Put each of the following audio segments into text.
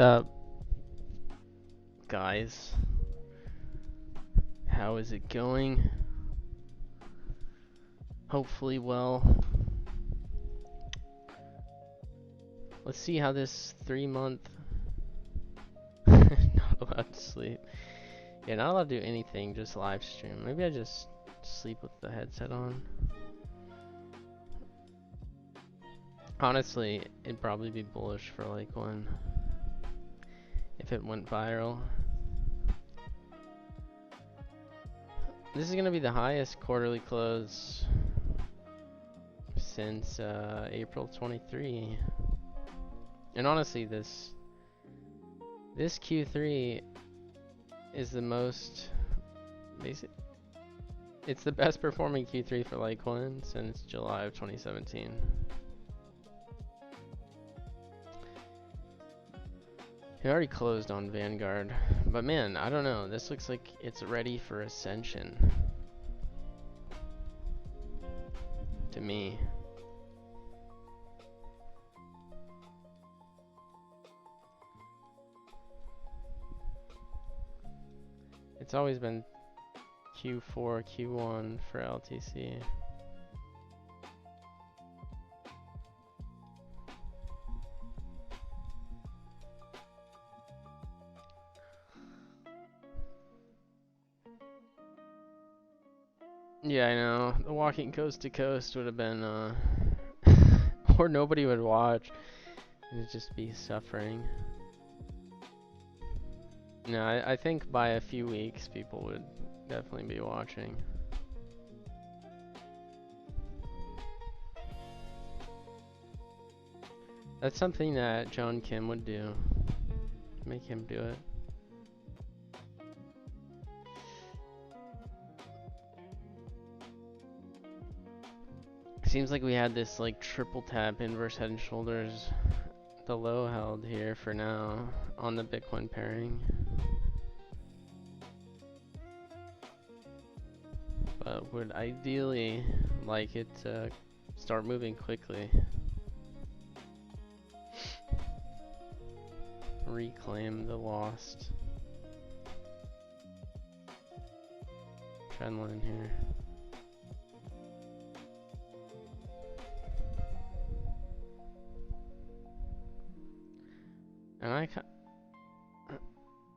What's up, guys? How is it going? Hopefully well. Let's see how this 3-month not allowed to sleep. Yeah, not allowed to do anything, just live stream. Maybe I just sleep with the headset on. Honestly, it'd probably be bullish for Litecoin if it went viral. This is gonna be the highest quarterly close since April 23. And honestly, this Q3 is the most basic. It's the best performing Q3 for Litecoin since July of 2017. It already closed on Vanguard, but man, I don't know. This looks like it's ready for ascension to me. It's always been Q4, Q1 for LTC. Yeah, I know. The walking coast to coast would have been, or nobody would watch. It would just be suffering. No, I think by a few weeks, people would definitely be watching. That's something that John Kim would do. Make him do it. Seems like we had this like triple tap inverse head and shoulders, the low held here for now on the Bitcoin pairing. But would ideally like it to start moving quickly. Reclaim the lost trend line here. And I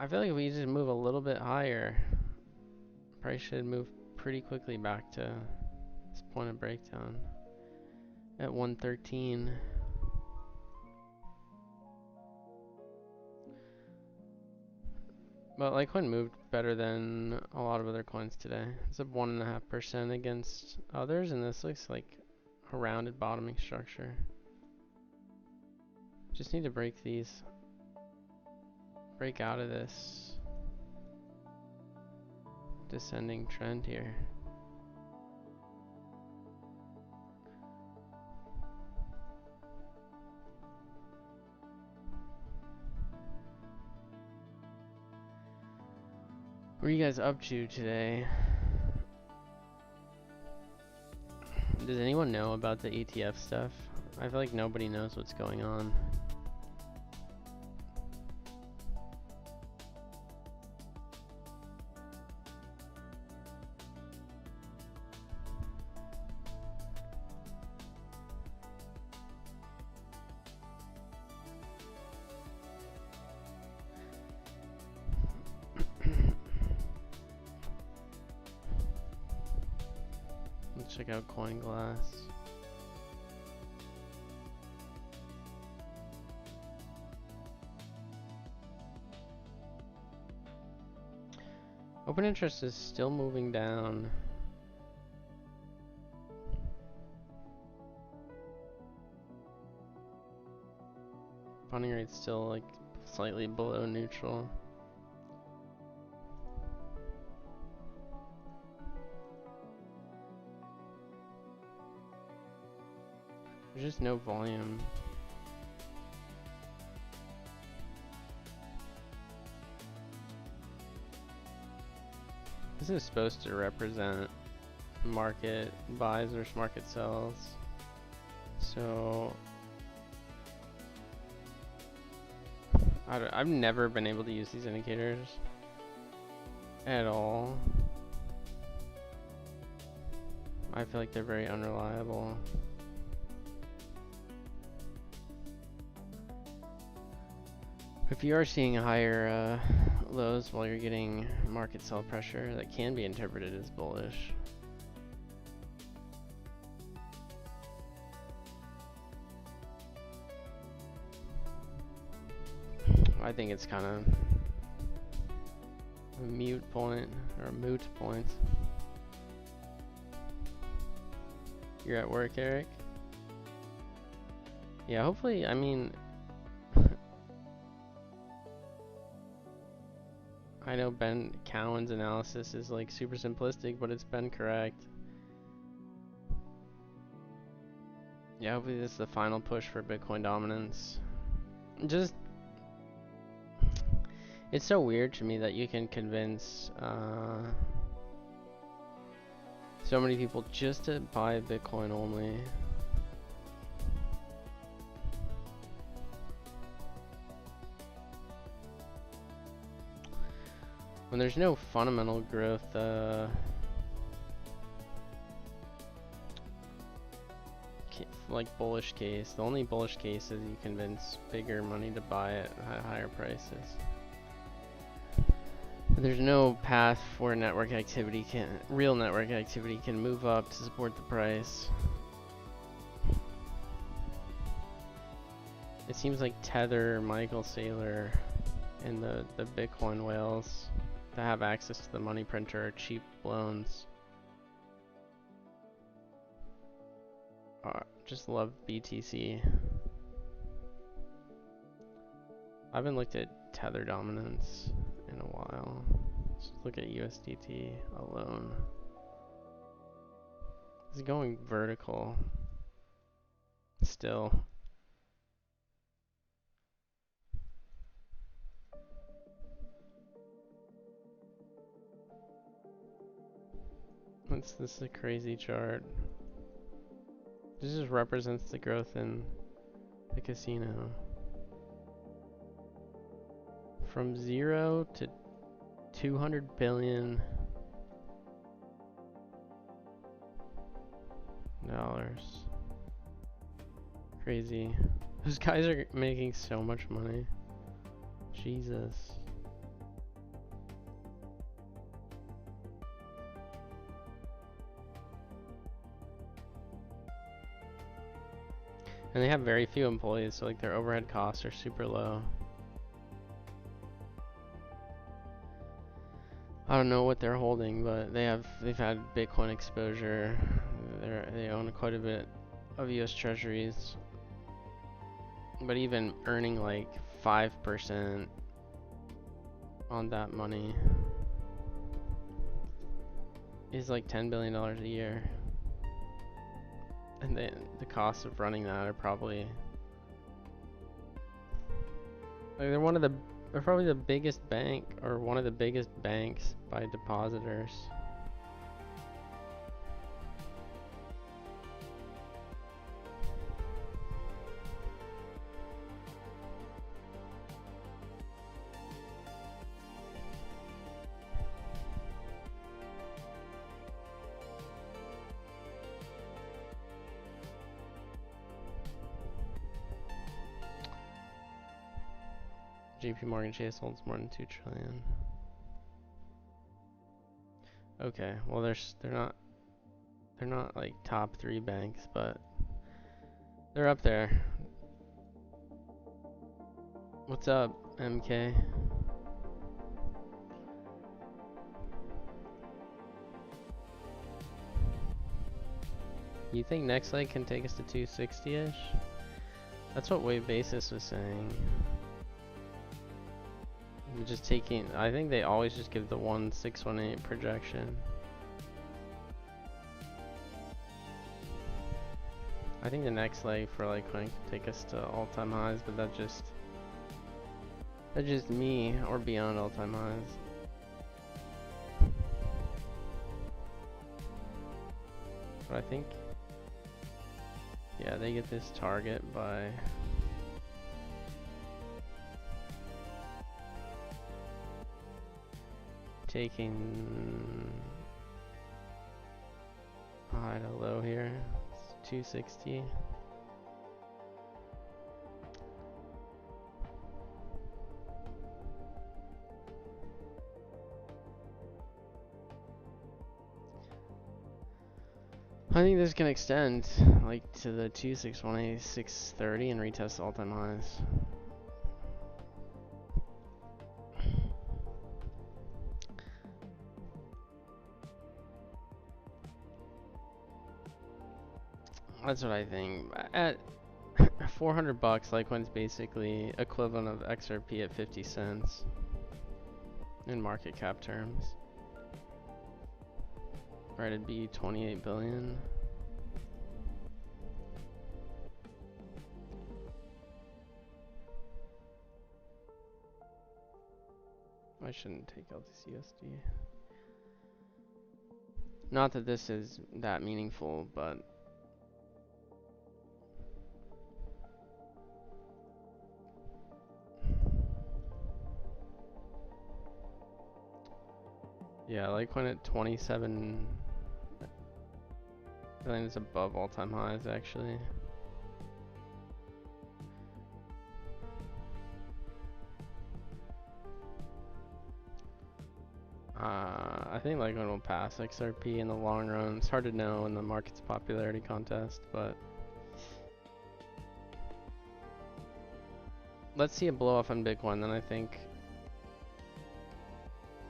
feel like if we just move a little bit higher, probably should move pretty quickly back to this point of breakdown at 113. But Litecoin moved better than a lot of other coins today. It's up 1.5% against others, and this looks like a rounded bottoming structure. Just need to break out of this descending trend here. What are you guys up to today? Does anyone know about the ETF stuff? I feel like nobody knows what's going on. Let's check out CoinGlass. Open interest is still moving down. Funding rate's still like slightly below neutral. There's just no volume. This is supposed to represent market buys versus market sells. So I've never been able to use these indicators at all. I feel like they're very unreliable. If you are seeing higher lows while you're getting market sell pressure, that can be interpreted as bullish. I think it's kind of a moot point. You're at work, Eric? Yeah, hopefully, I mean, I know Ben Cowan's analysis is like super simplistic, but it's been correct. Yeah, hopefully this is the final push for Bitcoin dominance. Just, it's so weird to me that you can convince so many people just to buy Bitcoin only. When there's no fundamental growth, like bullish case. The only bullish case is you convince bigger money to buy it at higher prices. But there's no path for real network activity can move up to support the price. It seems like Tether, Michael Saylor, and the Bitcoin whales that have access to the money printer are cheap loans. Just love BTC. I haven't looked at Tether dominance in a while. Let's look at USDT alone. It's going vertical still. This is a crazy chart. This just represents the growth in the casino. From 0 to 200 billion dollars. Crazy. Those guys are making so much money. Jesus. And they have very few employees, so like their overhead costs are super low. I don't know what they're holding, but they've had Bitcoin exposure. They own quite a bit of US Treasuries. But even earning like 5% on that money is like $10 billion a year. And the costs of running that are probably like they're probably the biggest bank, or one of the biggest banks by depositors. JP Morgan Chase holds more than 2 trillion. Okay, well they're not like top 3 banks, but they're up there. What's up, MK? You think next leg can take us to 260-ish? That's what Wave Basis was saying. Just taking, I think they always just give the 1618 projection. I think the next leg for Litecoin can take us to all-time highs, but that's just me, or beyond all-time highs. But I think, yeah, they get this target by taking high to low here. It's 260. I think this can extend like to the 261, 630 and retest all-time highs. That's what I think. At 400 bucks, Litecoin's basically equivalent of XRP at 50 cents in market cap terms. Right, it'd be 28 billion. I shouldn't take LTC-USD. Not that this is that meaningful, but yeah, Litecoin at 27 billion is above all-time highs actually. I think Litecoin will pass XRP in the long run. It's hard to know in the market's popularity contest, but let's see a blow off on Bitcoin, then I think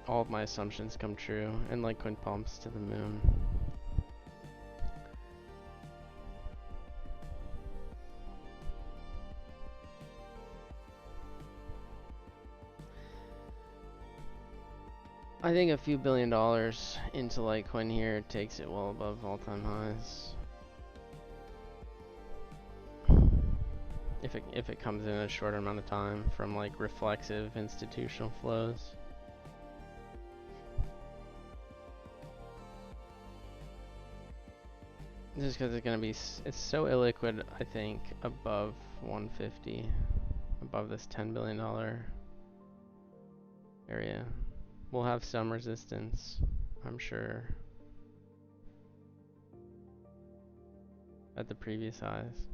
all of my assumptions come true and Litecoin pumps to the moon. I think a few $1 billion into Litecoin here takes it well above all-time highs. If it comes in a shorter amount of time from like reflexive institutional flows. Just because it's gonna be, it's so illiquid, I think, above 150, above this $10 billion area. We'll have some resistance, I'm sure, at the previous highs.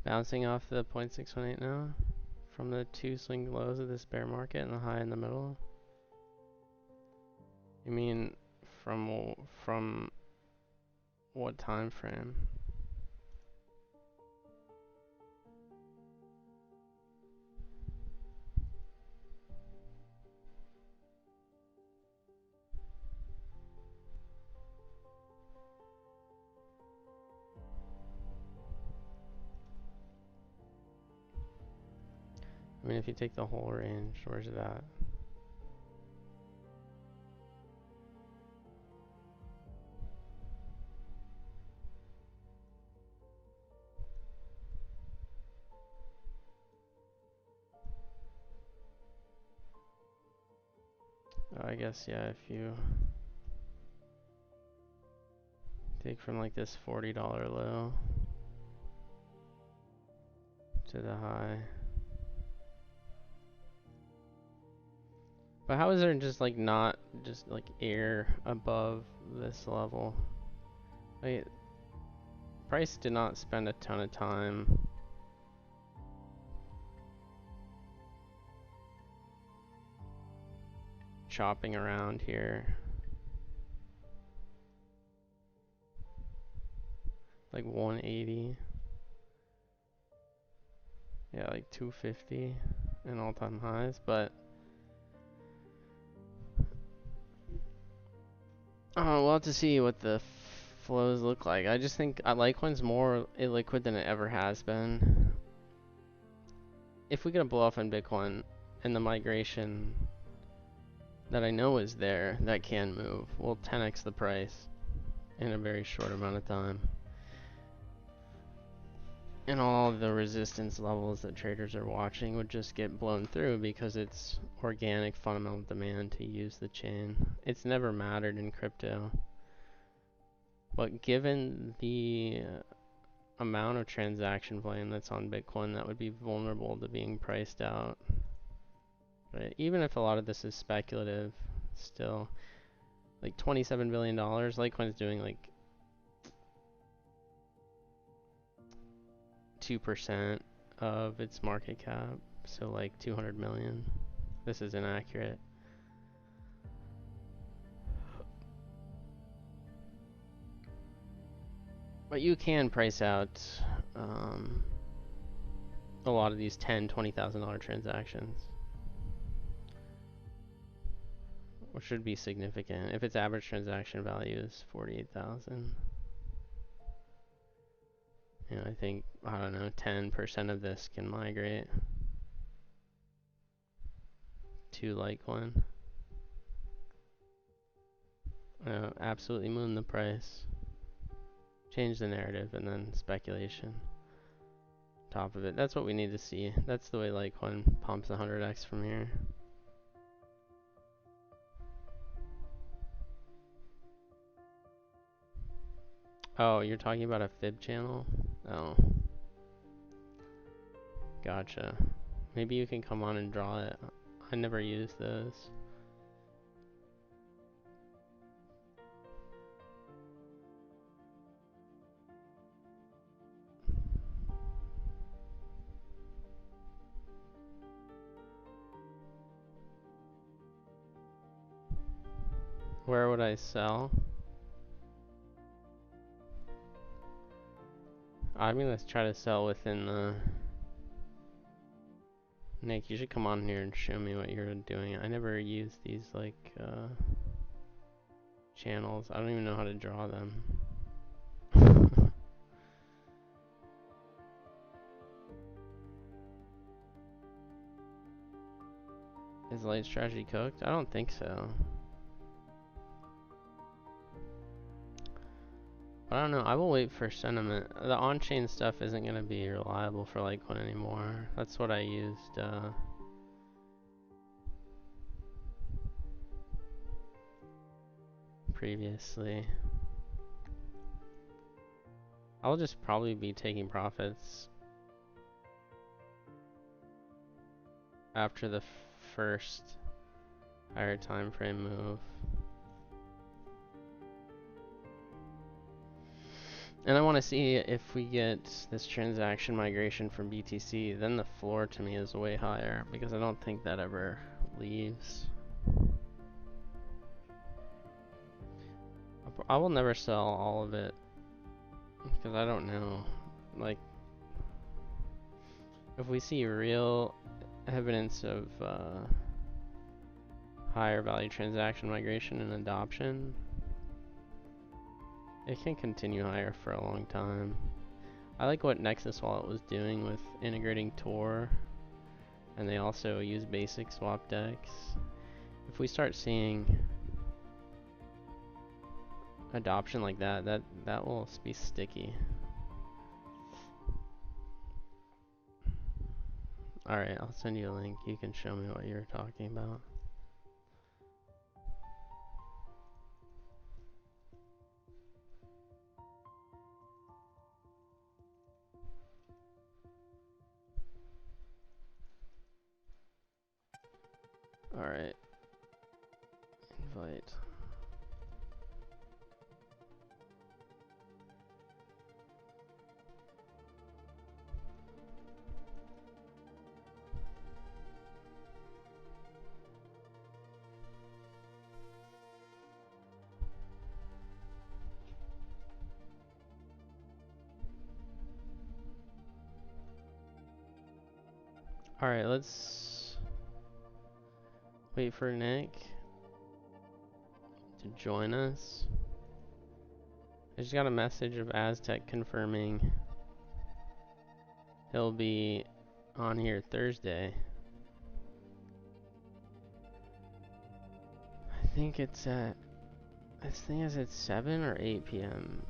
Bouncing off the 0.618 now from the two swing lows of this bear market and the high in the middle. You mean from what time frame? I mean, if you take the whole range, where's it at? I guess, yeah, if you take from like this $40 low to the high. But how is there just like not just like air above this level? Like, price did not spend a ton of time chopping around here. Like 180. Yeah, like 250 and all-time highs, but we'll have to see what the flows look like. I just think Litecoin's more illiquid than it ever has been. If we get a blow off on Bitcoin and the migration that I know is there that can move, we'll 10x the price in a very short amount of time. And all the resistance levels that traders are watching would just get blown through because it's organic fundamental demand to use the chain. It's never mattered in crypto. But given the amount of transaction volume that's on Bitcoin, that would be vulnerable to being priced out. Right? Even if a lot of this is speculative, still, like $27 billion, Litecoin's doing like 2% of its market cap, so like 200 million. This is inaccurate. But you can price out a lot of these $10,000, $20,000 transactions, which should be significant if its average transaction value is 48,000. You know, I think, I don't know, 10% of this can migrate to Litecoin. Absolutely moon the price, change the narrative, and then speculation. Top of it. That's what we need to see. That's the way Litecoin pumps 100x from here. Oh, you're talking about a fib channel? Oh. Gotcha. Maybe you can come on and draw it. I never used those. Where would I sell? I mean, let's try to sell within the... Nick, you should come on here and show me what you're doing. I never used these, like, channels. I don't even know how to draw them. Is light strategy cooked? I don't think so. I don't know. I will wait for sentiment. The on-chain stuff isn't going to be reliable for Litecoin anymore. That's what I used previously. I'll just probably be taking profits after the first higher time frame move. And I want to see if we get this transaction migration from BTC, then the floor to me is way higher because I don't think that ever leaves. I will never sell all of it because I don't know. Like, if we see real evidence of higher value transaction migration and adoption, it can continue higher for a long time. I like what Nexus Wallet was doing with integrating Tor, and they also use basic swap decks. If we start seeing adoption like that, that will be sticky. Alright, I'll send you a link. You can show me what you're talking about. Alright. Invite. Alright, let's wait for Nick to join us. I just got a message of Aztec confirming he'll be on here Thursday. I think it's at 7 or 8 p.m.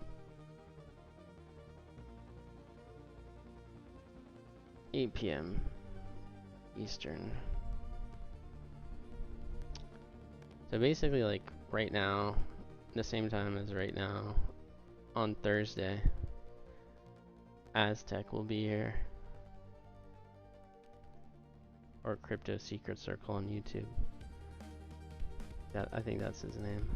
8 p.m. Eastern. So basically, like right now, the same time as right now, on Thursday, Aztec will be here. Or Crypto Secret Circle on YouTube. I think that's his name.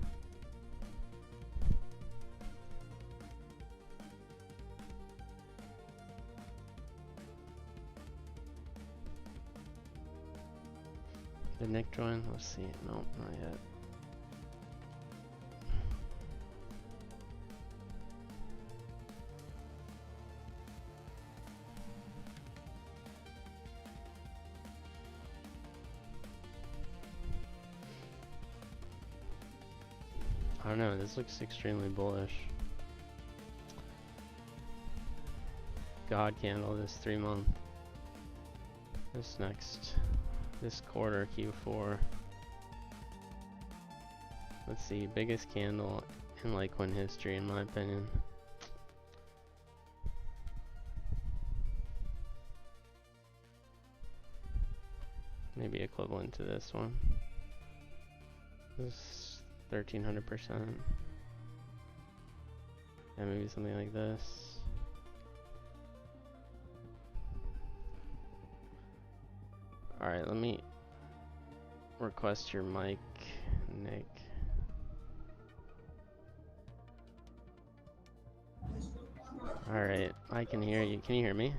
Did Nick join? Let's see. Nope, not yet. I don't know, this looks extremely bullish. God candle this 3 month. This quarter Q4. Let's see, biggest candle in Litecoin history in my opinion. Maybe equivalent to this one. This is 1300%. Yeah, maybe something like this. Alright, let me request your mic, Nick. Alright, I can hear you. Can you hear me?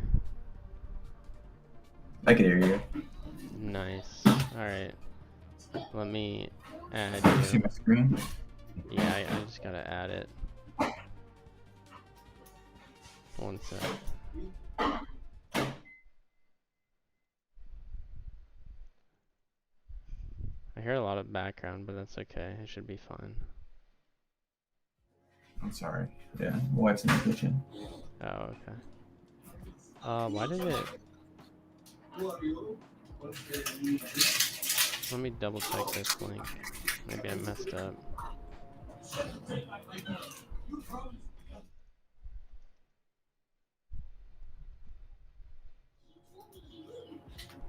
I can hear you. Nice. Alright. Let me add You see my screen? Yeah, I just gotta add it. 1 sec. I hear a lot of background, but that's okay. It should be fine. I'm sorry. Yeah, my wife's in the kitchen. Oh, okay. Why did it... Let me double check this link. Maybe I messed up.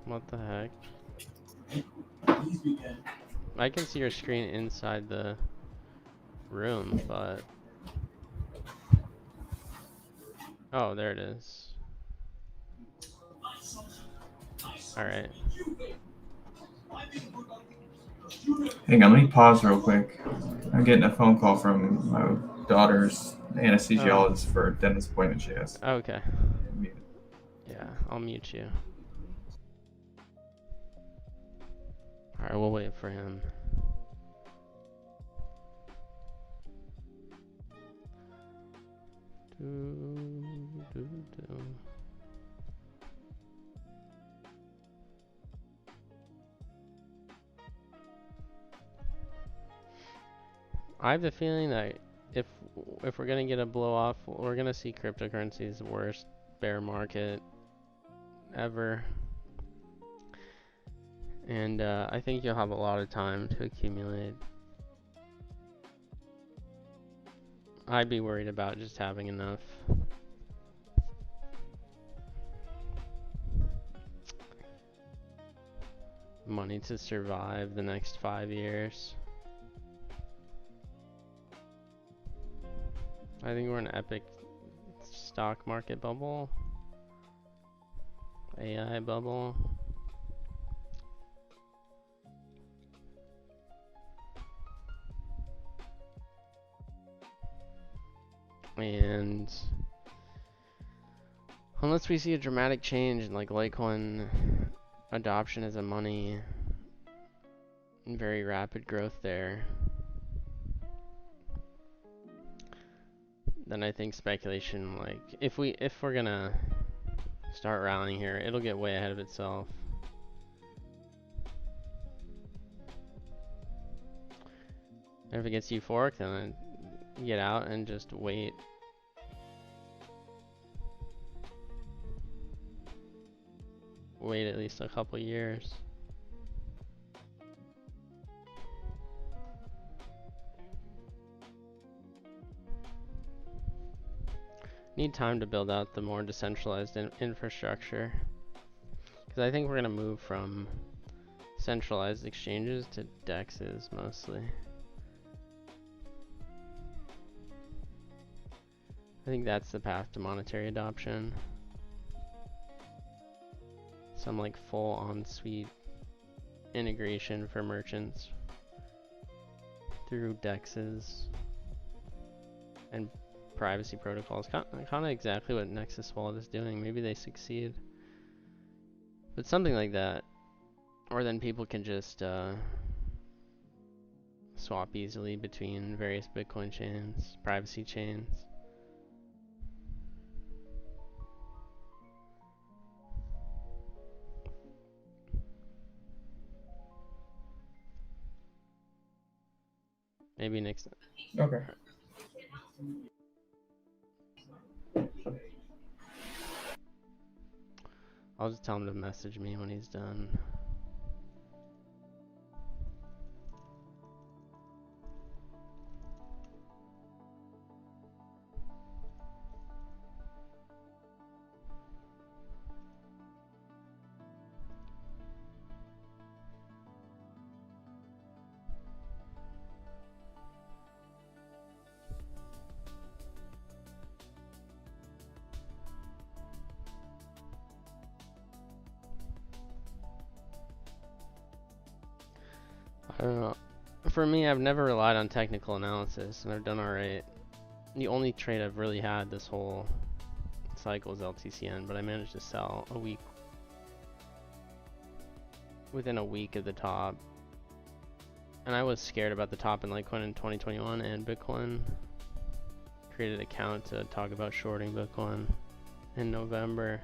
What the heck? I can see your screen inside the room, but... Oh, there it is. Alright. Hang on, let me pause real quick. I'm getting a phone call from my daughter's anesthesiologist for a dentist appointment she has. Okay. Yeah, I'll mute you. Alright, we'll wait for him. I have the feeling that if we're gonna get a blow off, we're gonna see cryptocurrency's worst bear market ever. And I think you'll have a lot of time to accumulate. I'd be worried about just having enough money to survive the next 5 years. I think we're in an epic stock market bubble, AI bubble. And unless we see a dramatic change in like Litecoin adoption as a money and very rapid growth there, then I think speculation, like if we're gonna start rallying here, it'll get way ahead of itself. And if it gets euphoric, then get out and just wait. Wait at least a couple years. Need time to build out the more decentralized infrastructure. Because I think we're going to move from centralized exchanges to DEXs mostly. I think that's the path to monetary adoption. Some like full on-suite integration for merchants through DEXs and privacy protocols. Kind of exactly what Nexus Wallet is doing. Maybe they succeed. But something like that. Or then people can just swap easily between various Bitcoin chains, privacy chains. Maybe next time. Okay. I'll just tell him to message me when he's done. I don't know. For me, I've never relied on technical analysis, and I've done alright. The only trade I've really had this whole cycle is LTCN, but I managed to sell within a week of the top. And I was scared about the top in Litecoin in 2021 and Bitcoin. Created an account to talk about shorting Bitcoin in November.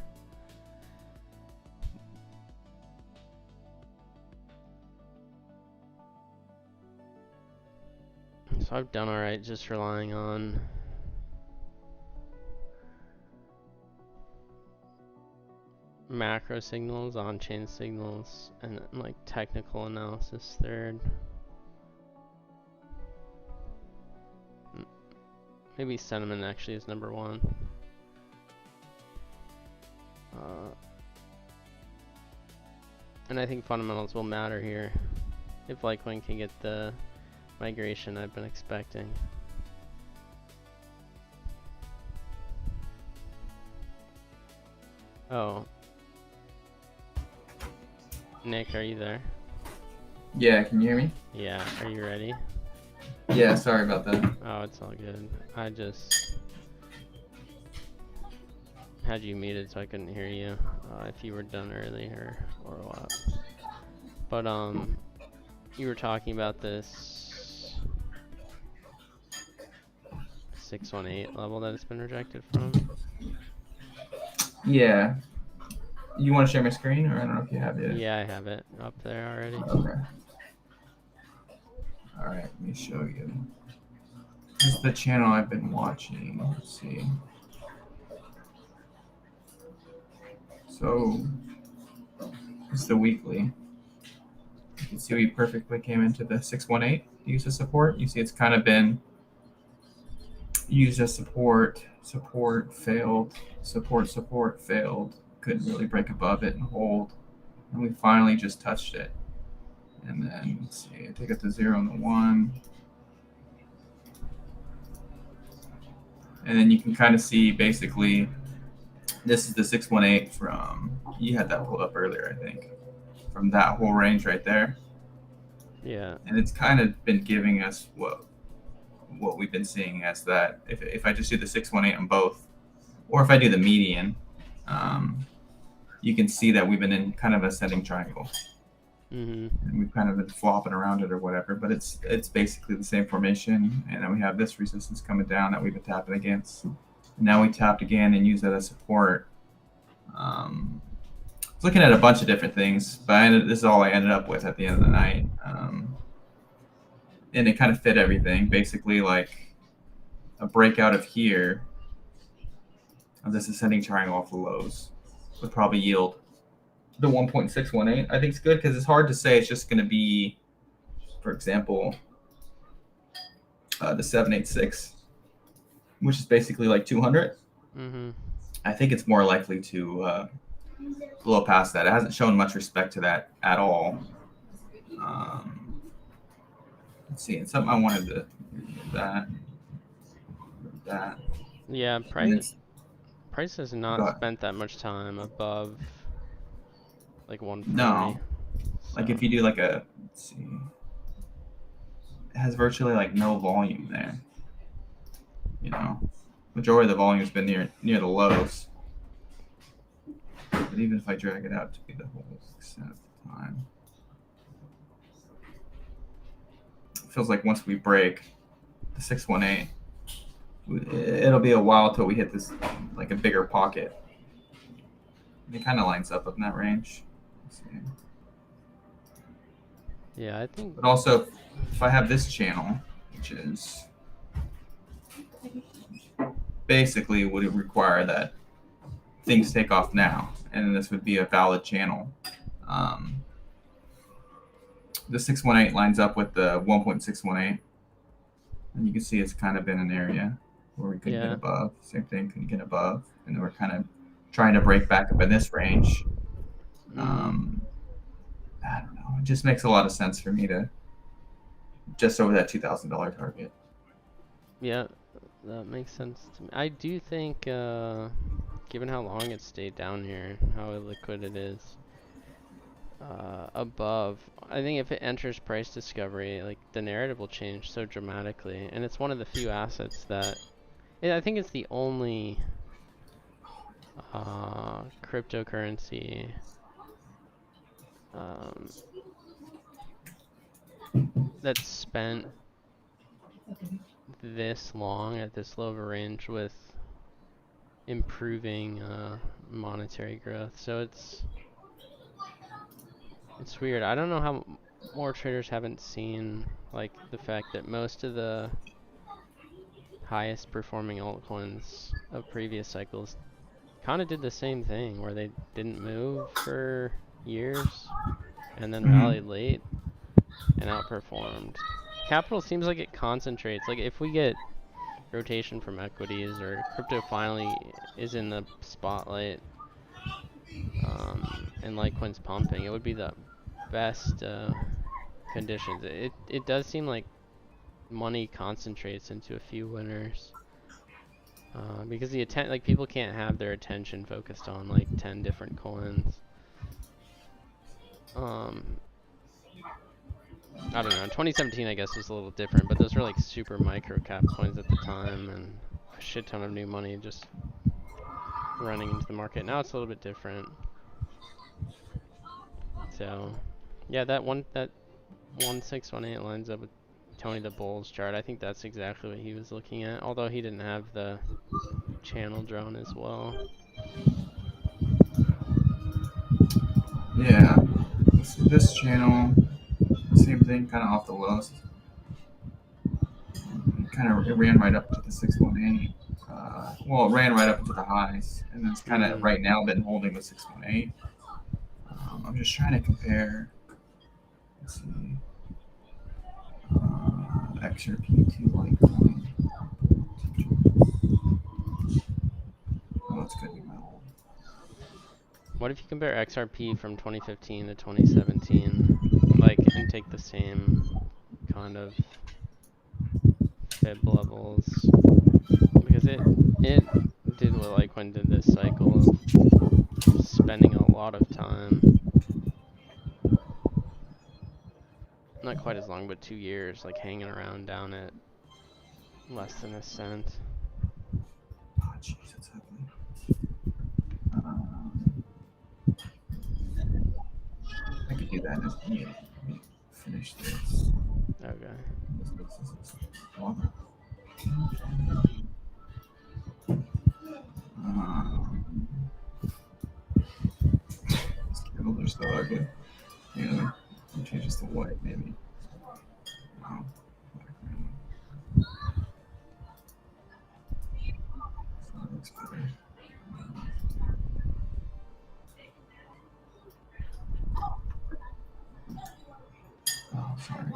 So I've done alright just relying on macro signals, on-chain signals, and like technical analysis third. Maybe sentiment actually is number one. And I think fundamentals will matter here if Litecoin can get the migration I've been expecting. Oh. Nick, are you there? Yeah, can you hear me? Yeah, are you ready? Yeah, sorry about that. Oh, it's all good. I just had you muted so I couldn't hear you if you were done earlier or what. But you were talking about this 618 level that it's been rejected from. Yeah. You want to share my screen, or I don't know if you have it? Yeah, I have it up there already. Okay. All right, let me show you. This is the channel I've been watching. Let's see. So, it's the weekly. You can see we perfectly came into the 618 use as support. You see it's kind of been used as support, failed, support, failed. Couldn't really break above it and hold. And we finally just touched it. And then, let's see, I take it to 0 and the 1. And then you can kind of see basically, this is the 618 from, you had that pulled up earlier, I think, from that whole range right there. Yeah. And it's kind of been giving us what we've been seeing as that, if I just do the 618 on both, or if I do the median, you can see that we've been in kind of a ascending triangle. And we've kind of been flopping around it or whatever, but it's basically the same formation. And then we have this resistance coming down that we've been tapping against. And now we tapped again and use that as support. I was looking at a bunch of different things, but this is all I ended up with at the end of the night. And it kind of fit everything. Basically, like a breakout of here, of this ascending triangle off the lows, would probably yield the 1.618. I think it's good because it's hard to say it's just going to be, for example, the 786, which is basically like 200. I think it's more likely to blow past that. It hasn't shown much respect to that at all. Let's see. It's something I wanted to that. Yeah, price has not spent that much time above like 140. No. So. Like if you do like a, let's see, it has virtually like no volume there. You know, majority of the volume has been near the lows. But even if I drag it out to be the whole extent of the time, it feels like once we break the 618, it'll be a while till we hit this like a bigger pocket. It kind of lines up in that range. Let's see. Yeah, I think. But also, if I have this channel, which is basically would it require that things take off now, and this would be a valid channel. The 618 lines up with the 1.618, and you can see it's kind of in an area where we couldn't get above. Same thing, couldn't get above, and we're kind of trying to break back up in this range. I don't know. It just makes a lot of sense for me to just over that $2,000 target. Yeah, that makes sense to me. I do think, given how long it stayed down here, how illiquid it is, above, I think if it enters price discovery, like the narrative will change so dramatically, and it's one of the few assets that, I think it's the only cryptocurrency that's spent this long at this low of a range with improving monetary growth. So it's weird. I don't know how more traders haven't seen like the fact that most of the highest performing altcoins of previous cycles kind of did the same thing, where they didn't move for years and then rallied late and outperformed. Capital seems like it concentrates. Like if we get rotation from equities or crypto finally is in the spotlight, and Litecoin's pumping, it would be the best conditions. It does seem like money concentrates into a few winners, because the like people can't have their attention focused on like 10 different coins. I don't know. In 2017, I guess was a little different, but those were like super micro cap coins at the time, and a shit ton of new money just running into the market. Now it's a little bit different. So, yeah, that 1618 lines up with Tony the Bull's chart. I think that's exactly what he was looking at, although he didn't have the channel drawn as well. Yeah, this channel, same thing, kind of off the lows. It ran right up to the 618. Well, it ran right up into the highs, and it's kind of right now been holding the 618. I'm just trying to compare. Let's see. XRP to Litecoin. Oh, it's gonna be my old. What if you compare XRP from 2015 to 2017, like, and take the same kind of fib levels? Because it did what Litecoin did this cycle of spending a lot of time. Not quite as long, but 2 years, like hanging around down at less than a cent. Oh, jeez, it's ugly. I could do that. Let me finish this. Okay. These candles are so ugly. Yeah, I'll change this to white, maybe. Oh, so that looks better. Oh, sorry.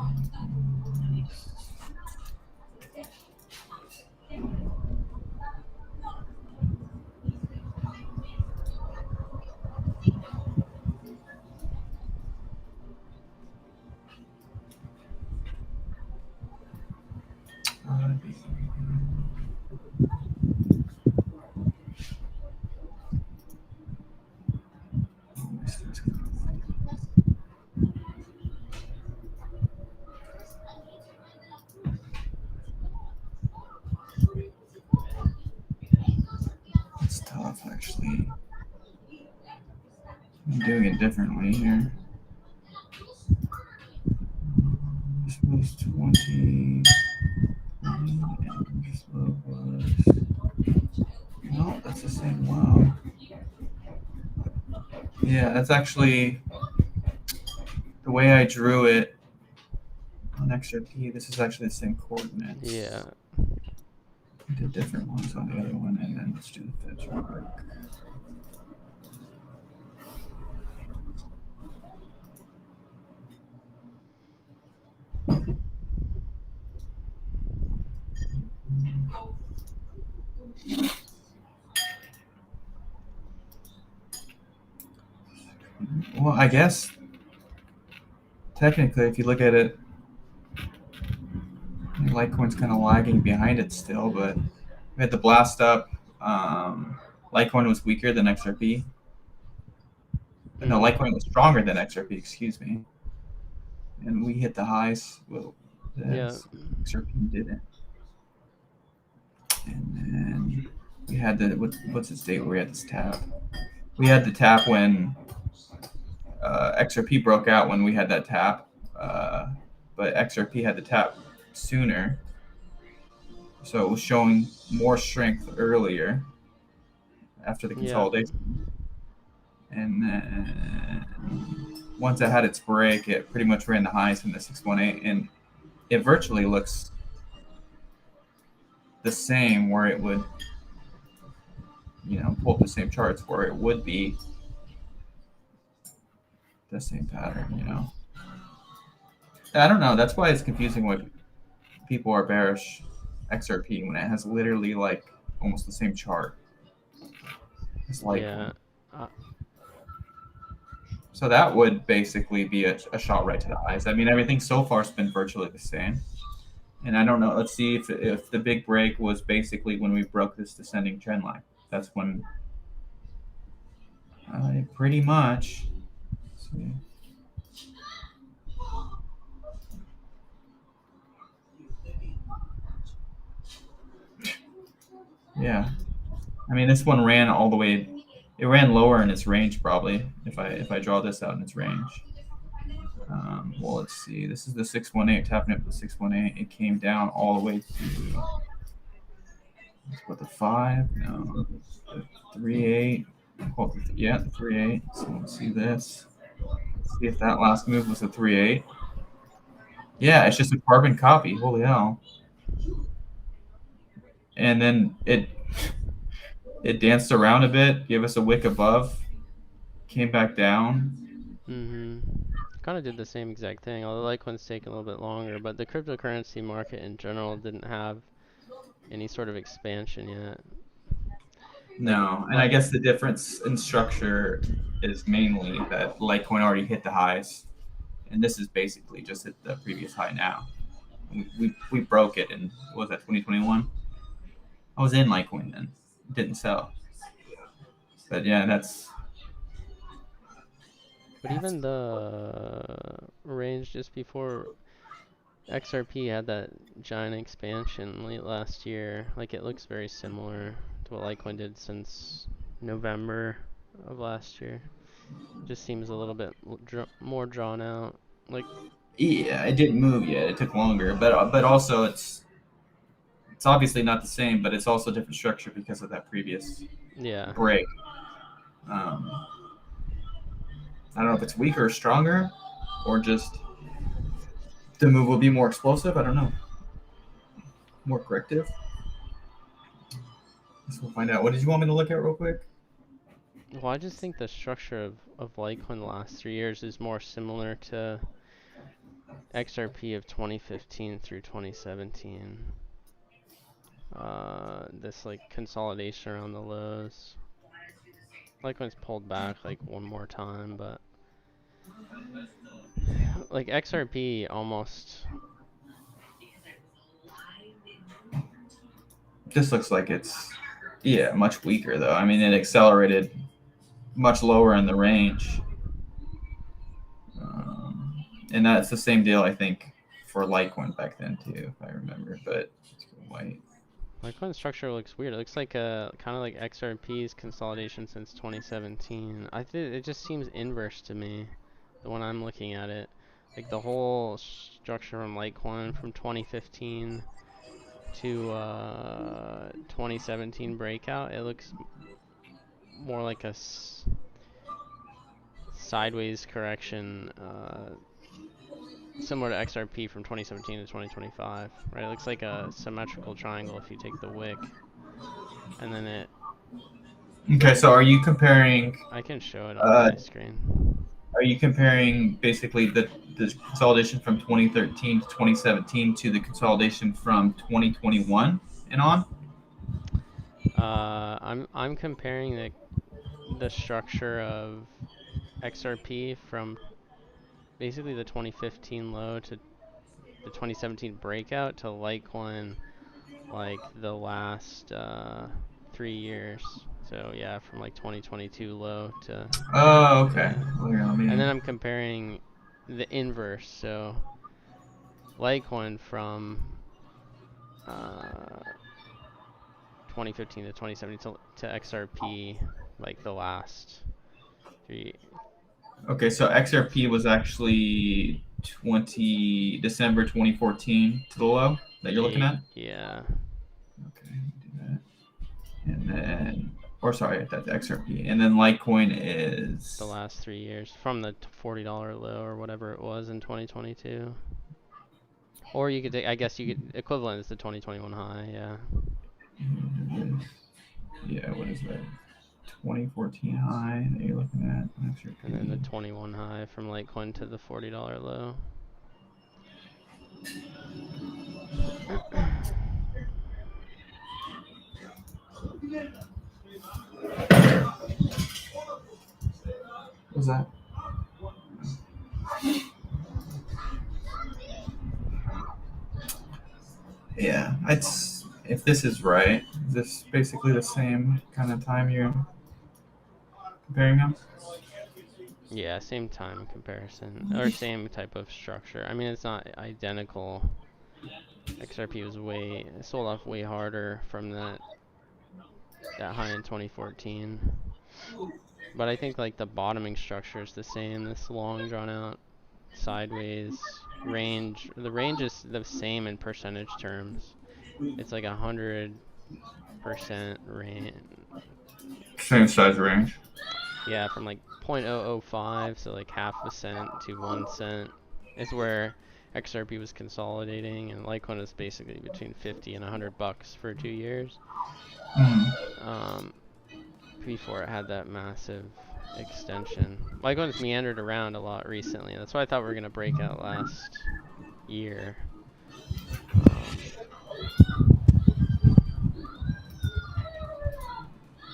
actually I'm doing it differently here. This was 20. And this low was. No, that's the same low. Yeah, that's actually the way I drew it on XRP. This is actually the same coordinates. Yeah. I did different ones on the other one, and then let's do the fetch real quick. Well, I guess technically, if you look at it, Litecoin's kind of lagging behind it still, but we had the blast up. Litecoin was weaker than XRP. No, Litecoin was stronger than XRP, excuse me. And we hit the highs. Well, Yeah. XRP didn't. And then we had the, what's its date where we had this tap? We had the tap when XRP broke out when we had that tap. But XRP had the tap sooner. So it was showing more strength earlier after the consolidation. And then once it had its break, it pretty much ran the highs in the 618, and it virtually looks the same where it would, pull up the same charts where it would be the same pattern, I don't know. That's why it's confusing when people are bearish XRP when it has literally like almost the same chart. It's like, yeah. So that would basically be a shot right to the highs. I mean, everything so far has been virtually the same. And I don't know. Let's see if the big break was basically when we broke this descending trend line. That's when pretty much. Let's see. Yeah. I mean, this one ran all the way. It ran lower in its range probably. If I draw this out in its range. Well, let's see. This is the 618 tapping up the 618. It came down all the way to what, the 5? No, the 3.8. Yeah, the 3.8. So let's see this. Let's see if that last move was a 3.8. Yeah, it's just a carbon copy. Holy hell! And then it danced around a bit, gave us a wick above, came back down. Kind of did the same exact thing, although Litecoin's taking a little bit longer, but the cryptocurrency market in general didn't have any sort of expansion yet. No, and I guess the difference in structure is mainly that Litecoin already hit the highs, and this is basically just hit the previous high now. We broke it in, what was that, 2021? I was in Litecoin then. It didn't sell. But yeah, But even the range just before XRP had that giant expansion late last year, like it looks very similar to what Litecoin did since November of last year. Just seems a little bit more drawn out. Like, yeah, it didn't move yet. It took longer, but also it's obviously not the same, but it's also a different structure because of that previous break. I don't know if it's weaker or stronger, or just the move will be more explosive. I don't know. More corrective. Guess we'll find out. What did you want me to look at real quick? Well, I just think the structure of Litecoin the last 3 years is more similar to XRP of 2015 through 2017. This like consolidation around the lows. Litecoin's pulled back like one more time, but like XRP almost. This looks like it's much weaker though. I mean, it accelerated much lower in the range, and that's the same deal I think for Litecoin back then too, if I remember. But let's go white. Litecoin structure looks weird. It looks like a kind of like XRP's consolidation since 2017. I think it just seems inverse to me, the one I'm looking at it. Like the whole structure from Litecoin from 2015 to 2017 breakout, it looks more like a sideways correction, similar to XRP from 2017 to 2025, right? It looks like a symmetrical triangle if you take the wick, and then it. Okay, so are you comparing? I can show it on my screen. Are you comparing basically the consolidation from 2013 to 2017 to the consolidation from 2021 and on? I'm comparing the structure of XRP from basically the 2015 low to the 2017 breakout to Litecoin, like the last 3 years. So yeah, from like 2022 low to. Oh, okay. Yeah. Well, here, And then I'm comparing the inverse. So Litecoin from 2015 to 2017 to XRP, like the last 3. Okay, so XRP was actually December 2014 to the low that you're looking at? Yeah. Okay, do that. And then, or sorry, that's XRP. And then Litecoin is the last 3 years from the $40 low or whatever it was in 2022. Or you could take, I guess you could, equivalent is the 2021 high, yeah. Yeah, what is that? 2014 high that you're looking at. And then the 21 high from Litecoin to the $40 low. What was that? Yeah, if this is right, is this basically the same kind of time you're comparing them? Yeah, same time comparison, or same type of structure. I mean, it's not identical. XRP was sold off way harder from that high in 2014. But I think like the bottoming structure is the same. This long drawn out sideways range. The range is the same in percentage terms. It's like 100% range. Same size range. Yeah, from like 0.005, so like half a cent to 1 cent is where XRP was consolidating, and Litecoin is basically between 50 and $100 for 2 years. Before it had that massive extension. Litecoin's meandered around a lot recently. That's why I thought we were gonna break out last year.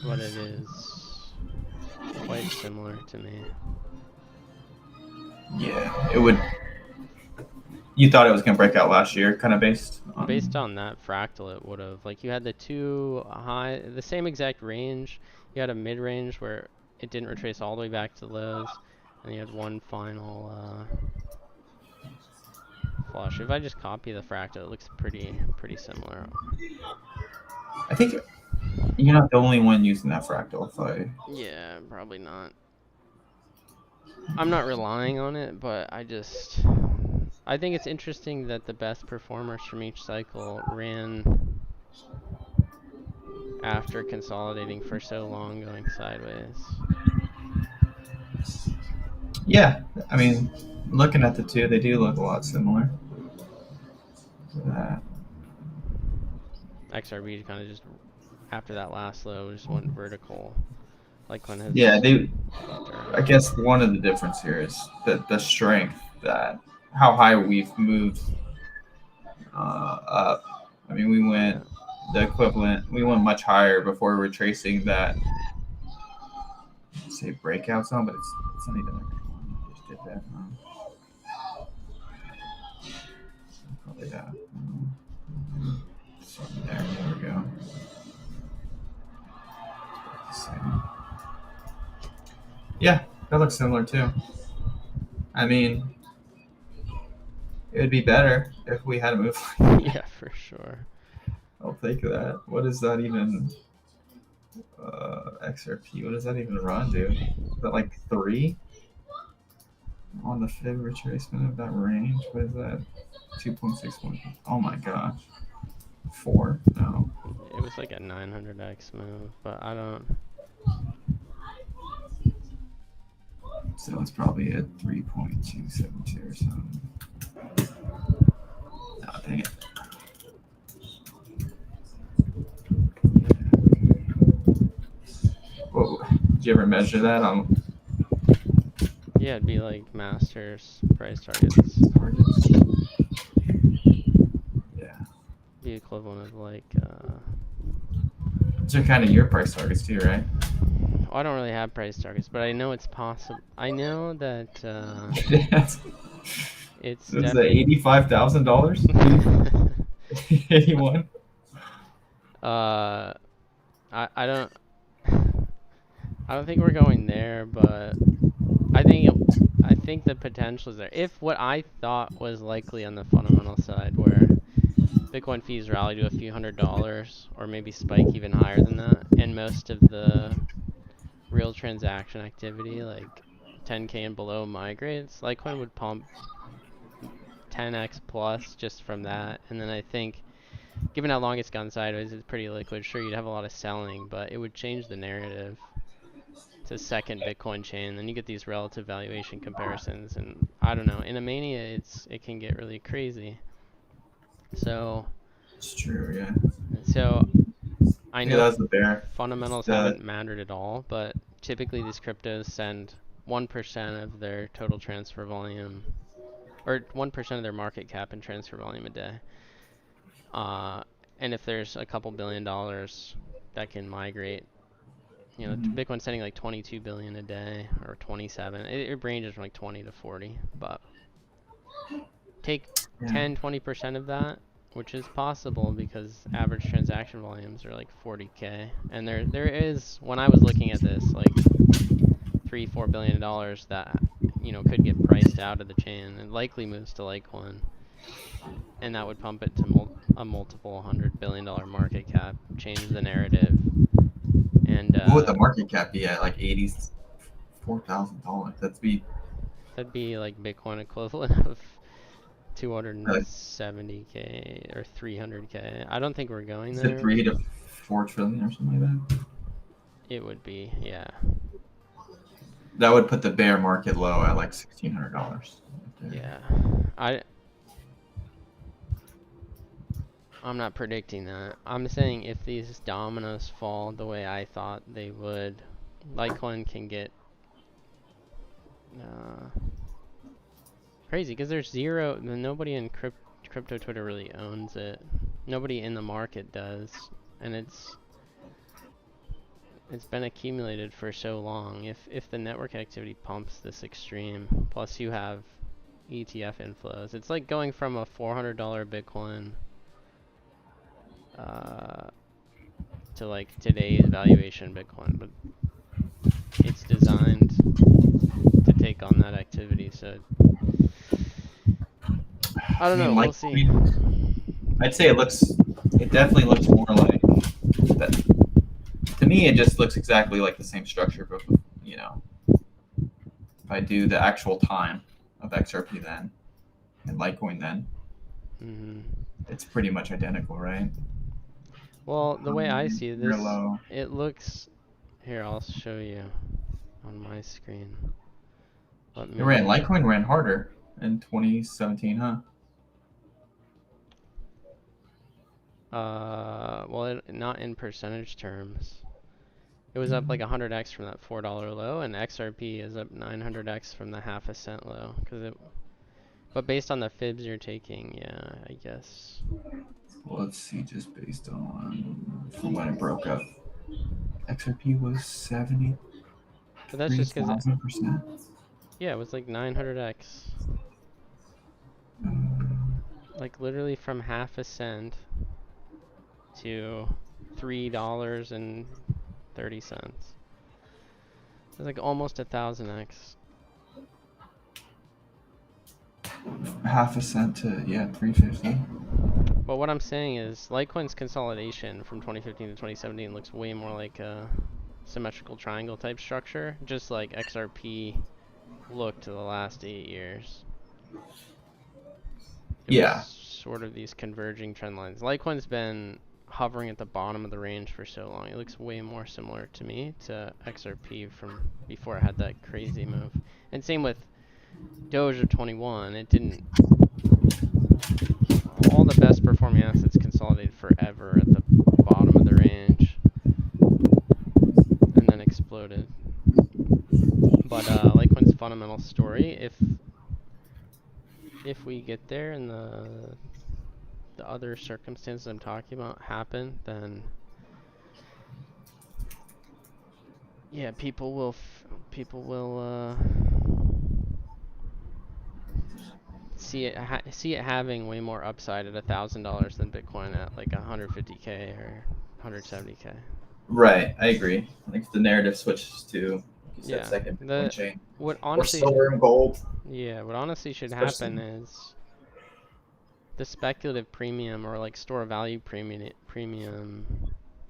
But it is quite similar to me. Yeah, it would. You thought it was gonna break out last year, kind of based on that fractal. It would have, like, you had the the same exact range. You had a mid range where it didn't retrace all the way back to the lows, and you had one final flush. If I just copy the fractal, it looks pretty similar. I think you're not the only one using that fractal. Yeah, probably not. I'm not relying on it, but I think it's interesting that the best performers from each cycle ran after consolidating for so long, going sideways. Yeah, I mean, looking at the two, they do look a lot similar. XRB kind of just, after that last low, just went vertical. Litecoin has. Yeah, I guess one of the difference here is the strength, that how high we've moved up. I mean, we went the equivalent. We went much higher before retracing that. Say breakout zone, but it's not even the right one. I just did that. Probably that. There we go. Yeah, that looks similar too. I mean, it would be better if we had a move. Yeah, for sure. Oh, take that. What is that even? XRP. What does that even run, dude? Is that like 3 on the fib retracement of that range? What is that? 2.61. Oh my gosh. 4? No. It was like a 900x move, but I don't. So it's probably at 3.272 or something. Oh, dang it. Whoa. Did you ever measure that on Yeah, it'd be like master's price targets. targets? Yeah. The equivalent of like. Those are kind of your price targets too, right? I don't really have price targets, but I know it's possible. I know that it's Is that $85,000? 81. I don't think we're going there, but I think the potential is there. If what I thought was likely on the fundamental side, where Bitcoin fees rally to a few $100s or maybe spike even higher than that, and most of the real transaction activity, like 10K and below, migrates, Litecoin would pump 10x plus just from that. And then I think, given how long it's gone sideways, it's pretty liquid. Sure, you'd have a lot of selling, but it would change the narrative to second Bitcoin chain. Then you get these relative valuation comparisons, and I don't know. In a mania, it can get really crazy. So It's true, yeah. I Yeah, know that was the bear. fundamentals haven't mattered at all, but typically these cryptos send 1% of their total transfer volume, or 1% of their market cap and transfer volume a day. And if there's a couple $1 billion that can migrate, you know, Bitcoin's sending like 22 billion a day or 27. It ranges from like 20 to 40, but take 10, 20% of that, which is possible because average transaction volumes are like 40K. And there is, when I was looking at this, like $3-4 billion that, you know, could get priced out of the chain and likely moves to Litecoin. And that would pump it to a multiple $100 billion market cap, change the narrative. And what would the market cap be at? Like $84,000. That'd be like Bitcoin equivalent of 270K or 300K. I don't think we're going there. Is it 3 to 4 trillion or something like that? It would be, yeah. That would put the bear market low at like $1,600. Yeah, I'm not predicting that. I'm saying if these dominoes fall the way I thought they would, Litecoin can get crazy because there's nobody in crypto Twitter really owns it. Nobody in the market does, and it's been accumulated for so long. If the network activity pumps this extreme, plus you have ETF inflows, it's like going from a $400 Bitcoin to like today's valuation Bitcoin, but it's designed to take on that activity. So I don't know. We'll see. I'd say it definitely looks more like that. To me, it just looks exactly like the same structure, but you know, if I do the actual time of XRP then and Litecoin then, it's pretty much identical, right? Well, the way I see this, it looks. Here, I'll show you on my screen. Litecoin ran harder in 2017, huh? Well, not in percentage terms. It was up like 100x from that $4 low, and XRP is up 900x from the half a cent low. But based on the fibs you're taking, yeah, I guess. Well, let's see, just based on from when it broke up. XRP was 70. But that's just because. %. Yeah, it was like 900x. Like literally from half a cent to $3.30. It's like almost 1,000x. half a cent to 350. But what I'm saying is Litecoin's consolidation from 2015 to 2017 looks way more like a symmetrical triangle type structure, just like XRP looked the last 8 years. It was Yeah. sort of these converging trend lines. Litecoin's been hovering at the bottom of the range for so long. It looks way more similar to me to XRP from before it had that crazy move. And same with Doge of 21. It didn't. All the best performing assets consolidated forever at the bottom of the range and then exploded. But Litecoin's fundamental story, if we get there and the other circumstances I'm talking about happen, then yeah, people will see it having way more upside at $1,000 than Bitcoin at like 150K or 170K. Right. I agree. Like the narrative switches to, like you said, Yeah, second Bitcoin chain what or honestly silver and gold. what honestly should happen Especially. is the speculative premium or like store value premium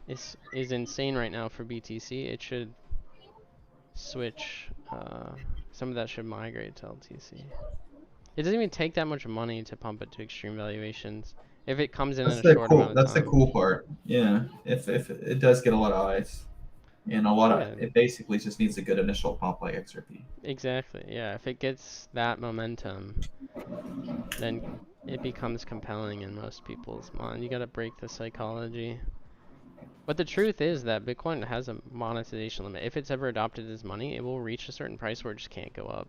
is insane right now for BTC. It should switch. Some of that should migrate to LTC. It doesn't even take that much money to pump it to extreme valuations if it comes in That's a the short cool. amount of That's the time. cool part. Yeah. If it does get a lot of eyes, and a lot of Yeah, it basically just needs a good initial pump like XRP. exactly. Yeah, if it gets that momentum, then it becomes compelling in most people's mind. You got to break the psychology. But the truth is that Bitcoin has a monetization limit. If it's ever adopted as money, it will reach a certain price where it just can't go up.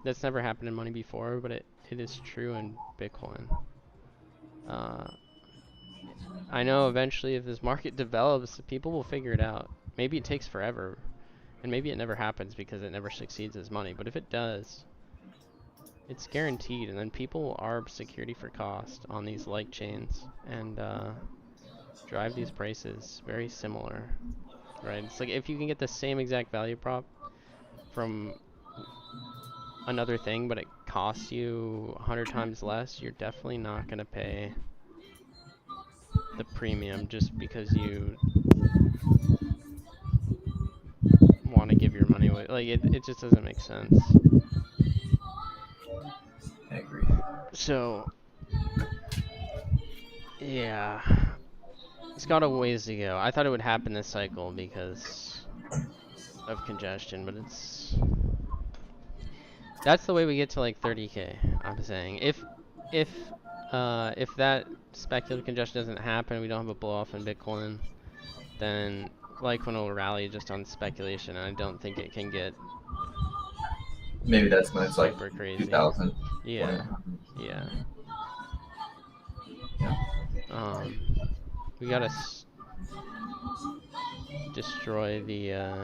That's never happened in money before, but it is true in Bitcoin. Uh, I know eventually if this market develops, people will figure it out. Maybe it takes forever, and maybe it never happens because it never succeeds as money. But if it does, it's guaranteed, and then people will arb security for cost on these like chains and drive these prices very similar, right? It's like if you can get the same exact value prop from another thing, but it costs you 100 times less, you're definitely not going to pay the premium just because you want to give your money away. Like it just doesn't make sense. I agree. So yeah, it's got a ways to go. I thought it would happen this cycle because of congestion, but that's the way we get to like 30K. I'm saying if that speculative congestion doesn't happen, we don't have a blow off in Bitcoin, then Litecoin will rally just on speculation. And I don't think it can get Maybe that's when it's like super crazy. 2000, Yeah, 2100. yeah. Yeah. We gotta destroy the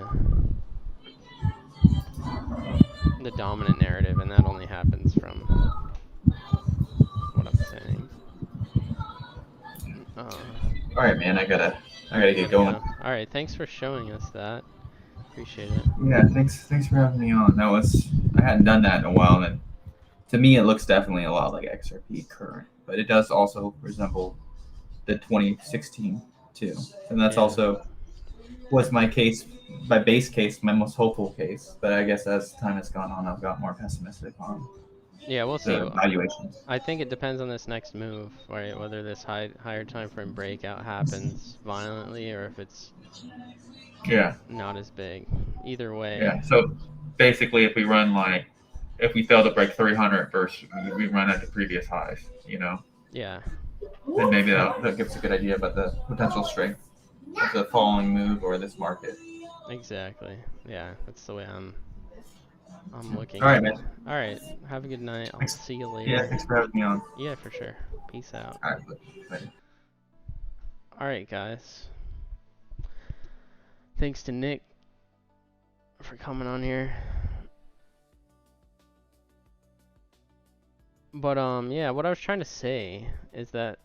dominant narrative, and that only happens from what I'm saying. All right, man. I gotta get going. Yeah. All right. Thanks for showing us that. Appreciate it. Yeah. Thanks for having me on. I hadn't done that in a while, and to me, it looks definitely a lot like XRP current, but it does also resemble the 2016 too, and that's Yeah. also was my case, my base case, my most hopeful case. But I guess as time has gone on, I've got more pessimistic on Yeah. We'll see. the valuations. I think it depends on this next move, right? Whether this higher time frame breakout happens violently or if it's Yeah. not as big. Either way. Yeah. So basically, if we fail to break 300 versus we run at the previous highs, Yeah. then maybe that gives a good idea about the potential strength of the following move or this market. Exactly. Yeah. That's the way I'm looking All right, at man. it. All right. Have a good night. I'll Thanks. see you Yeah, later. thanks for having me on. Yeah, for sure. Peace out. All right, later. All right, guys. Thanks to Nick for coming on here. But yeah, what I was trying to say is that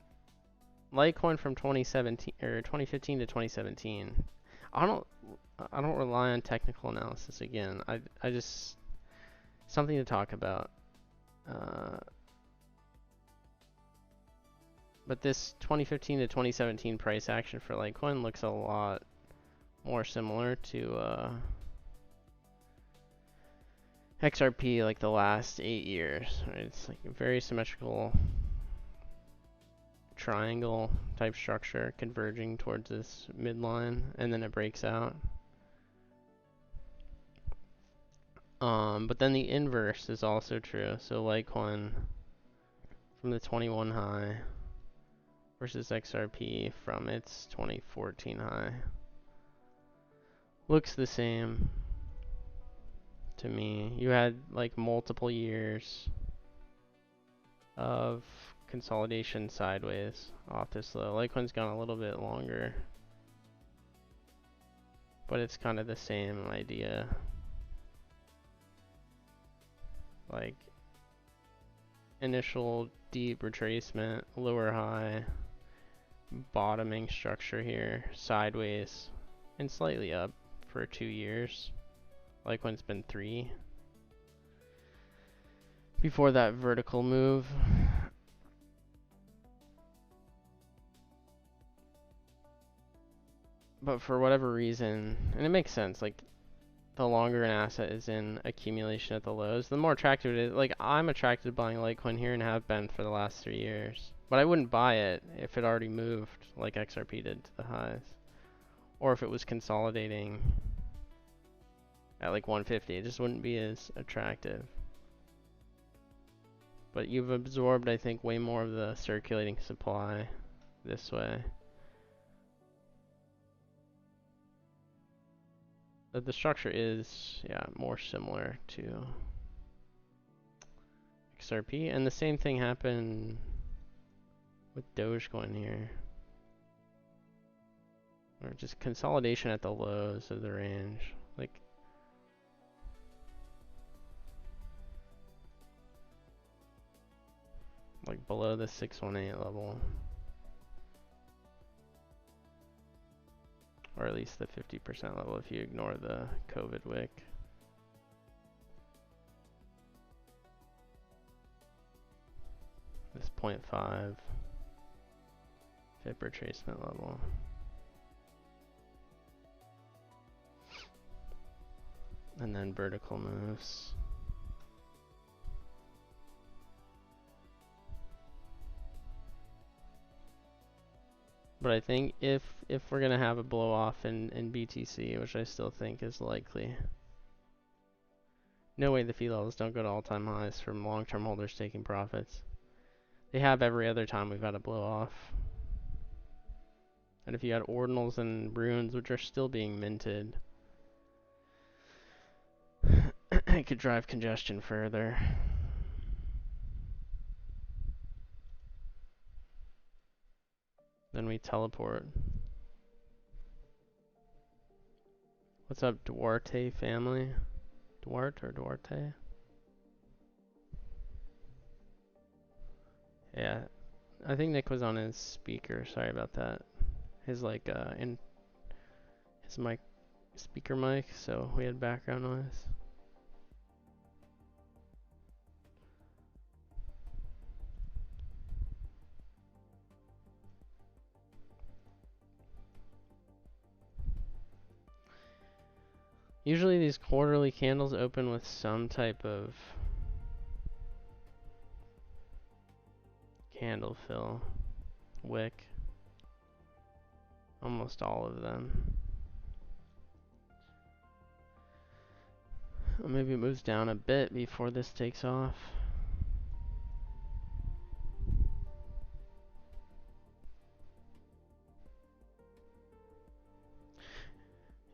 Litecoin from 2017 or 2015 to 2017, I don't rely on technical analysis again. I just something to talk about. But this 2015 to 2017 price action for Litecoin looks a lot more similar to XRP like the last 8 years. Right? It's like a very symmetrical triangle type structure converging towards this midline, and then it breaks out. But then the inverse is also true. So Litecoin from the 21 high versus XRP from its 2014 high looks the same to me. You had like multiple years of consolidation sideways off this low. Litecoin's gone a little bit longer, but it's kind of the same idea. Like initial deep retracement, lower high, bottoming structure here, sideways, and slightly up for 2 years. Litecoin's been 3. Before that vertical move. But for whatever reason, and it makes sense, like the longer an asset is in accumulation at the lows, the more attractive it is. Like I'm attracted to buying Litecoin here and have been for the last 3 years. But I wouldn't buy it if it already moved like XRP did to the highs. Or if it was consolidating at like 150, it just wouldn't be as attractive. But you've absorbed, I think, way more of the circulating supply this way. The structure is, yeah, more similar to XRP, and the same thing happened with Dogecoin here. Or just consolidation at the lows of the range. Like below the 618 level. Or at least the 50% level if you ignore the COVID wick. This 0.5 FIB retracement level. And then vertical moves. But I think if we're gonna have a blow off in BTC, which I still think is likely, no way the fee levels don't go to all-time highs from long-term holders taking profits. They have every other time we've had a blow off. And if you had ordinals and runes, which are still being minted, it could drive congestion further. Then we teleport. What's up, Duarte family? Duarte or Duarte? Yeah, I think Nick was on his speaker. Sorry about that. His like his mic, speaker mic, so we had background noise. Usually these quarterly candles open with some type of candle fill, wick. Almost all of them. Or maybe it moves down a bit before this takes off.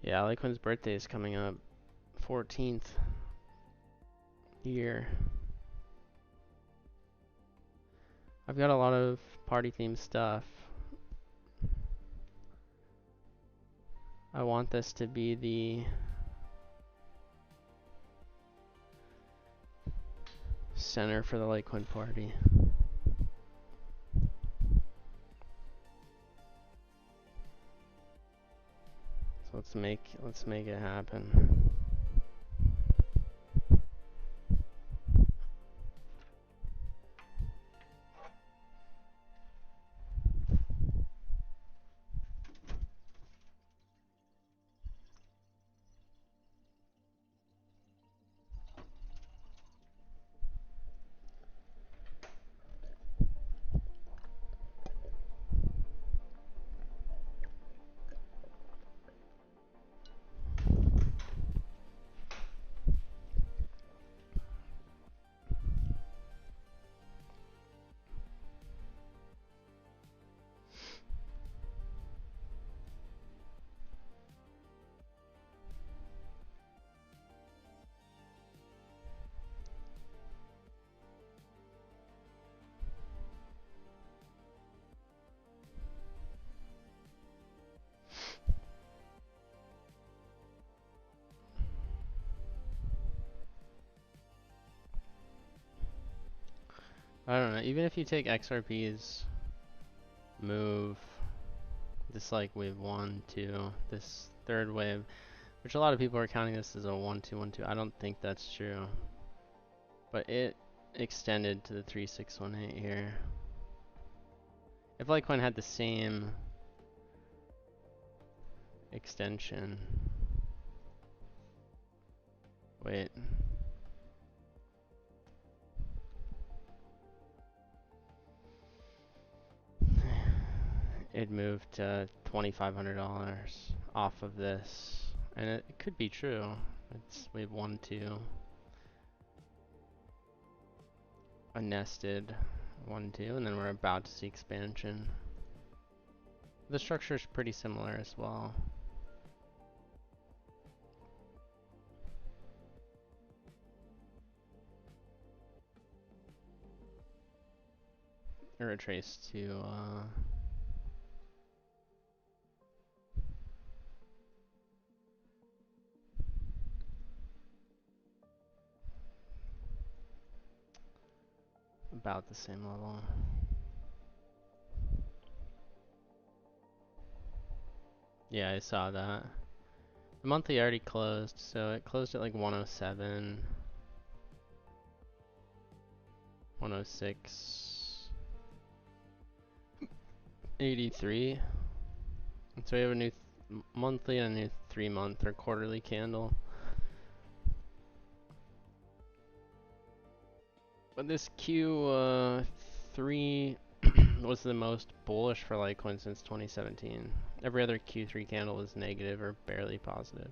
Yeah, Litecoin's birthday is coming up. 14th year. I've got a lot of party themed stuff. I want this to be the center for the Litecoin party. So let's make it happen. I don't know, even if you take XRP's move, this like wave 1, 2, this third wave, which a lot of people are counting this as a 1, 2, 1, 2. I don't think that's true. But it extended to the 3, 6, 1, 8 here. If Litecoin had the same extension. Wait. It moved to $2,500 off of this. And it could be true. It's wave 1, 2. A nested 1, 2, and then we're about to see expansion. The structure is pretty similar as well. Or retrace to about the same level. Yeah, I saw that. The monthly already closed, so it closed at like 107, 106, 83. And so we have a new monthly and a new 3-month or quarterly candle. But this Q3 was the most bullish for Litecoin since 2017. Every other Q3 candle was negative or barely positive.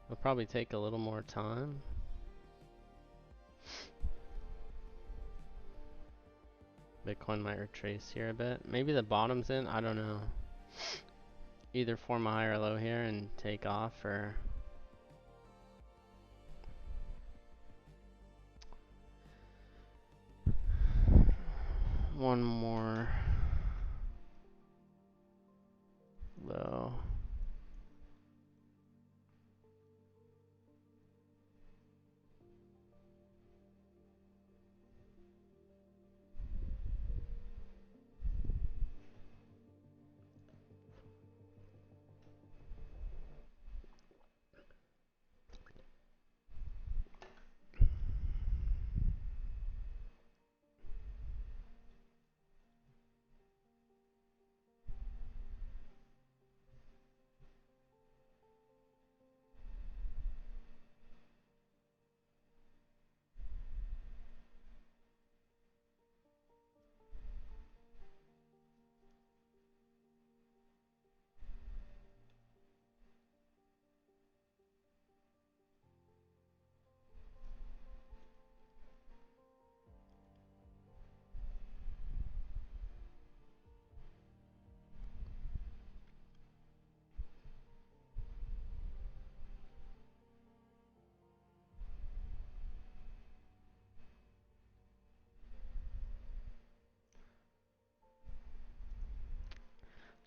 It'll probably take a little more time. Bitcoin might retrace here a bit. Maybe the bottom's in, I don't know. Either form a high or low here and take off, or one more low.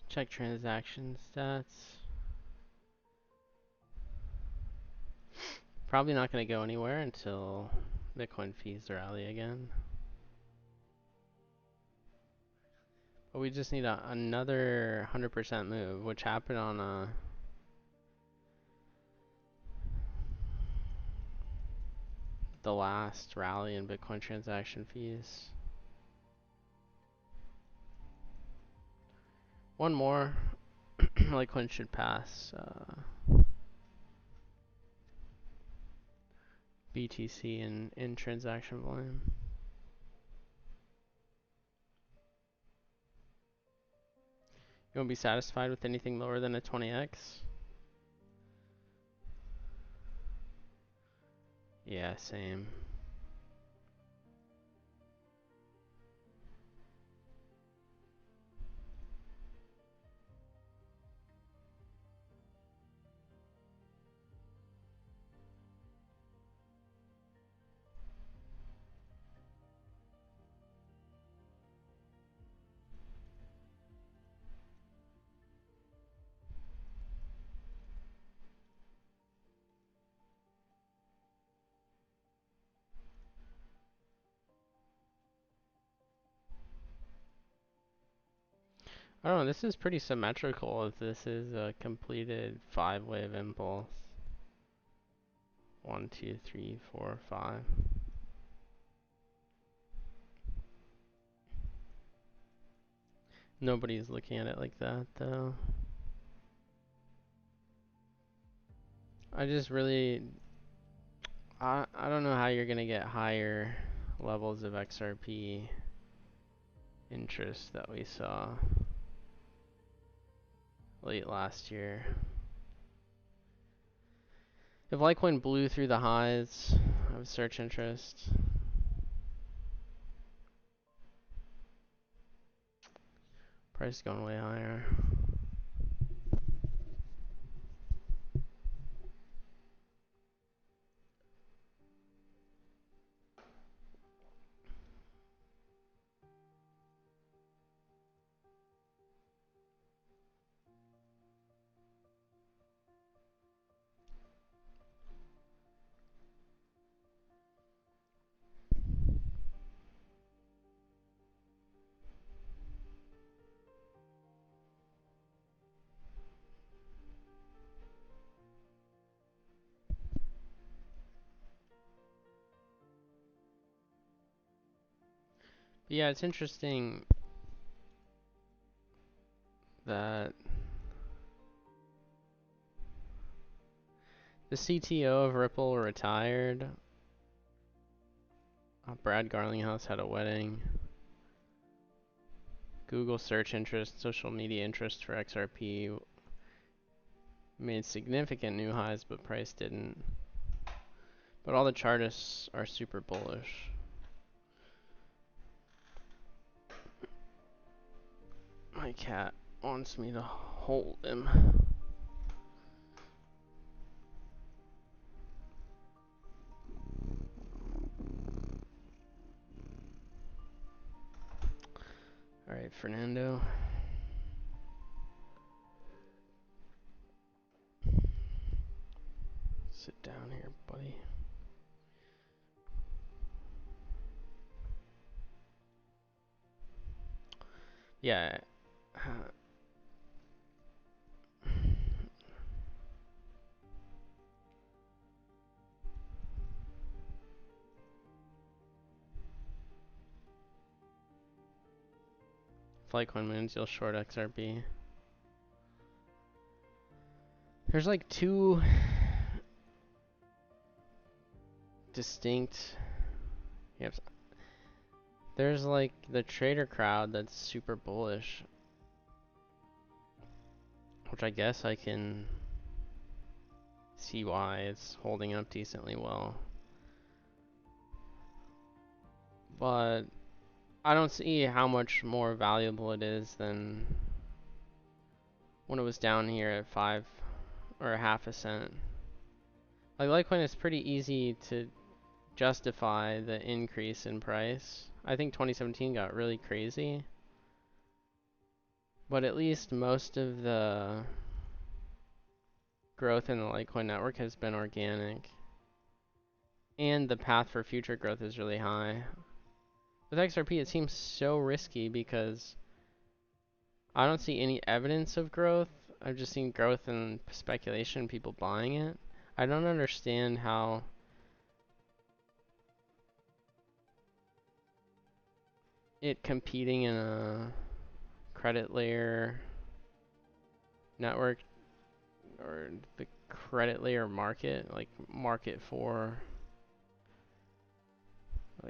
Check transaction stats. Probably not going to go anywhere until Bitcoin fees rally again. But we just need another 100% move, which happened on the last rally in Bitcoin transaction fees. One more, Litecoin should pass BTC in transaction volume. You won't be satisfied with anything lower than a 20x? Yeah, same. I don't know, this is pretty symmetrical if this is a completed 5-wave impulse. 1, 2, 3, 4, 5. Nobody's looking at it like that though. I just really, I don't know how you're gonna get higher levels of XRP interest that we saw late last year. If Litecoin blew through the highs of search interest, price going way higher. But yeah, it's interesting that the CTO of Ripple retired. Brad Garlinghouse had a wedding. Google search interest, social media interest for XRP made significant new highs, but price didn't. But all the chartists are super bullish. My cat wants me to hold him. Alright, Fernando. Sit down here, buddy. Yeah. If Litecoin moves, you'll short XRP. There's like two distinct. Yep. There's like the trader crowd that's super bullish, which I guess I can see why it's holding up decently well. But I don't see how much more valuable it is than when it was down here at 5 or half a cent. Like Litecoin is pretty easy to justify the increase in price. I think 2017 got really crazy, but at least most of the growth in the Litecoin network has been organic, and the path for future growth is really high. With XRP, it seems so risky because I don't see any evidence of growth. I've just seen growth in speculation, people buying it. I don't understand how it competing in a credit layer network or the credit layer market, like market for,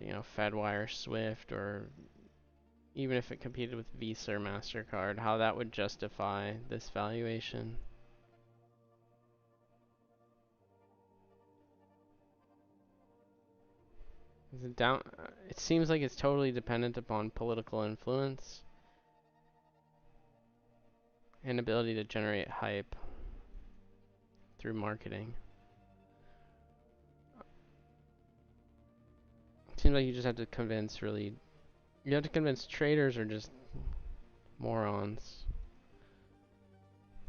you know, Fedwire, Swift, or even if it competed with Visa or MasterCard, how that would justify this valuation. It seems like it's totally dependent upon political influence and ability to generate hype through marketing. It seems like you just have to convince you have to convince traders or just morons.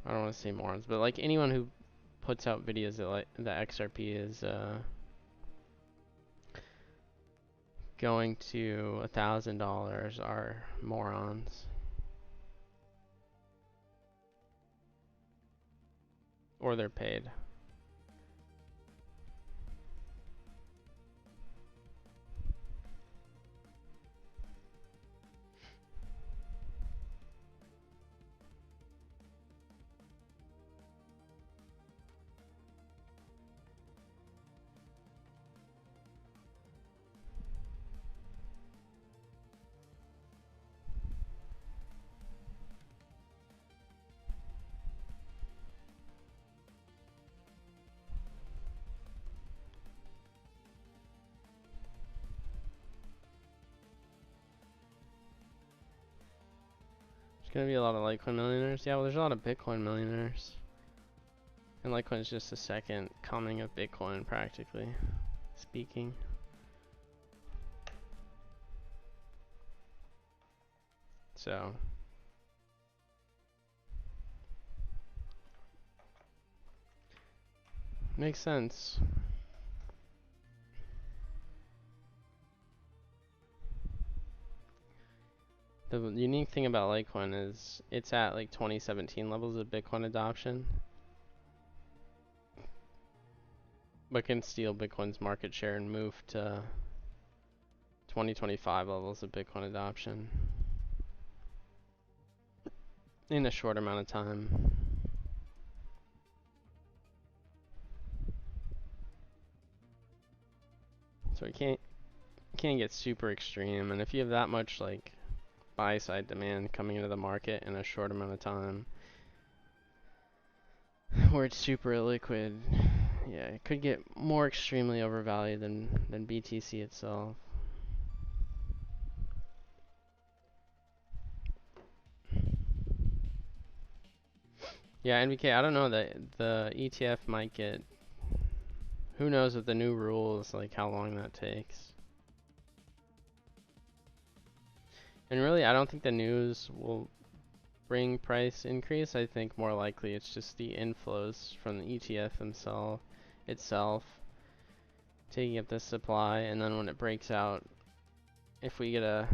I don't want to say morons, but like anyone who puts out videos that like the XRP is going to $1,000 are morons. or they're paid. There's gonna be a lot of Litecoin millionaires. Yeah, well, there's a lot of Bitcoin millionaires. And Litecoin is just the second coming of Bitcoin, practically speaking. So makes sense. The unique thing about Litecoin is it's at like 2017 levels of Bitcoin adoption, but can steal Bitcoin's market share and move to 2025 levels of Bitcoin adoption in a short amount of time. So it can't get super extreme, and if you have that much like buy side demand coming into the market in a short amount of time where it's super illiquid, yeah, it could get more extremely overvalued than BTC itself. Yeah, NBK, I don't know, that the ETF might get, who knows with the new rules, like how long that takes. And really, I don't think the news will bring price increase. I think more likely it's just the inflows from the ETF itself taking up the supply, and then when it breaks out, if we get a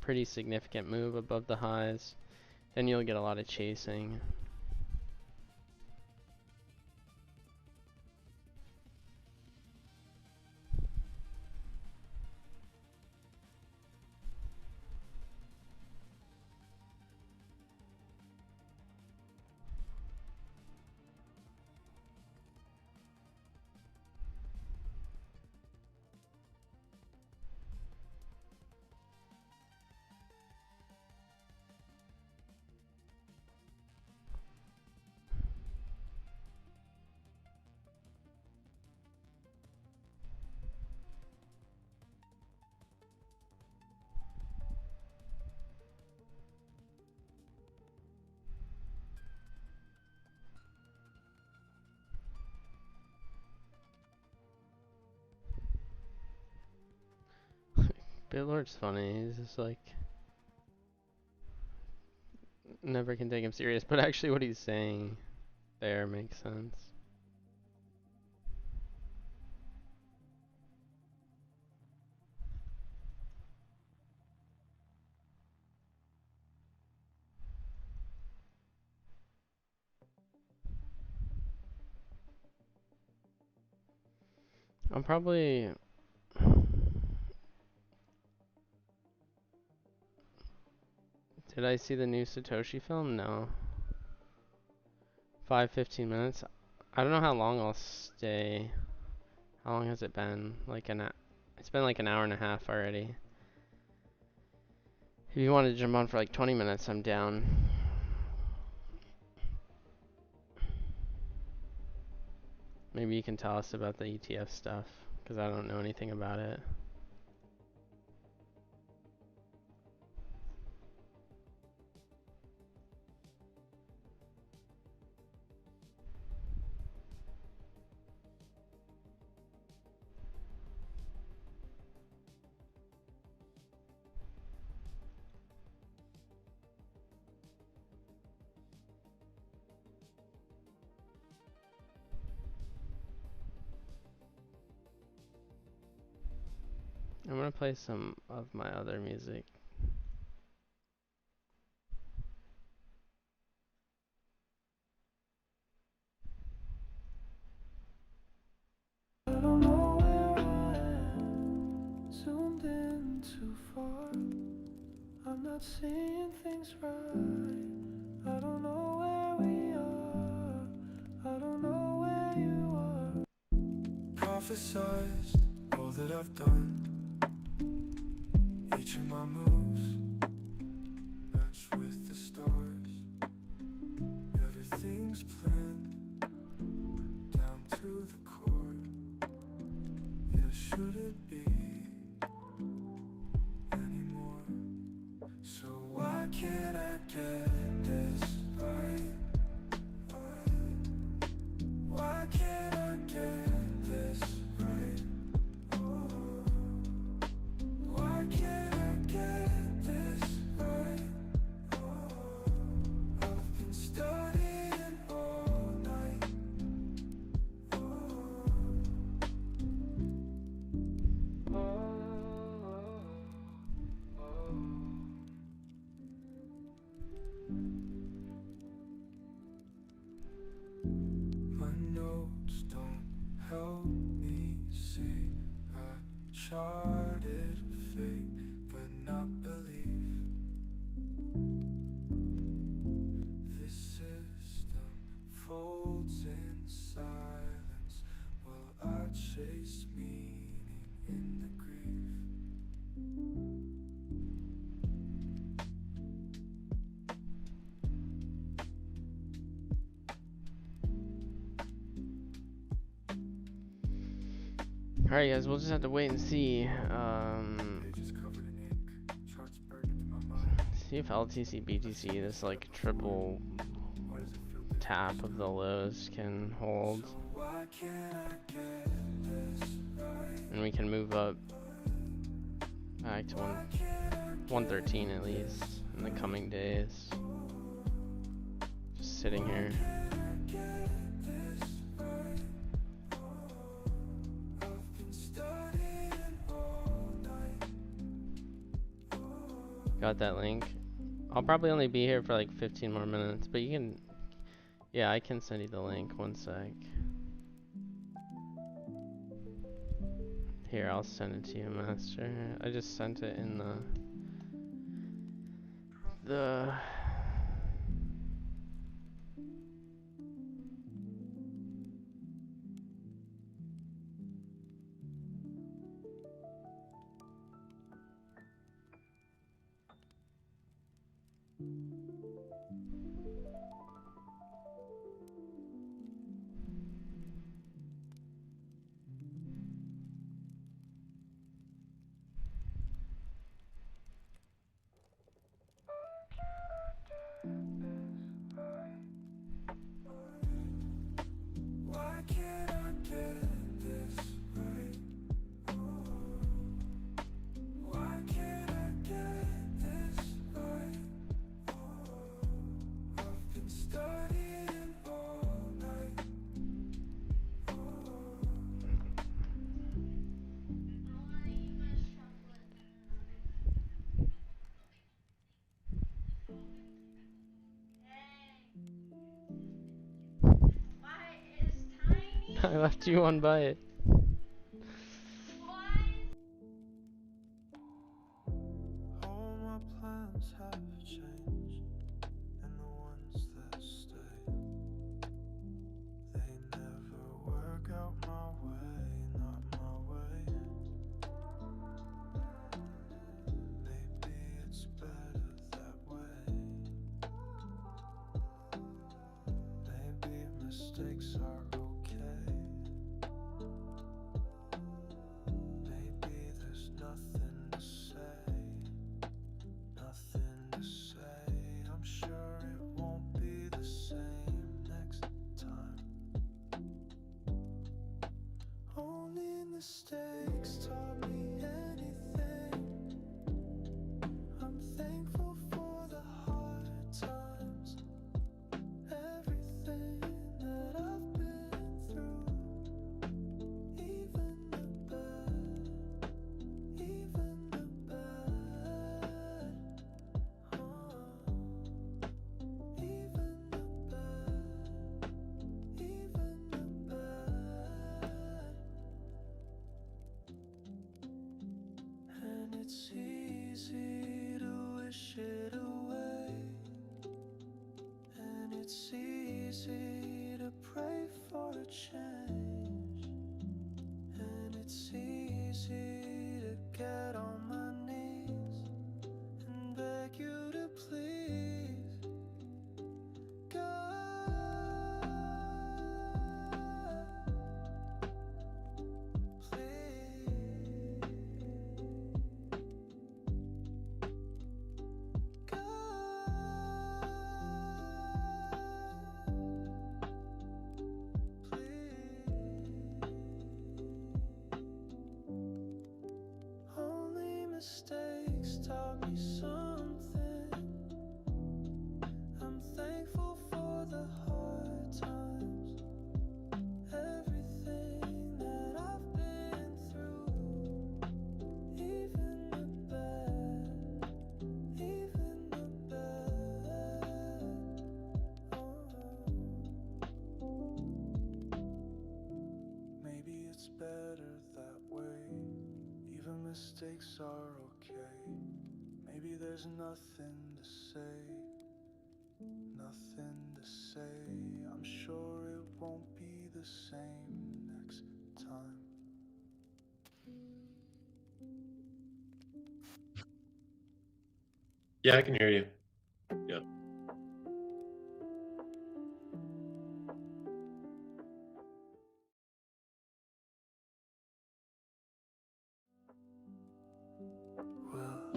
pretty significant move above the highs, then you'll get a lot of chasing. Bitlord's funny, he's just like, never can take him serious, but actually what he's saying there makes sense. I'm probably, did I see the new Satoshi film? No. 5-15 minutes. I don't know how long I'll stay. How long has it been? Like it's been like an hour and a half already. If you want to jump on for like 20 minutes, I'm down. Maybe you can tell us about the ETF stuff, because I don't know anything about it. I'm gonna play some of my other music. not seeing things right. I don't know where we are. I don't know where you are. Prophesized all that I've done. Each of my moves match with the stars. Everything's planned down to the core. Yeah, should it be anymore? So why can't I get this right? Why can't I get this right? Oh, why can't I get this right? Oh, I've been studying all night. My notes don't help me see. I charted fate, but not belief. This system folds in silence while I chase meaning in the grief. Alright guys, we'll just have to wait and see. Pages covered in ink, charts burned into my mind. See if LTC-BTC, this like triple Why does it feel bitter? tap of the lows can hold, So why can't I get this right? and we can move up back to 113 at least in the coming days. Just sitting here. Got that link. I'll probably only be here for like 15 more minutes, but you can, yeah, I can send you the link. One sec. Here, I'll send it to you, Master. I just sent it in the Why can't I get this right? Why can't I get this right? I've been studying all night. I left you one bite. All my plans have changed, and the ones that stay, they never work out my way, not my way. Maybe it's better that way. Maybe mistakes are okay. Maybe there's nothing to say. Nothing to say. I'm sure it won't be the same next time. Only mistakes taught me anything. I'm thankful for the hard times. Everything that I've been through. Even the bad. Even the bad. Even the bad, even the bad. And it's easy to wish it away. And it's easy to pray for a change. And it's easy to get on my knees and beg you to please, God, please, only mistakes taught me something. I'm thankful for the hard times, everything that I've been through, even the bad, even the bad. Maybe it's better that way. Even mistakes are okay. Maybe there's nothing to say, nothing to say. I'm sure it won't be the same next time. Yeah, I can hear you. Yeah. Well,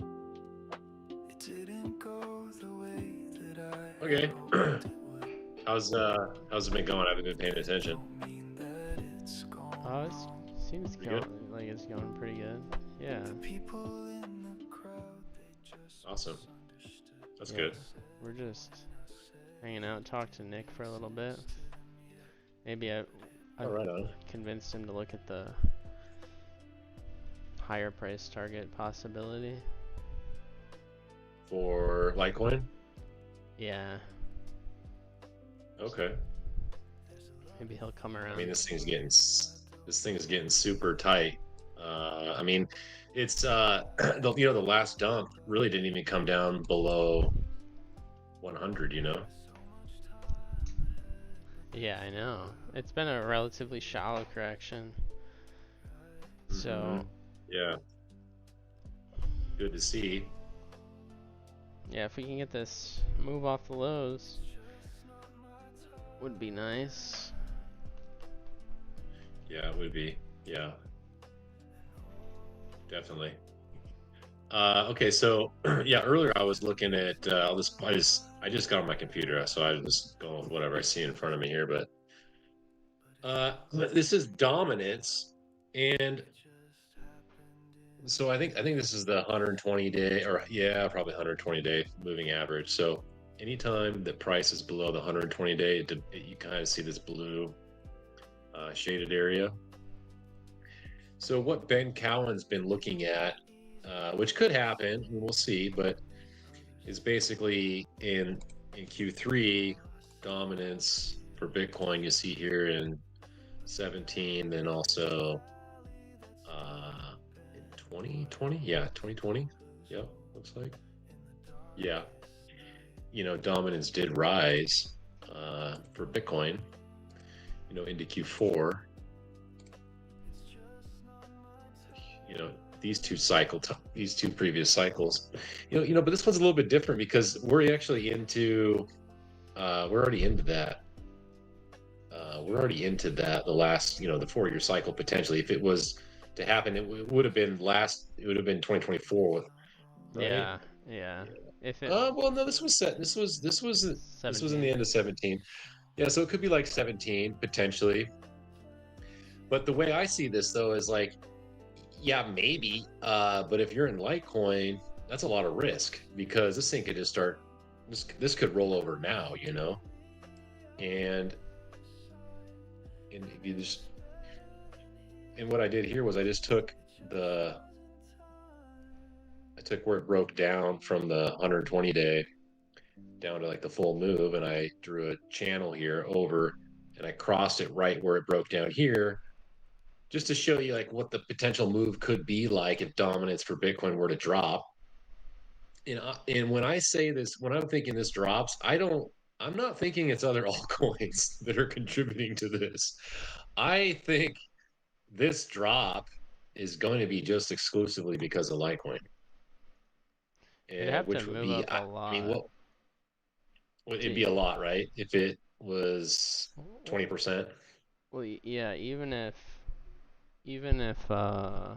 it didn't go the way that I Okay. hoped it would. How's it been going? I haven't been paying attention. Don't mean that it's gone Oh, it seems You good? like it's going pretty good. Yeah. The people in the crowd, they just Awesome. misunderstood. That's Yeah. good. We're just hanging out, talked to Nick for a little bit. Maybe I All right on. convinced him to look at the higher price target possibility. For Litecoin? Yeah, Okay. maybe he'll come around. I mean, this thing's getting super tight. I mean, it's the last dump really didn't even come down below 100. Yeah, I know. It's been a relatively shallow correction. So, Mhm. Yeah. Good to see. yeah, if we can get this move off the lows, would be nice. Yeah, it would be. Yeah. Definitely. Okay, so yeah, earlier I was looking at I just got on my computer, so I was going with whatever I see in front of me here, but this is dominance, and so I think this is the 120 day, or yeah, probably 120 day moving average. So anytime the price is below the 120 day, you kind of see this blue shaded area. So what Ben Cowan's been looking at, which could happen, we'll see, but is basically in Q3 dominance for Bitcoin. You see here in 17, then also in 2020, yeah, 2020, yep, looks like, yeah, dominance did rise for Bitcoin, into Q4. These two previous cycles, but this one's a little bit different because we're actually we're already into that. The last, the 4-year cycle potentially. If it was to happen, it would have been 2024, right? Yeah. If it Well, no, this was in 17. the end of 17. Yeah, so it could be like 17 potentially. But the way I see this though is like, yeah, maybe. But if you're in Litecoin, that's a lot of risk because this thing could just start. This could roll over now, and if you just. And what I did here was I just took where it broke down from the 120 day down to like the full move, and I drew a channel here over, and I crossed it right where it broke down here, just to show you like what the potential move could be like if dominance for Bitcoin were to drop. and when I say this, when I'm thinking this drops, I'm not thinking it's other altcoins that are contributing to this. I think this drop is going to be just exclusively because of Litecoin, It'd and have to which would move be, up a I mean, lot. what it'd be a lot, right? If it was Well, 20%. yeah, even if How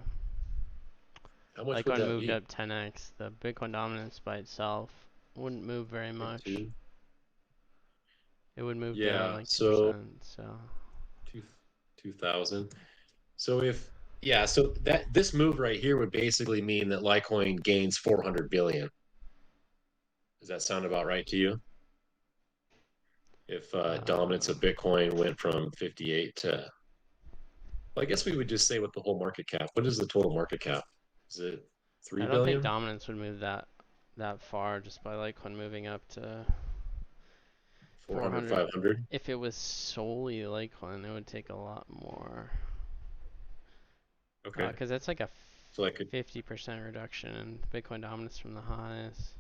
much would Litecoin that moved be? up 10x, the Bitcoin dominance by itself wouldn't move very Point much. two. It would move down Yeah, like so 2%. So two 2000. So if yeah, so that this move right here would basically mean that Litecoin gains 400 billion. Does that sound about right to you? If dominance uh, of Bitcoin went from 58 to, well, I guess we would just say with the whole market cap. What is the total market cap? Is it 3 I don't think billion? dominance would move that far just by Litecoin moving up to 400, 400. 500? If it was solely Litecoin, it would take a lot more. Okay. Because that's like a So I could, 50% reduction in Bitcoin dominance from the highs.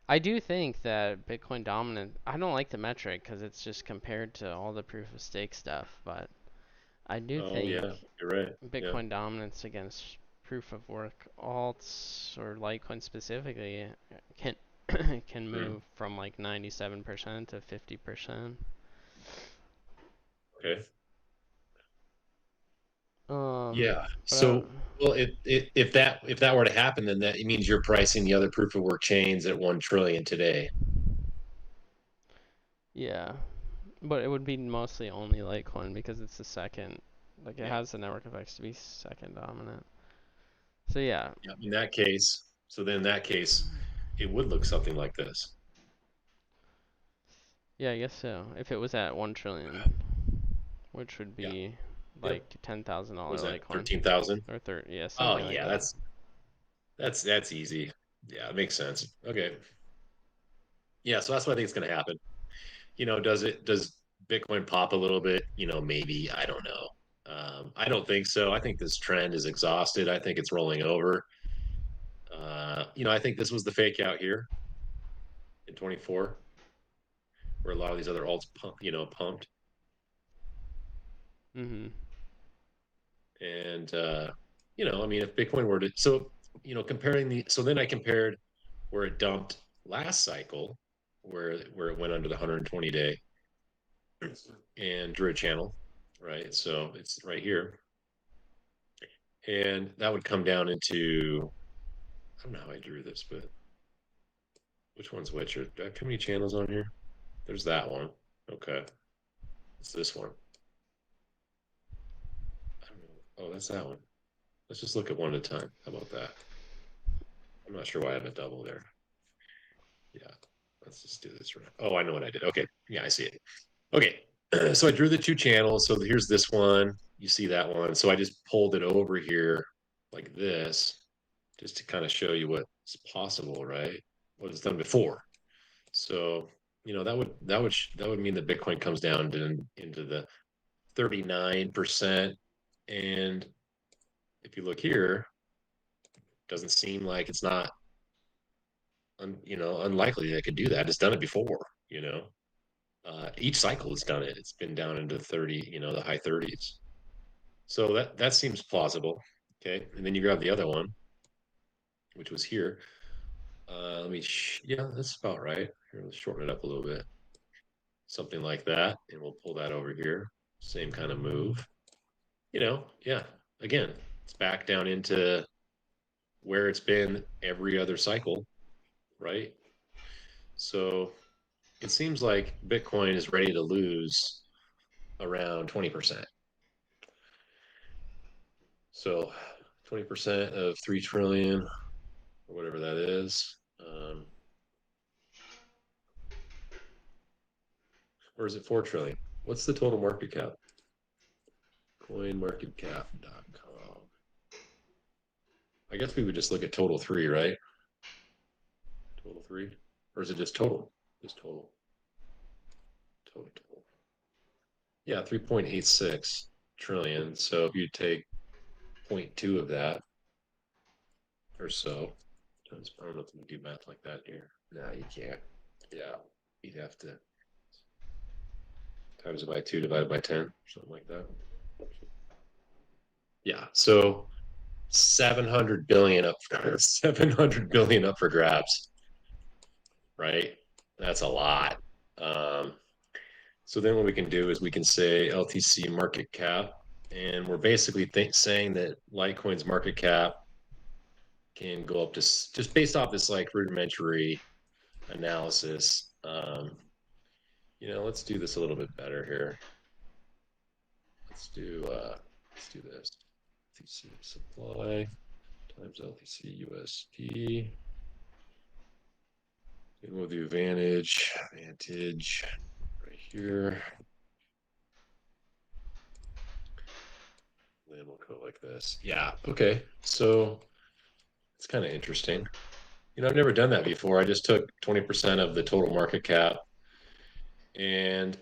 I do think that Bitcoin dominant, I don't like the metric because it's just compared to all the proof of stake stuff, but I do oh yeah, think you're right. Yeah. Bitcoin dominance against proof of work alts or Litecoin specifically can can Hmm. move from like 97% to 50%. Okay. Um, Yeah. but I, So, well, if that were to happen, then that it means you're pricing the other proof of work chains at 1 trillion today. yeah, but it would be mostly only Litecoin because it's the second, like it Yeah. has the network effects to be second dominant. So yeah, Yeah. In that case, so then in that case, it would look something like this. yeah, I guess so. If it was at 1 trillion, which would Yeah. be Yep. like $10,000 Was that Litecoin 13,000? or yeah, Oh something like yeah, that. that's easy. Yeah, it makes sense. Okay. Yeah, so that's what I think is going to happen. Does Bitcoin pop a little bit? Maybe, I don't know. I don't think so. I think this trend is exhausted. I think it's rolling over. I think this was the fake out here in 24, where a lot of these other alts pumped. Mhm. And I mean, if Bitcoin were to, so comparing so then I compared where it dumped last cycle, where it went under the 120 day and drew a channel, right? So it's right here, and that would come down into, I don't know how I drew this, but which one's which? Do I have too many channels on here? There's that one. Okay, it's this one. I don't know. Oh, that's that one. Let's just look at one at a time. How about that? I'm not sure why I have a double there. Yeah, let's just do this right. Oh, I know what I did. Okay, yeah, I see it. Okay, so I drew the two channels. So here's this one. You see that one. So I just pulled it over here like this, just to kind of show you what's possible, right? What it's done before. So that would mean that Bitcoin comes down into the 39%. And if you look here, doesn't seem like it's not unlikely they could do that. It's done it before, you know. Each cycle has done it. It's been down into 30, the high 30s. So that seems plausible. Okay. And then you grab the other one, which was here. Yeah, that's about right. Here, let's shorten it up a little bit. Something like that. And we'll pull that over here. Same kind of move. Yeah. Again, it's back down into where it's been every other cycle, right? So it seems like Bitcoin is ready to lose around 20%. So 20% of 3 trillion or whatever that is. Or is it 4 trillion? What's the total market cap? Coinmarketcap.com. I guess we would just look at total three, right? Total three? Or is it just total? Just total. Total. Yeah, 3.86 trillion. So if you take 0.2 of that or so, I don't know if we can do math like that here. No, you can't. Yeah, you'd have to times it by 2 divided by 10, something like that. Yeah, so 700 billion up for 700 billion up for grabs, right? That's a lot. So then what we can do is we can say LTC market cap, and we're basically saying that Litecoin's market cap can go up to just based off this like rudimentary analysis. Let's do this a little bit better here. Let's do this. LTC supply times LTC USD. And we'll do Vantage right here. Then we'll go like this. Yeah, okay. So it's kind of interesting. I've never done that before. I just took 20% of the total market cap. And,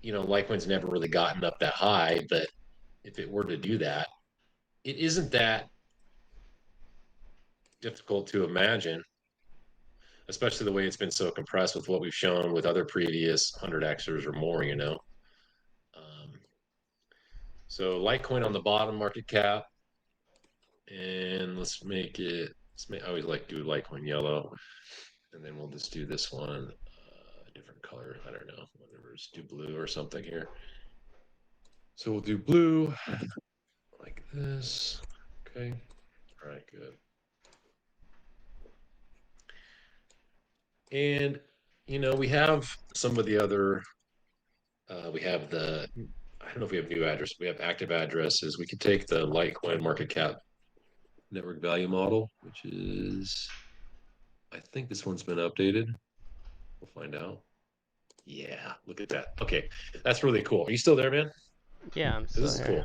Litecoin's never really gotten up that high, but if it were to do that, it isn't that difficult to imagine, especially the way it's been so compressed with what we've shown with other previous 100xers or more, So Litecoin on the bottom market cap, and I always like to do Litecoin yellow, and then we'll just do this one, different color. I don't know, whatever, let's do blue or something here. So we'll do blue like this. Okay. All right, good. And, we have some of the other, we have I don't know if we have new address. We have active addresses. We could take the Litecoin market cap network value model, which is, I think this one's been updated. We'll find out. Yeah, look at that. Okay, that's really cool. Are you still there, man? Yeah, I'm still This is here. cool.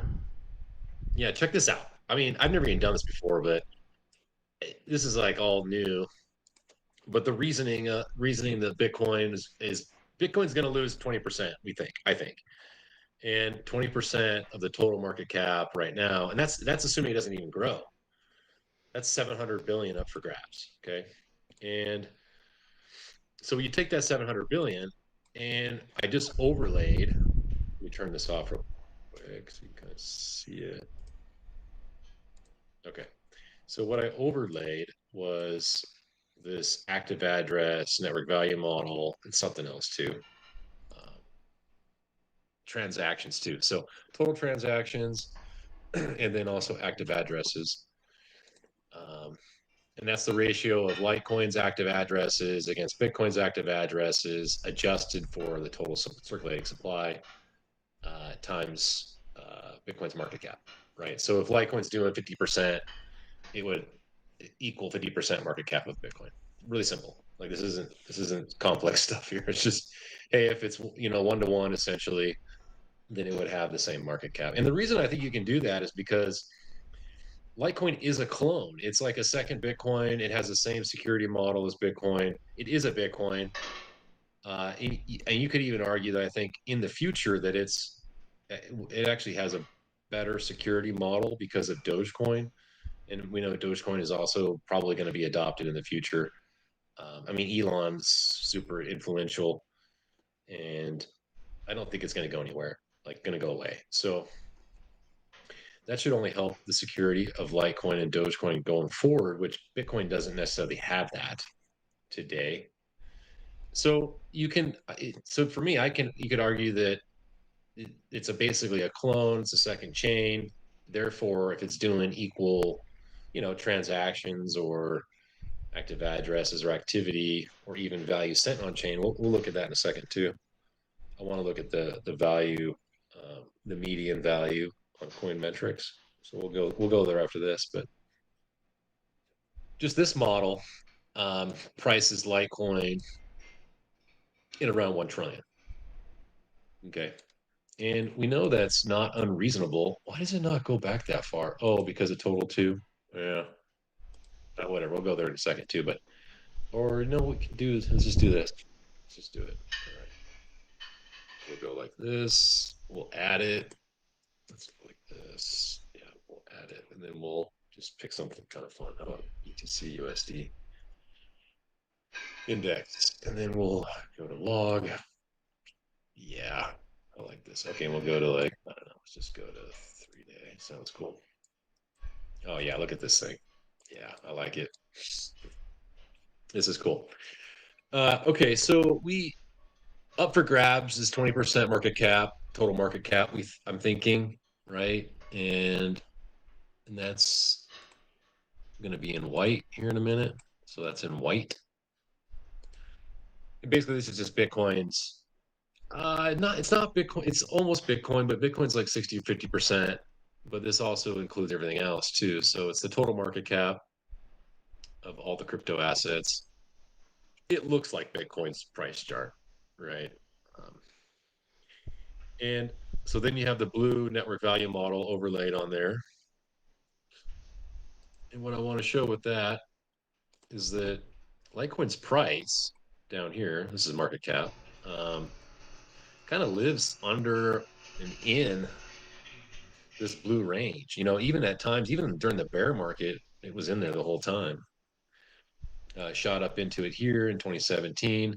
Yeah, check this out. I mean, I've never even done this before, but this is like all new. But the reasoning that Bitcoin is Bitcoin's going to lose 20%. I think, and 20% of the total market cap right now, and that's assuming it doesn't even grow. That's 700 billion up for grabs. Okay, and so you take that 700 billion, and I just overlaid. Let me turn this off real quick so you can kind of see it. Okay, so what I overlaid was this active address network value model and something else too. Transactions too. So total transactions and then also active addresses. And that's the ratio of Litecoin's active addresses against Bitcoin's active addresses adjusted for the total circulating supply times Bitcoin's market cap, right? So if Litecoin's doing 50%, it would equal 50% market cap of Bitcoin. Really simple. Like this isn't complex stuff here. It's just, hey, if it's 1-to-1 essentially, then it would have the same market cap. And the reason I think you can do that is because Litecoin is a clone. It's like a second Bitcoin. It has the same security model as Bitcoin. It is a Bitcoin. And you could even argue that I think in the future that it actually has a better security model because of Dogecoin. And we know Dogecoin is also probably going to be adopted in the future. I mean, Elon's super influential, and I don't think it's going to go anywhere, like going to go away. So that should only help the security of Litecoin and Dogecoin going forward, which Bitcoin doesn't necessarily have that today. So for me, you could argue that it's basically a clone. It's a second chain. Therefore, if it's doing equal, transactions or active addresses or activity or even value sent on chain, we'll look at that in a second too. I want to look at the value, the median value on coin metrics. So we'll go there after this, but just this model prices Litecoin in around 1 trillion. Okay. And we know that's not unreasonable. Why does it not go back that far? Oh, because of total 2. Yeah. Whatever. We'll go there in a second too. What we can do is let's just do this. Let's just do it. All right. We'll go like this. We'll add it. Let's go like this. Yeah, we'll add it. And then we'll just pick something kind of fun. How about BTC USD? index, and then we'll go to log. Yeah, I like this. Okay, we'll go to like, I don't know, let's just go to 3-day. Sounds cool. Oh yeah, look at this thing. Yeah, I like it. This is cool. Okay, so we up for grabs is 20% market cap, total market cap. I'm thinking, right? And that's going to be in white here in a minute. So that's in white. And basically, this is just Bitcoin's. It's not Bitcoin. It's almost Bitcoin, but Bitcoin's like 60 or 50%. But this also includes everything else too. So it's the total market cap of all the crypto assets. It looks like Bitcoin's price chart, right? Um, and so then you have the blue network value model overlaid on there. And what I want to show with that is that Litecoin's price down here, this is market cap, kind of lives under and in this blue range. You know, even at times, even during the bear market, it was in there the whole time. Shot up into it here in 2017,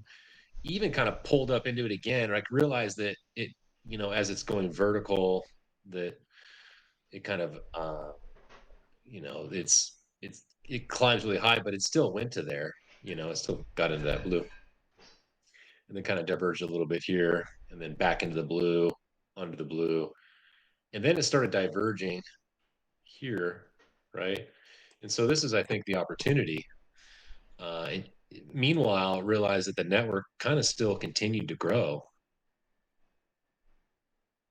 even kind of pulled up into it again. Or I realized that it, you know, as it's going vertical, that it kind of, you know, it climbs really high, but it still went to there. You know, it still got into that blue, and then kind of diverged a little bit here, and then back into the blue, under the blue, and then it started diverging here, right? And so this is, I think, the opportunity. And meanwhile, realize that the network kind of still continued to grow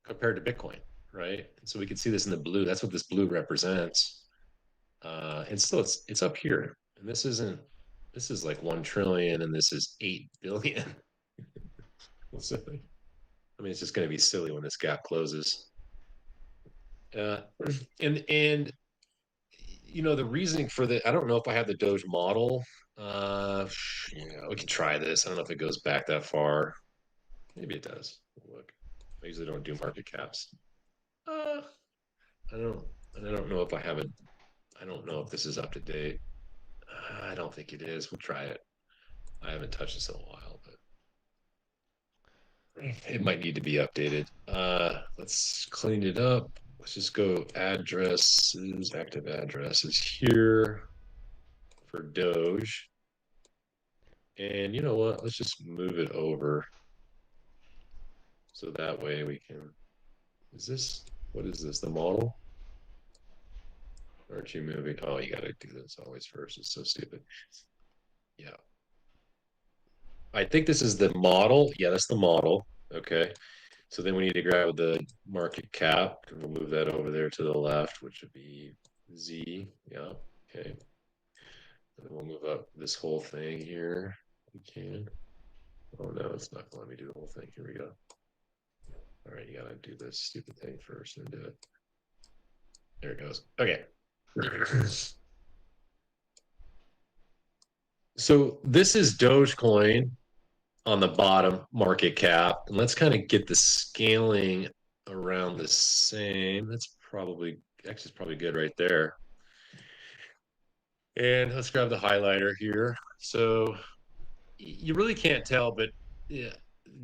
compared to Bitcoin, right? And so we can see this in the blue. That's what this blue represents. And still, it's up here, and this isn't. This is like 1 trillion, and this is 8 billion. So, I mean, it's just going to be silly when this gap closes. Uh, and you know, the reasoning for the, I don't know if I have the Doge model. Yeah, we can try this. I don't know if it goes back that far. Maybe it does. Look, I usually don't do market caps. I don't. And I don't know if I have it. I don't know if this is up to date. I don't think it is. We'll try it. I haven't touched this in a while, but it might need to be updated. Let's clean it up. Let's just go addresses, active addresses here for Doge. And you know what? Let's just move it over. So that way we can, is this, what is this, the model? Aren't you moving? Oh, you got to do this always first. It's so stupid. Yeah. I think this is the model. Yeah, that's the model. Okay. So then we need to grab the market cap, and we'll move that over there to the left, which would be Z. Yeah. Okay. And then we'll move up this whole thing here. We can. Oh no, it's not gonna let me do the whole thing. Here we go. All right, you gotta do this stupid thing first and do it. There it goes. Okay. So this is Dogecoin on the bottom market cap. And let's kind of get the scaling around the same. That's probably, X is probably good right there. And let's grab the highlighter here. So you really can't tell, but yeah,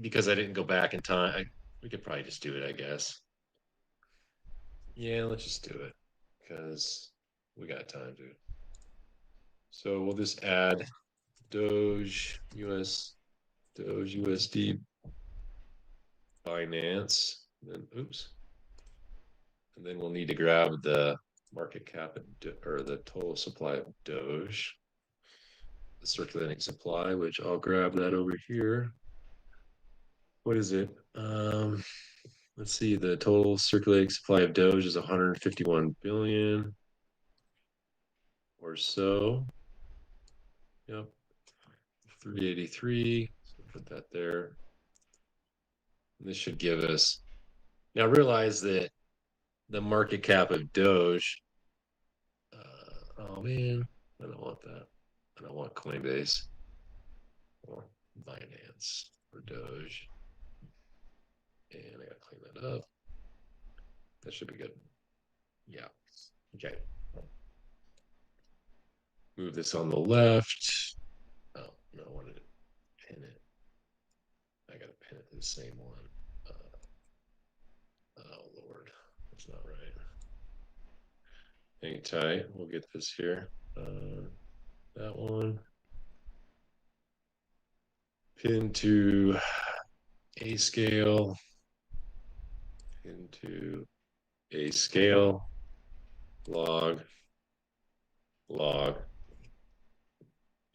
because I didn't go back in time, we could probably just do it, I guess. Yeah, let's just do it because we got time, dude. So we'll just add Doge USD Binance. Then oops. And then we'll need to grab the market cap or the total supply of Doge, the circulating supply, which I'll grab that over here. What is it? Let's see. The total circulating supply of Doge is 151 billion or so. Yep. 383. So put that there. And this should give us. Now realize that the market cap of Doge. Oh man, I don't want that. I don't want Coinbase or Binance or Doge. And I gotta clean that up. That should be good. Yeah. Okay. Move this on the left. Oh, no, I wanted it pin it to the same one. Oh Lord, that's not right. Hang tight. We'll get this here. That one. Pin to a scale. Pin to a scale. Log. Log.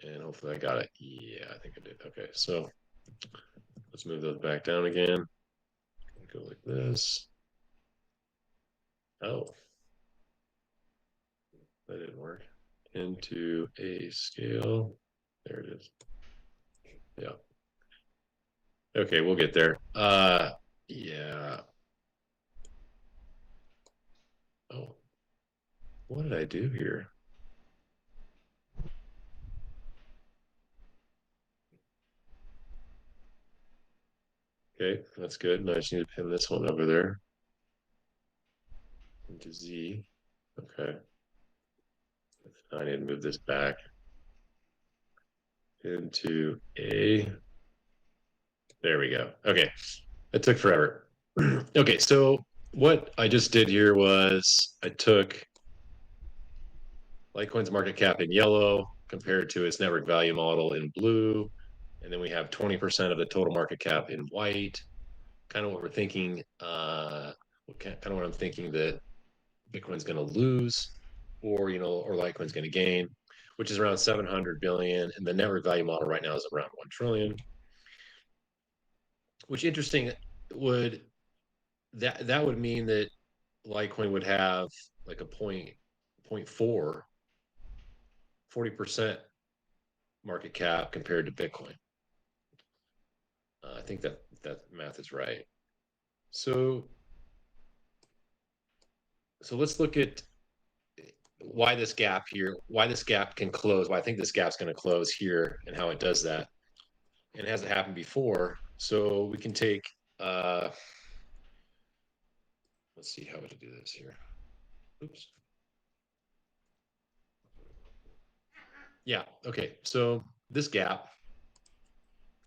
And hopefully I got it. Yeah, I think I did. Okay, so let's move those back down again. Go like this. Oh, that didn't work. Into a scale. There it is. Yeah. Okay, we'll get there. Yeah. Oh, what did I do here? Okay, that's good. And I just need to pin this one over there into Z. Okay. I need to move this back into A. There we go. Okay. That took forever. Okay, so what I just did here was I took Litecoin's market cap in yellow compared to its network value model in blue. And then we have 20% of the total market cap in white. Kind of what we're thinking, kind of what I'm thinking that Bitcoin's going to lose, or or Litecoin's going to gain, which is around 700 billion, and the network value model right now is around 1 trillion. Which interesting would that would mean that Litecoin would have like a 0.4, 40% market cap compared to Bitcoin. I think that math is right. So let's look at why this gap can close, why I think this gap's going to close here, and how it does that. And it hasn't happened before. So we can take, let's see how to do this here. Oops. Yeah, okay. So this gap,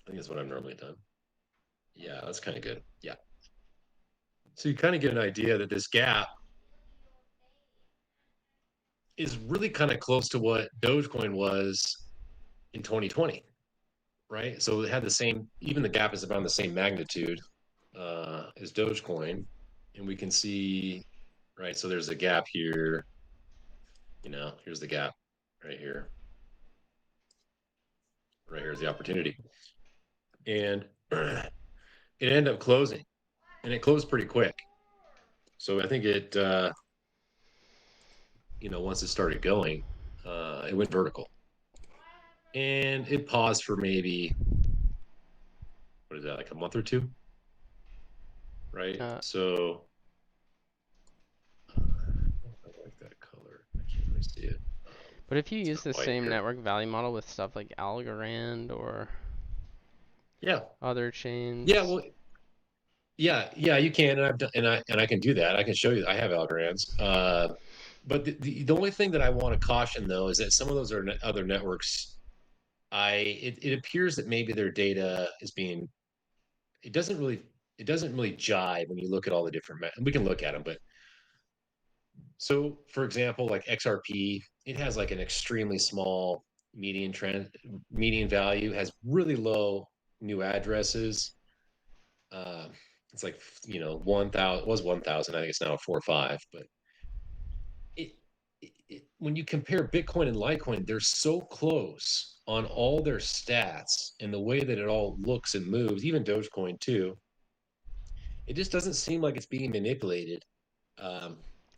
I think that's what I've normally done. Yeah, that's kind of good. Yeah. So you kind of get an idea that this gap is really kind of close to what Dogecoin was in 2020, right? So it had the same, even the gap is around the same magnitude as Dogecoin. And we can see, right? So there's a gap here, here's the gap right here. Right here's the opportunity. And it ended up closing, and it closed pretty quick. So I think it, once it started going, it went vertical. And it paused for maybe, what is that, like a month or two? Right? So I like that color. I can't really see it. But if you use the same network value model with stuff like Algorand or other chains, yeah, you can, and I've done, and I can do that. I can show you. I have Algorands. But the only thing that I want to caution though is that some of those are other networks. It appears that maybe their data is being, it doesn't really jive when you look at all the different. We can look at them, but so for example, like XRP, it has like an extremely small median value, has really low new addresses. It's like 1,000, it was 1,000. I think it's now 4 or 5. But when you compare Bitcoin and Litecoin, they're so close on all their stats and the way that it all looks and moves. Even Dogecoin too. It just doesn't seem like it's being manipulated.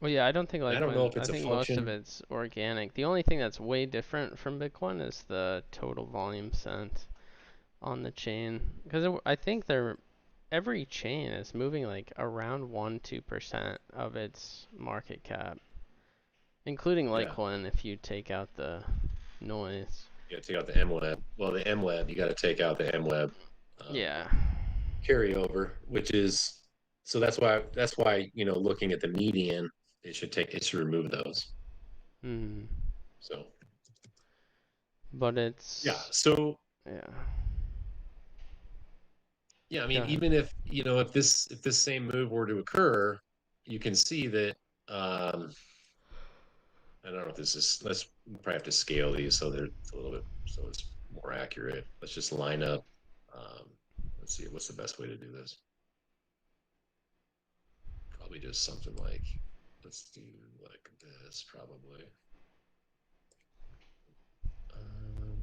Well, yeah, I don't think Litecoin. I don't know if it's I think most of it's organic. The only thing that's way different from Bitcoin is the total volume sent on the chain, because I think every chain is moving like around 1-2% of its market cap, including Litecoin. If you take out the noise, you got to take out the MWeb. Well, the MWeb, you got to take out the MWeb. Carryover, which is, so that's why looking at the median, it should remove those. So, but it's so Yeah, I mean, ahead. even if if this same move were to occur, you can see that I don't know if this is, let's probably have to scale these so they're a little bit, so it's more accurate. Let's just line up. Um, let's see, what's the best way to do this? Probably just something like, let's do like this, probably.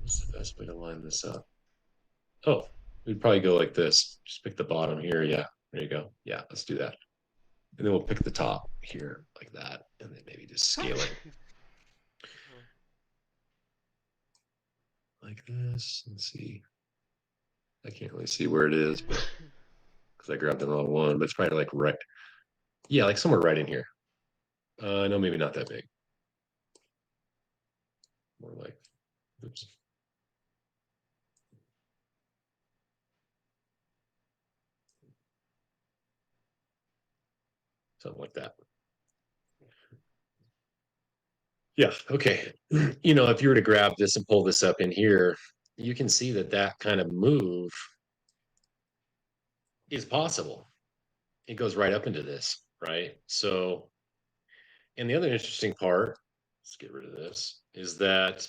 What's the best way to line this up? Oh, we'd probably go like this. Just pick the bottom here. Yeah, there you go. Yeah, let's do that. And then we'll pick the top here like that, and then maybe just scale it like this. Let's see. I can't really see where it is, but because I grabbed the wrong one, but it's probably like right. Yeah, like somewhere right in here. No, maybe not that big. More like, oops. Something like that. Yeah, okay. If you were to grab this and pull this up in here, you can see that that kind of move is possible. It goes right up into this, right? So, and the other interesting part, let's get rid of this, is that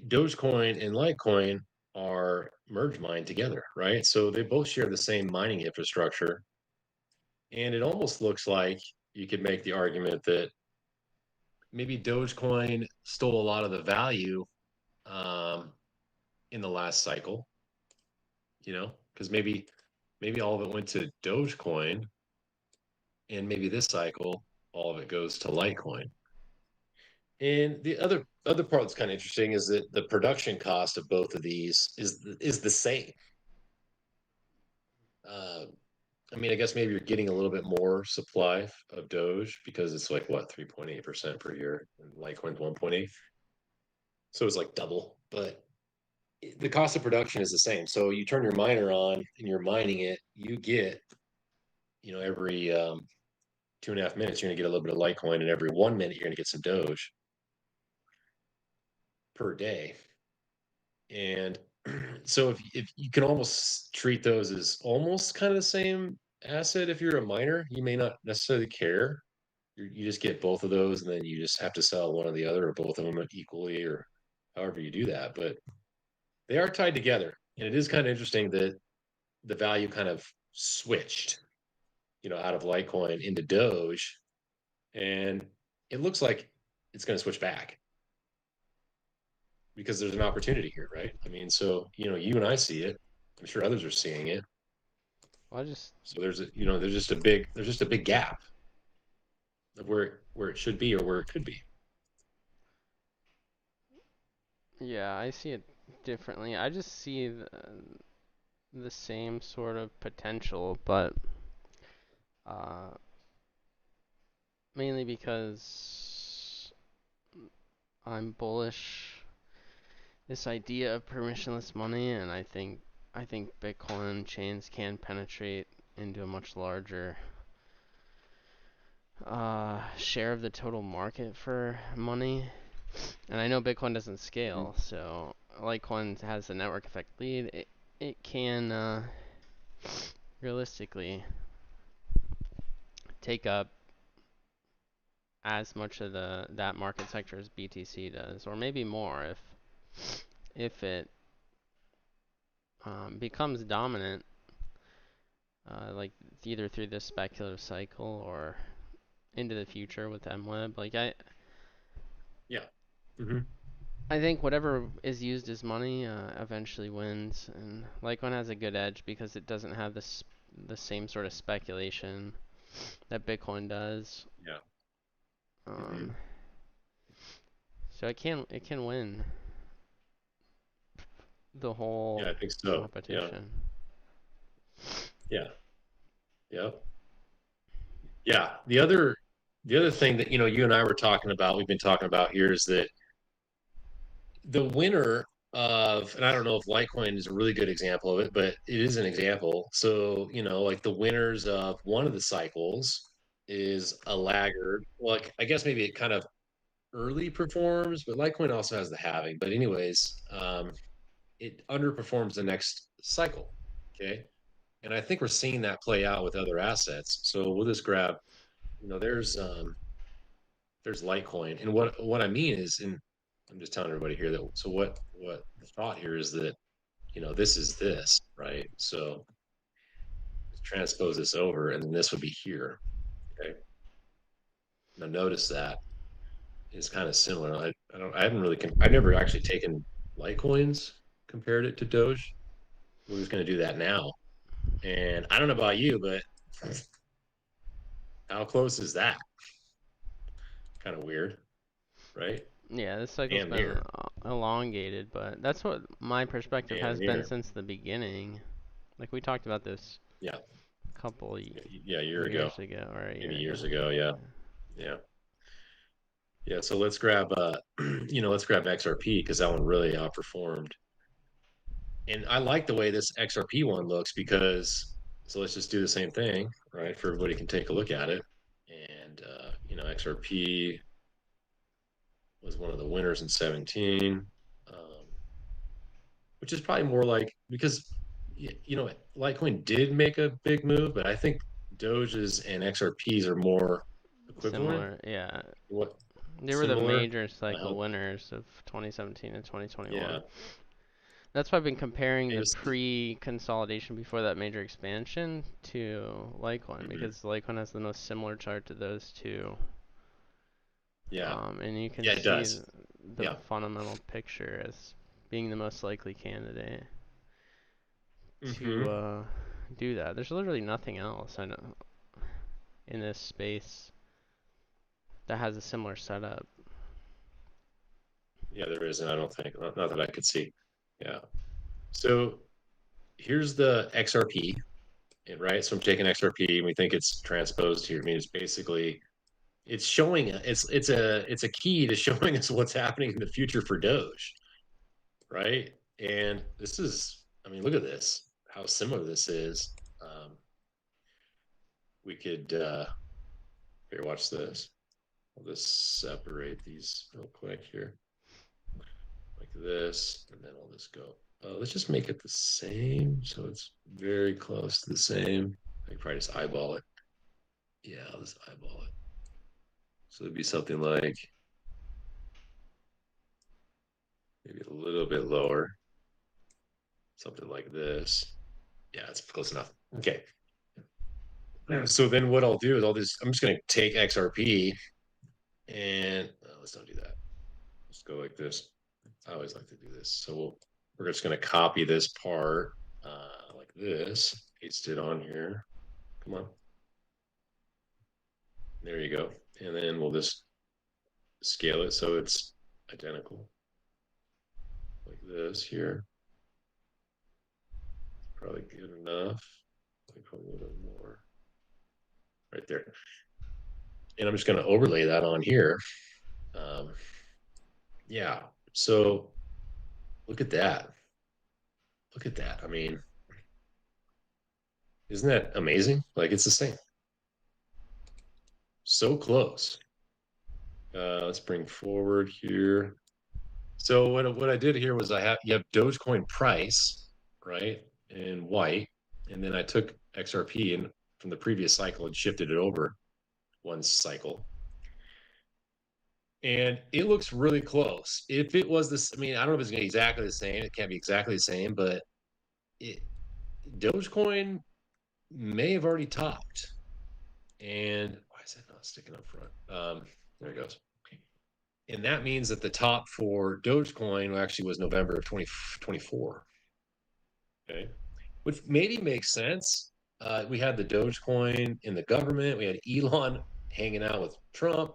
Dogecoin and Litecoin are merge mined together, right? So they both share the same mining infrastructure. And it almost looks like you could make the argument that maybe Dogecoin stole a lot of the value um, in the last cycle, because maybe all of it went to Dogecoin, and maybe this cycle all of it goes to Litecoin. And the other part that's kind of interesting is that the production cost of both of these is the same. Uh, I mean, I guess maybe you're getting a little bit more supply of Doge because it's like what 3.8% per year, and Litecoin's 1.8, so it's like double. But the cost of production is the same. So you turn your miner on and you're mining it, you get, every 2.5 minutes you're gonna get a little bit of Litecoin, and every 1 minute you're gonna get some Doge per day. And so if you can almost treat those as almost kind of the same asset, if you're a miner, you may not necessarily care. You just get both of those, and then you just have to sell one or the other, or both of them equally, or however you do that. But they are tied together, and it is kind of interesting that the value kind of switched, out of Litecoin into Doge, and it looks like it's going to switch back because there's an opportunity here, right? I mean, so you and I see it. I'm sure others are seeing it. Well, I just So there's just a big gap of where it should be or where it could be. yeah, I see it differently. I just see the same sort of potential, but uh, mainly because I'm bullish this idea of permissionless money, and I think Bitcoin chains can penetrate into a much larger share of the total market for money. And I know Bitcoin doesn't scale, so Litecoin has the network effect lead. It can realistically take up as much of that market sector as BTC does, or maybe more if it becomes dominant, like either through this speculative cycle or into the future with MWeb. Like Yeah. Mm-hmm. I think whatever is used as money eventually wins, and Litecoin has a good edge because it doesn't have the same sort of speculation that Bitcoin does. Yeah. Um, so it can win the whole Yeah, I think so. Yeah. competition. Yeah. Yeah. Yeah. The other thing that you and I were talking about, we've been talking about here, is that the winner of, and I don't know if Litecoin is a really good example of it, but it is an example. So, like the winners of one of the cycles is a laggard. Like, I guess maybe it kind of early performs, but Litecoin also has the halving. But anyways, it underperforms the next cycle. Okay. And I think we're seeing that play out with other assets. So we'll just grab, there's Litecoin. And what I mean is, and I'm just telling everybody here that, so what the thought here is that, this is this, right? So transpose this over, and then this would be here. Okay. Now notice that is kind of similar. I've never actually taken Litecoins, compared it to Doge. We're just going to do that now. And I don't know about you, but how close is that? Kind of weird, right? Yeah, this cycle's Damn been near. elongated, but that's what my perspective Damn has been near. since the beginning. Like we talked about this Yeah. a couple Yeah, a year ago. years ago, or a year Maybe ago. years ago, yeah. Yeah. Yeah, so let's grab let's grab XRP, because that one really outperformed. And I like the way this XRP one looks, because, so let's just do the same thing, right? For everybody can take a look at it. And XRP was one of the winners in 17, which is probably more like, because Litecoin did make a big move, but I think Doges and XRPs are more equivalent. Similar, yeah. What They were the similar? major cycle Help. winners of 2017 and 2021. Yeah. That's why I've been comparing the Just, pre-consolidation before that major expansion to Litecoin, mhm. because Litecoin has the most similar chart to those two. Yeah. And you can Yeah, it see does. the Yeah. fundamental picture as being the most likely candidate Mm-hmm. to do that. There's literally nothing else I know in this space that has a similar setup. Yeah, there is, and I don't think, not that I could see. Yeah. So here's the XRP, right? So I'm taking XRP, and we think it's transposed here. I mean, it's basically, it's showing, it's a key to showing us what's happening in the future for Doge, right? And this is, I mean, look at this, how similar this is. We could here, watch this. I'll just separate these real quick here, like this, and then I'll just go. Let's just make it the same, so it's very close to the same. I can probably just eyeball it. Yeah, I'll just eyeball it. So it'd be something like maybe a little bit lower, something like this. Yeah, it's close enough. Okay. So then what I'll do is I'm just going to take XRP, and let's not do that. Let's go like this. I always like to do this. So we're just going to copy this part like this, paste it on here. Come on. There you go. And then we'll just scale it so it's identical, like this here. Probably good enough. Like a little bit more right there. And I'm just going to overlay that on here. Yeah. So look at that. Look at that. I mean, isn't that amazing? Like, it's the same. So close. Let's bring forward here. So what I did here was you have Dogecoin price, right, in white, and then I took XRP and from the previous cycle and shifted it over one cycle. And it looks really close. If it was this, I mean, I don't know if it's gonna be exactly the same. It can't be exactly the same, but Dogecoin may have already topped. And why is that not sticking up front? There it goes. And that means that the top for Dogecoin actually was November of 2024. Okay. Which maybe makes sense. We had the Dogecoin in the government. We had Elon hanging out with Trump.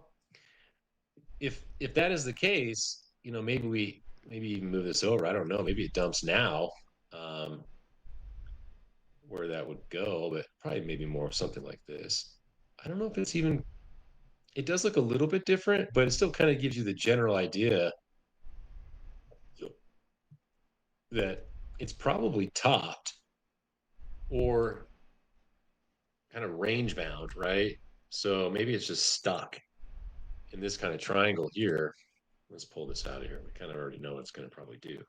If that is the case, maybe even move this over. I don't know. Maybe it dumps now. Where that would go, but probably maybe more something like this. I don't know if it's even, it does look a little bit different, but it still kind of gives you the general idea that it's probably topped or kind of range bound, right? So maybe it's just stuck in this kind of triangle here. Let's pull this out of here. We kind of already know what it's going to probably do.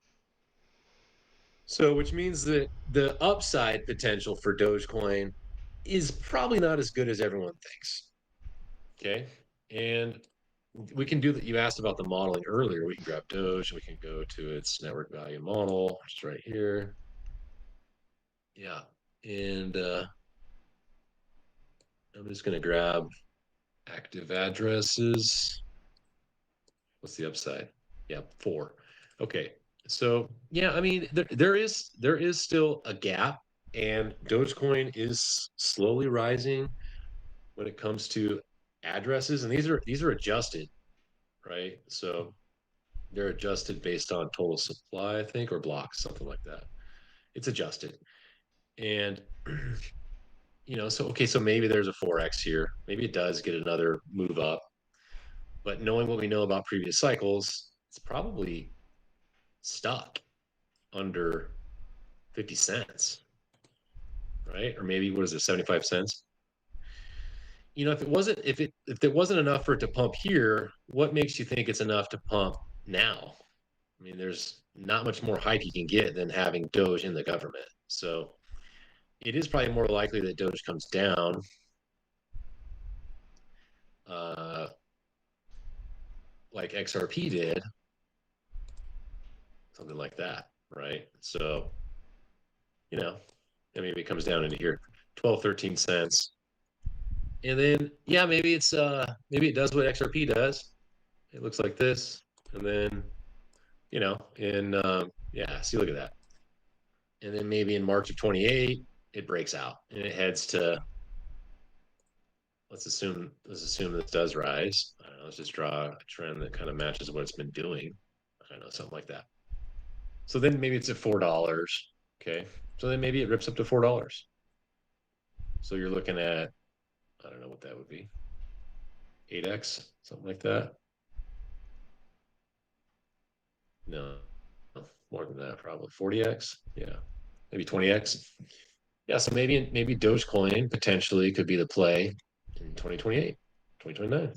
So, which means that the upside potential for Dogecoin is probably not as good as everyone thinks. Okay. And we can do that. You asked about the modeling earlier. We can grab Doge, we can go to its network value model, which is right here. Yeah. And I'm just going to grab active addresses. What's the upside? Yeah, 4. Okay. So yeah, I mean there is still a gap, and Dogecoin is slowly rising when it comes to addresses, and these are adjusted, right? So they're adjusted based on total supply, I think, or blocks, something like that. It's adjusted. And so okay, so maybe there's a 4x here. Maybe it does get another move up. But knowing what we know about previous cycles, it's probably stuck under 50 cents, right? Or maybe what is it, 75 cents? If it wasn't enough for it to pump here, what makes you think it's enough to pump now? I mean, there's not much more hype you can get than having Doge in the government. So it is probably more likely that Doge comes down. Like XRP did, something like that, right? So, maybe it comes down into here, 12, 13 cents. And then, yeah, maybe it does what XRP does. It looks like this. And then, see, look at that. And then maybe in March of 28, it breaks out and it heads to, let's assume this does rise. I don't know, let's just draw a trend that kind of matches what it's been doing. I don't know, something like that. So then maybe it's at $4. Okay. So then maybe it rips up to $4. So you're looking at, I don't know what that would be, 8x, something like that. No, more than that, probably 40x. Yeah, maybe 20x. Yeah, so maybe Dogecoin potentially could be the play in 2028, 2029.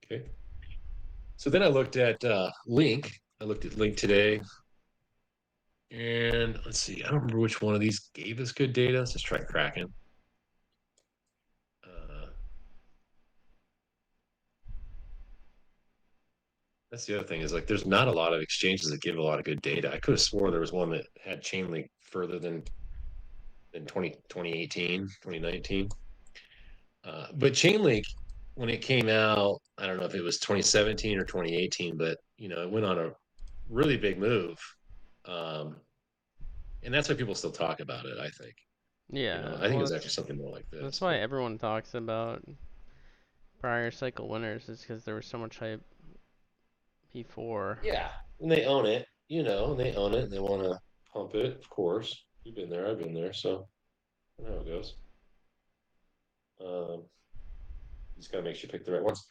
Okay. So then I looked at Link. I looked at Link today. And let's see, I don't remember which one of these gave us good data. Let's just try Kraken. That's the other thing is like there's not a lot of exchanges that give a lot of good data. I could have swore there was one that had Chainlink further than 2018, 2019. But Chainlink, when it came out, I don't know if it was 2017 or 2018, but it went on a really big move. And that's why people still talk about it, I think. Yeah, I think it was actually something more like this. That's why everyone talks about prior cycle winners, is because there was so much hype before. Yeah, and they own it, and they own it, and they want to pump it, of course. You've been there, I've been there, so I know how it goes. Just gotta make sure you pick the right ones.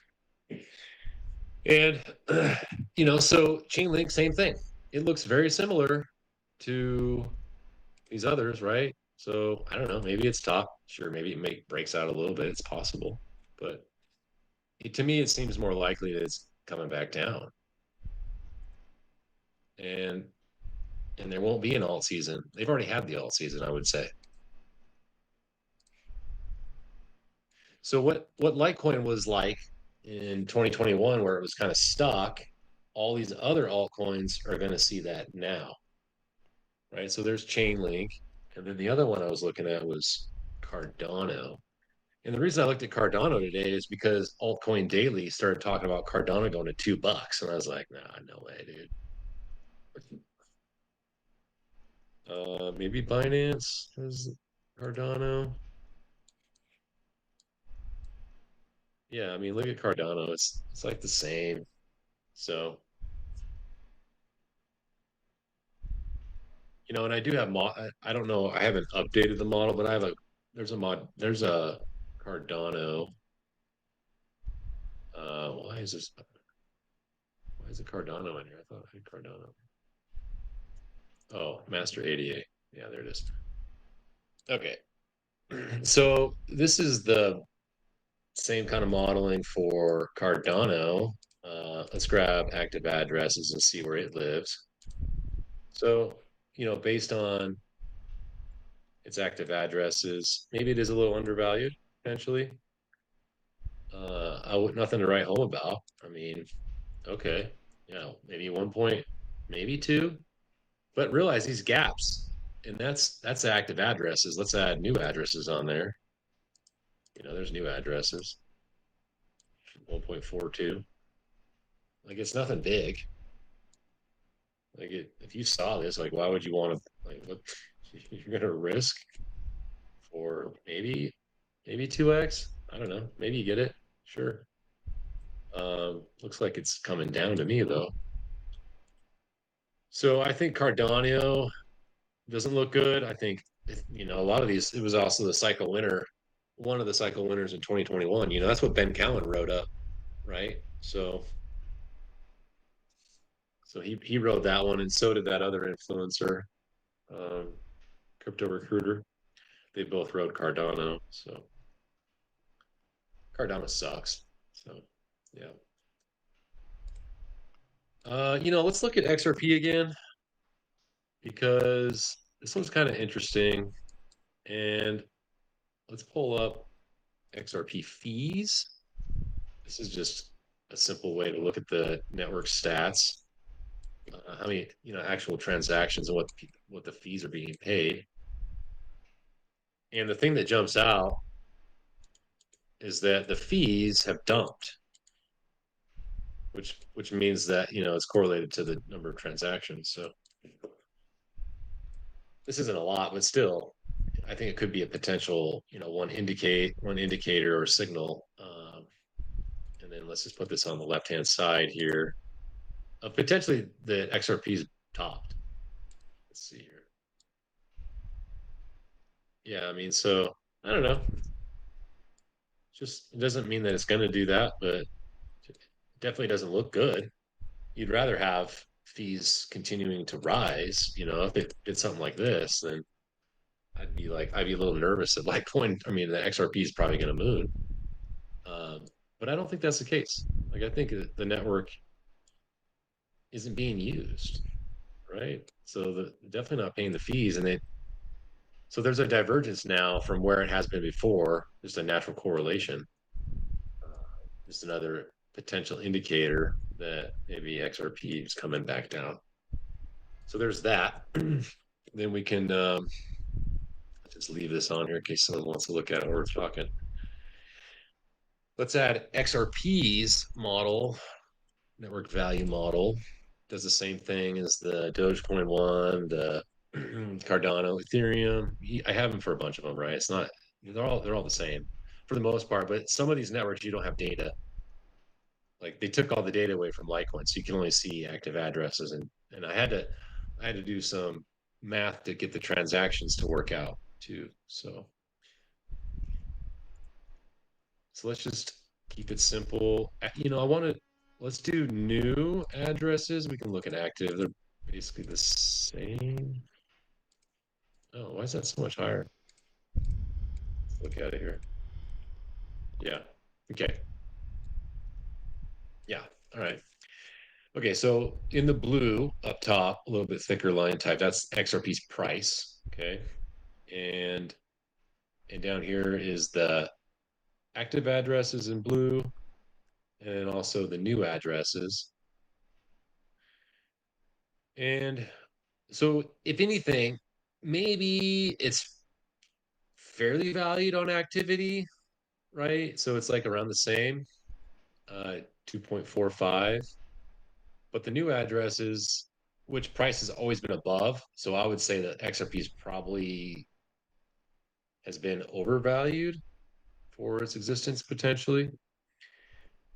And so Chainlink, same thing. It looks very similar to these others, right? So I don't know, maybe it's top. Sure, maybe it breaks out a little bit. It's possible, but to me, it seems more likely that it's coming back down. And there won't be an alt season. They've already had the alt season, I would say. So what Litecoin was like in 2021, where it was kind of stuck, all these other altcoins are going to see that now, right? So there's Chainlink, and then the other one I was looking at was Cardano. And the reason I looked at Cardano today is because Altcoin Daily started talking about Cardano going to $2, and I was like, nah, no way, dude. Maybe Binance has Cardano. Yeah, I mean, look at Cardano. It's like the same. So, and I do have I don't know. I haven't updated the model, but there's a Cardano. Why is it Cardano in here? I thought I had Cardano. Oh, Master 88. Yeah, there it is. Okay. So this is the same kind of modeling for Cardano. Let's grab active addresses and see where it lives. So, based on its active addresses, maybe it is a little undervalued potentially. Nothing to write home about. I mean, okay, maybe 1 point, maybe 2, but realize these gaps, and that's active addresses. Let's add new addresses on there. There's new addresses. 1.42. Like, it's nothing big. Like, if you saw this, like, why would you want to, like, what you're gonna risk for maybe 2x? I don't know. Maybe you get it. Sure. Looks like it's coming down to me though. So I think Cardano doesn't look good. I think a lot of these. It was also the cycle winner, one of the cycle winners in 2021. That's what Ben Cowan wrote up, right? So he wrote that one, and so did that other influencer, um, crypto recruiter. They both wrote Cardano. So Cardano sucks. So yeah. Let's look at XRP again, because this one's kind of interesting. And let's pull up XRP fees. This is just a simple way to look at the network stats. How many, actual transactions and what the fees are being paid. And the thing that jumps out is that the fees have dumped, which means that it's correlated to the number of transactions. So this isn't a lot, but still, I think it could be a potential, one indicator or signal. And then let's just put this on the left-hand side here. Potentially the XRP's topped. Let's see here. Yeah, I mean, so I don't know. Just it doesn't mean that it's going to do that, but it definitely doesn't look good. You'd rather have fees continuing to rise. If it did something like this, then I'd be a little nervous at like point. I mean, the XRP is probably going to moon, but I don't think that's the case. Like, I think the network isn't being used, right? So definitely not paying the fees, and so there's a divergence now from where it has been before. Just a natural correlation. Just another potential indicator that maybe XRP is coming back down. So there's that. Then we can just leave this on here in case someone wants to look at it while we're talking. Let's add XRP's model, network value model. Does the same thing as the Dogecoin one, the Cardano, Ethereum. I have them for a bunch of them, right? It's not, they're all the same for the most part, but some of these networks you don't have data. Like, they took all the data away from Litecoin, so you can only see active addresses, and I had to do some math to get the transactions to work out too. So let's just keep it simple. Let's do new addresses. We can look at active. They're basically the same. Oh, why is that so much higher? Let's look at it here. Yeah. Okay. Yeah. All right. Okay. So in the blue up top, a little bit thicker line type, that's XRP's price. Okay. And down here is the active addresses in blue, and also the new addresses. And so if anything, maybe it's fairly valued on activity, right? So it's like around the same, 2.45. But the new addresses, which price has always been above, so I would say that XRP probably has been overvalued for its existence potentially.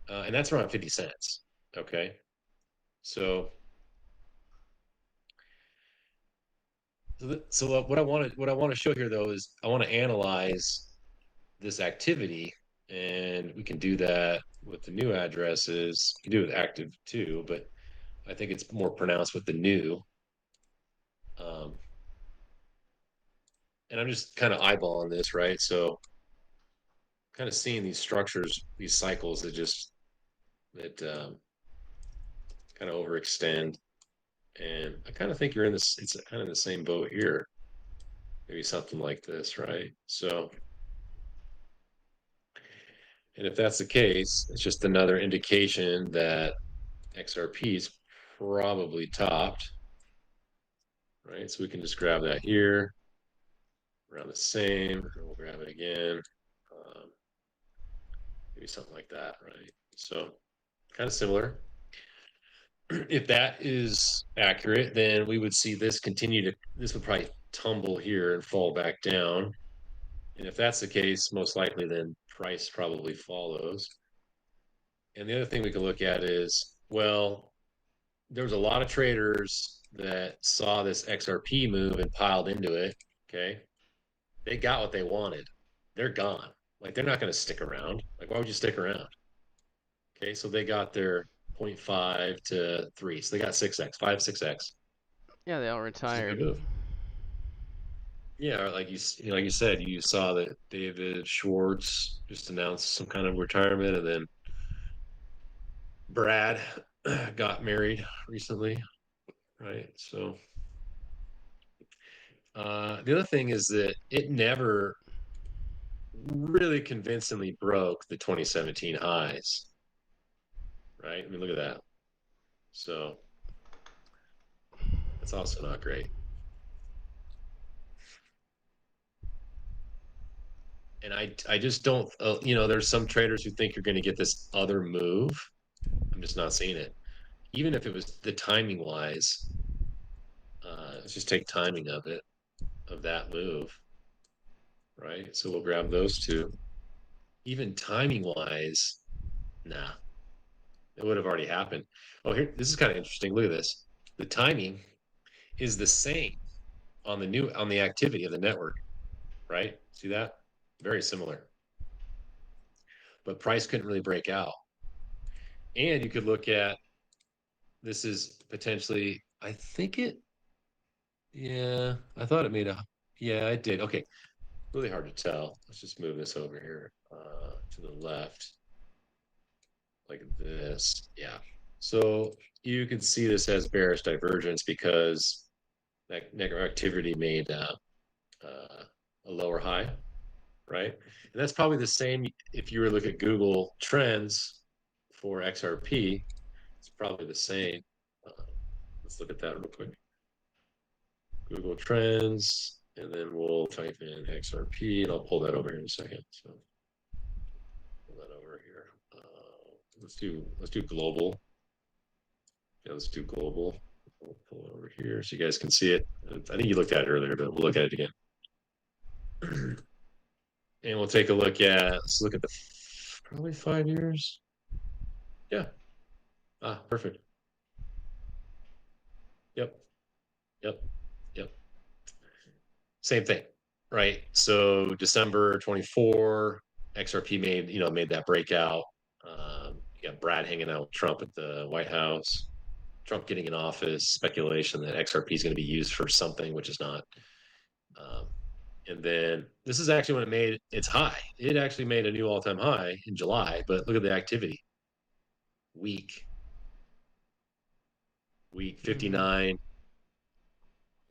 And that's around 50 cents. Okay. So what I want to show here though is I want to analyze this activity, and we can do that with the new addresses. You can do it with active too, but I think it's more pronounced with the new. And I'm just kind of eyeballing this, right? So kind of seeing these structures, these cycles that kind of overextend. And I kind of think you're in this, it's kind of the same boat here. Maybe something like this, right? So, and if that's the case, it's just another indication that XRP is probably topped, right? So we can just grab that here, around the same, and we'll grab it again. Maybe something like that, right? So kind of similar. If that is accurate, then we would see this continue to, this would probably tumble here and fall back down. And if that's the case, most likely then price probably follows. And the other thing we can look at is, well, there was a lot of traders that saw this XRP move and piled into it. Okay. They got what they wanted. They're gone. Like they're not going to stick around. Like, why would you stick around? Okay. So they got their 0.5 to 3. So they got 6x, 5, 6x. Yeah, they all Which is a good retired. move. Yeah, like like you said, you saw that David Schwartz just announced some kind of retirement, and then Brad got married recently, right? So the other thing is that it never really convincingly broke the 2017 highs, right? I mean, look at that. So that's also not great. And I just don't, you know, there's some traders who think you're going to get this other move. I'm just not seeing it. Even if it was the timing wise, let's just take timing of it, of that move, right? So we'll grab those two. Even timing wise, nah, it would have already happened. Oh, here, this is kind of interesting. Look at this. The timing is the same on the activity of the network, right? See that? Very similar. But price couldn't really break out. And you could look at, this is potentially, I think it, yeah, I thought it made a, yeah, it did. Okay. Really hard to tell. Let's just move this over here to the left like this. Yeah. So you can see this as bearish divergence because that negative activity made a lower high, right? And that's probably the same if you were to look at Google Trends for XRP. It's probably the same. Let's look at that real quick. Google Trends, and then we'll type in XRP, and I'll pull that over here in a second. So pull that over here. Let's do global. Yeah, let's do global. We'll pull it over here so you guys can see it. I think you looked at it earlier, but we'll look at it again. And we'll take a look at, let's look at the probably 5 years. Yeah. Ah, perfect. Yep. Yep. Yep. Same thing, right? So December 24, XRP made that breakout. You got Brad hanging out with Trump at the White House. Trump getting in office, speculation that XRP is going to be used for something, which is not. And then this is actually when it made its high. It actually made a new all-time high in July, but look at the activity. Week 59. And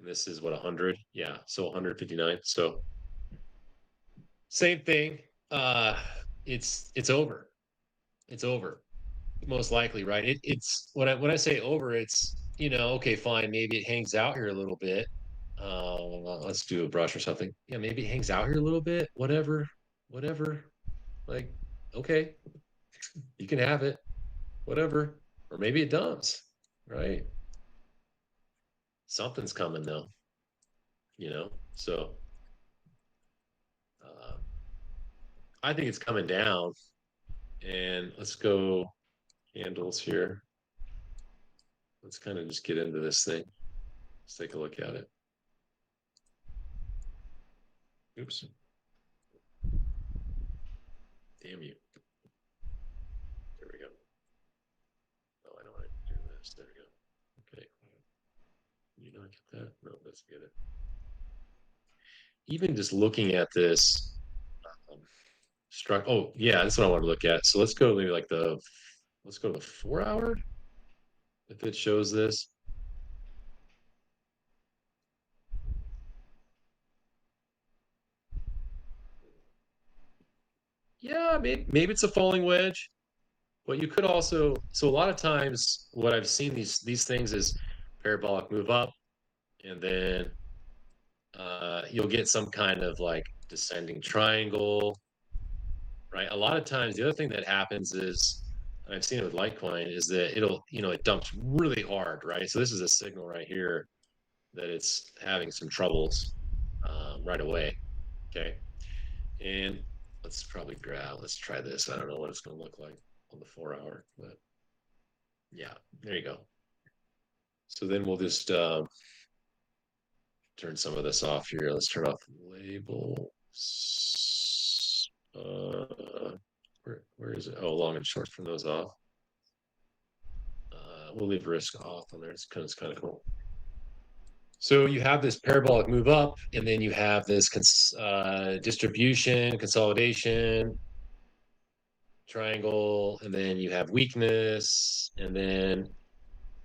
this is what, 100? Yeah, so 159. So same thing. It's over. It's over. Most likely, right? It's when I say over, it's, okay, fine, maybe it hangs out here a little bit. Let's do a brush or something. Yeah, maybe it hangs out here a little bit. Whatever. Like, okay, you can have it. Whatever. Or maybe it dumps, right? Something's coming though. So I think it's coming down. And let's go candles here. Let's kind of just get into this thing. Let's take a look at it. Oops. Damn you. There we go. Oh, I know how to do this. There we go. Okay. You not get that? No, let's get it. Even just looking at this oh yeah, that's what I want to look at. So let's go maybe let's go to the 4 hour. If it shows this. Yeah, maybe it's a falling wedge, but you could also, so a lot of times what I've seen these things is parabolic move up, and then you'll get some kind of like descending triangle, right? A lot of times the other thing that happens is, and I've seen it with Litecoin, is that it'll, it dumps really hard, right? So this is a signal right here that it's having some troubles right away. Okay. And let's try this. I don't know what it's going to look like on the 4 hour, but yeah, there you go. So then we'll just turn some of this off here. Let's turn off labels. Where is it? Oh, long and short, turn those off. We'll leave risk off on there. It's kind of cool. So you have this parabolic move up, and then you have this distribution, consolidation, triangle, and then you have weakness, and then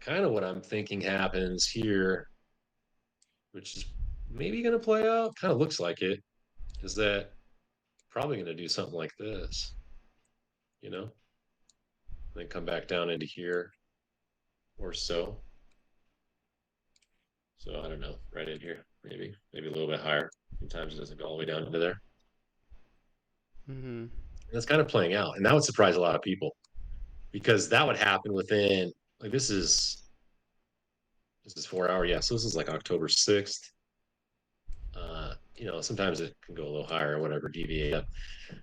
kind of what I'm thinking happens here, which is maybe going to play out, kind of looks like it, is that probably going to do something like this, then come back down into here or so. So I don't know, right in here, maybe a little bit higher. Sometimes it doesn't go all the way down into there. Mm-hmm. That's kind of playing out, and that would surprise a lot of people, because that would happen within, like, this is 4 hour, yeah. So this is like October 6th. Sometimes it can go a little higher or whatever, deviate up.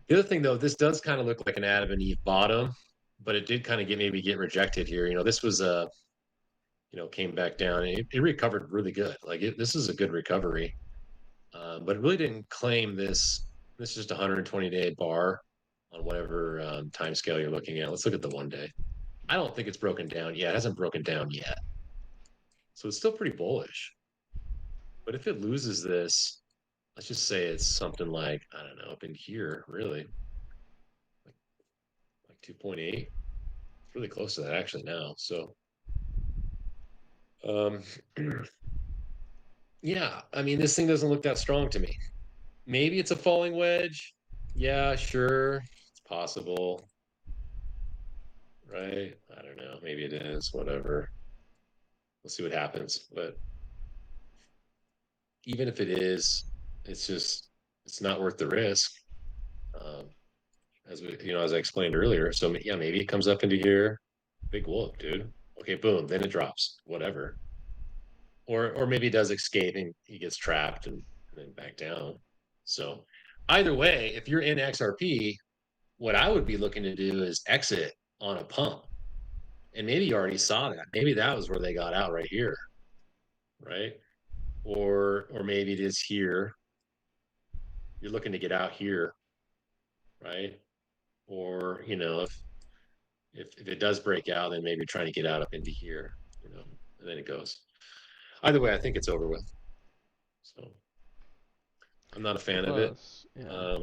The other thing, though, this does kind of look like an Adam and Eve bottom, but it did kind of get rejected here. This was came back down. It recovered really good. Like this is a good recovery, but it really didn't claim this. This is just a 120-day bar on whatever time scale you're looking at. Let's look at the 1 day. I don't think it's broken down yet. It hasn't broken down yet, so it's still pretty bullish. But if it loses this, let's just say it's something like, I don't know, up in here, really, like 2.8. It's really close to that actually now. So, yeah, I mean, this thing doesn't look that strong to me. Maybe it's a falling wedge. Yeah, sure, it's possible, right? I don't know. Maybe it is. Whatever. We'll see what happens. But even if it is, it's not worth the risk. As I explained earlier. So yeah, maybe it comes up into here, big whoop, dude. Okay, boom, then it drops, whatever. Or maybe it does escape and he gets trapped and then back down. So either way, if you're in XRP, what I would be looking to do is exit on a pump. And maybe you already saw that. Maybe that was where they got out right here, right? Or maybe it is here. You're looking to get out here, right? Or if it does break out, then maybe trying to get out up into here, and then it goes. Either way, I think it's over with. So I'm not a fan of it. Yeah.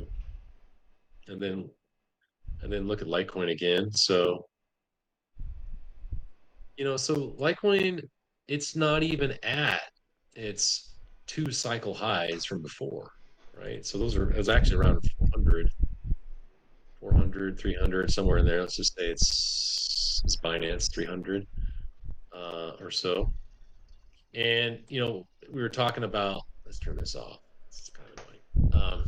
And then look at Litecoin again. So so Litecoin, it's not even at its 2 cycle highs from before, right? So it was actually around 400, 300, somewhere in there. Let's just say it's Binance 300 or so. And we were talking about, let's turn this off. It's kind of annoying.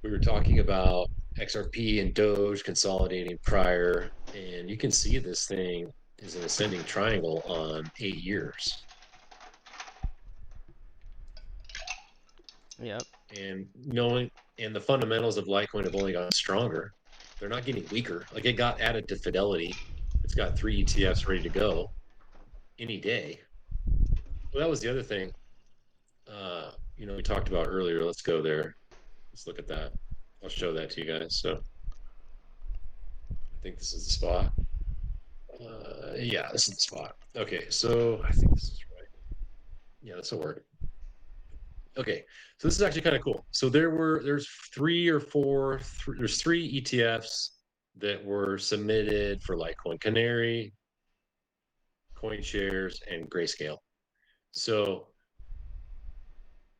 We were talking about XRP and Doge consolidating prior, and you can see this thing is an ascending triangle on 8 years. Yep. And the fundamentals of Litecoin have only gotten stronger. They're not getting weaker. Like, it got added to Fidelity. It's got 3 ETFs ready to go any day. Well, that was the other thing we talked about earlier. Let's go there. Let's look at that. I'll show that to you guys. So I think this is the spot. Yeah, this is the spot. Okay, so I think this is right. Yeah, this will work. Okay, so this is actually kind of cool. So there's 3 ETFs that were submitted for Litecoin: Canary, CoinShares, and Grayscale. So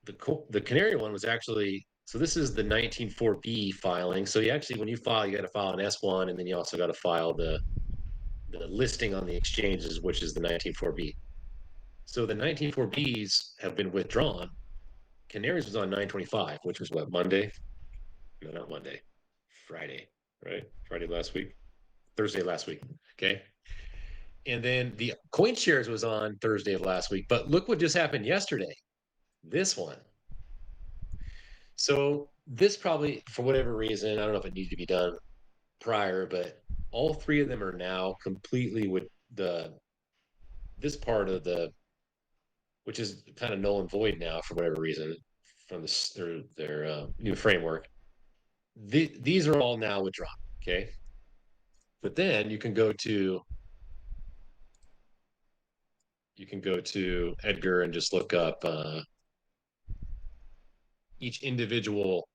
the Canary one was actually So this is the 194B filing. So you actually, when you file, you got to file an S1, and then you also got to file the listing on the exchanges, which is the 194B. So the 194Bs have been withdrawn. Canaries was on 925, which was what, Monday? No, not Monday. Friday, right? Friday last week. Thursday last week. Okay. And then the coin shares was on Thursday of last week. But look what just happened yesterday. This one. So this probably, for whatever reason, I don't know if it needed to be done prior, but all three of them are now completely with this part of the, which is kind of null and void now for whatever reason from their new framework. These are all now withdrawn. Okay. But then you can go to Edgar and just look up each individual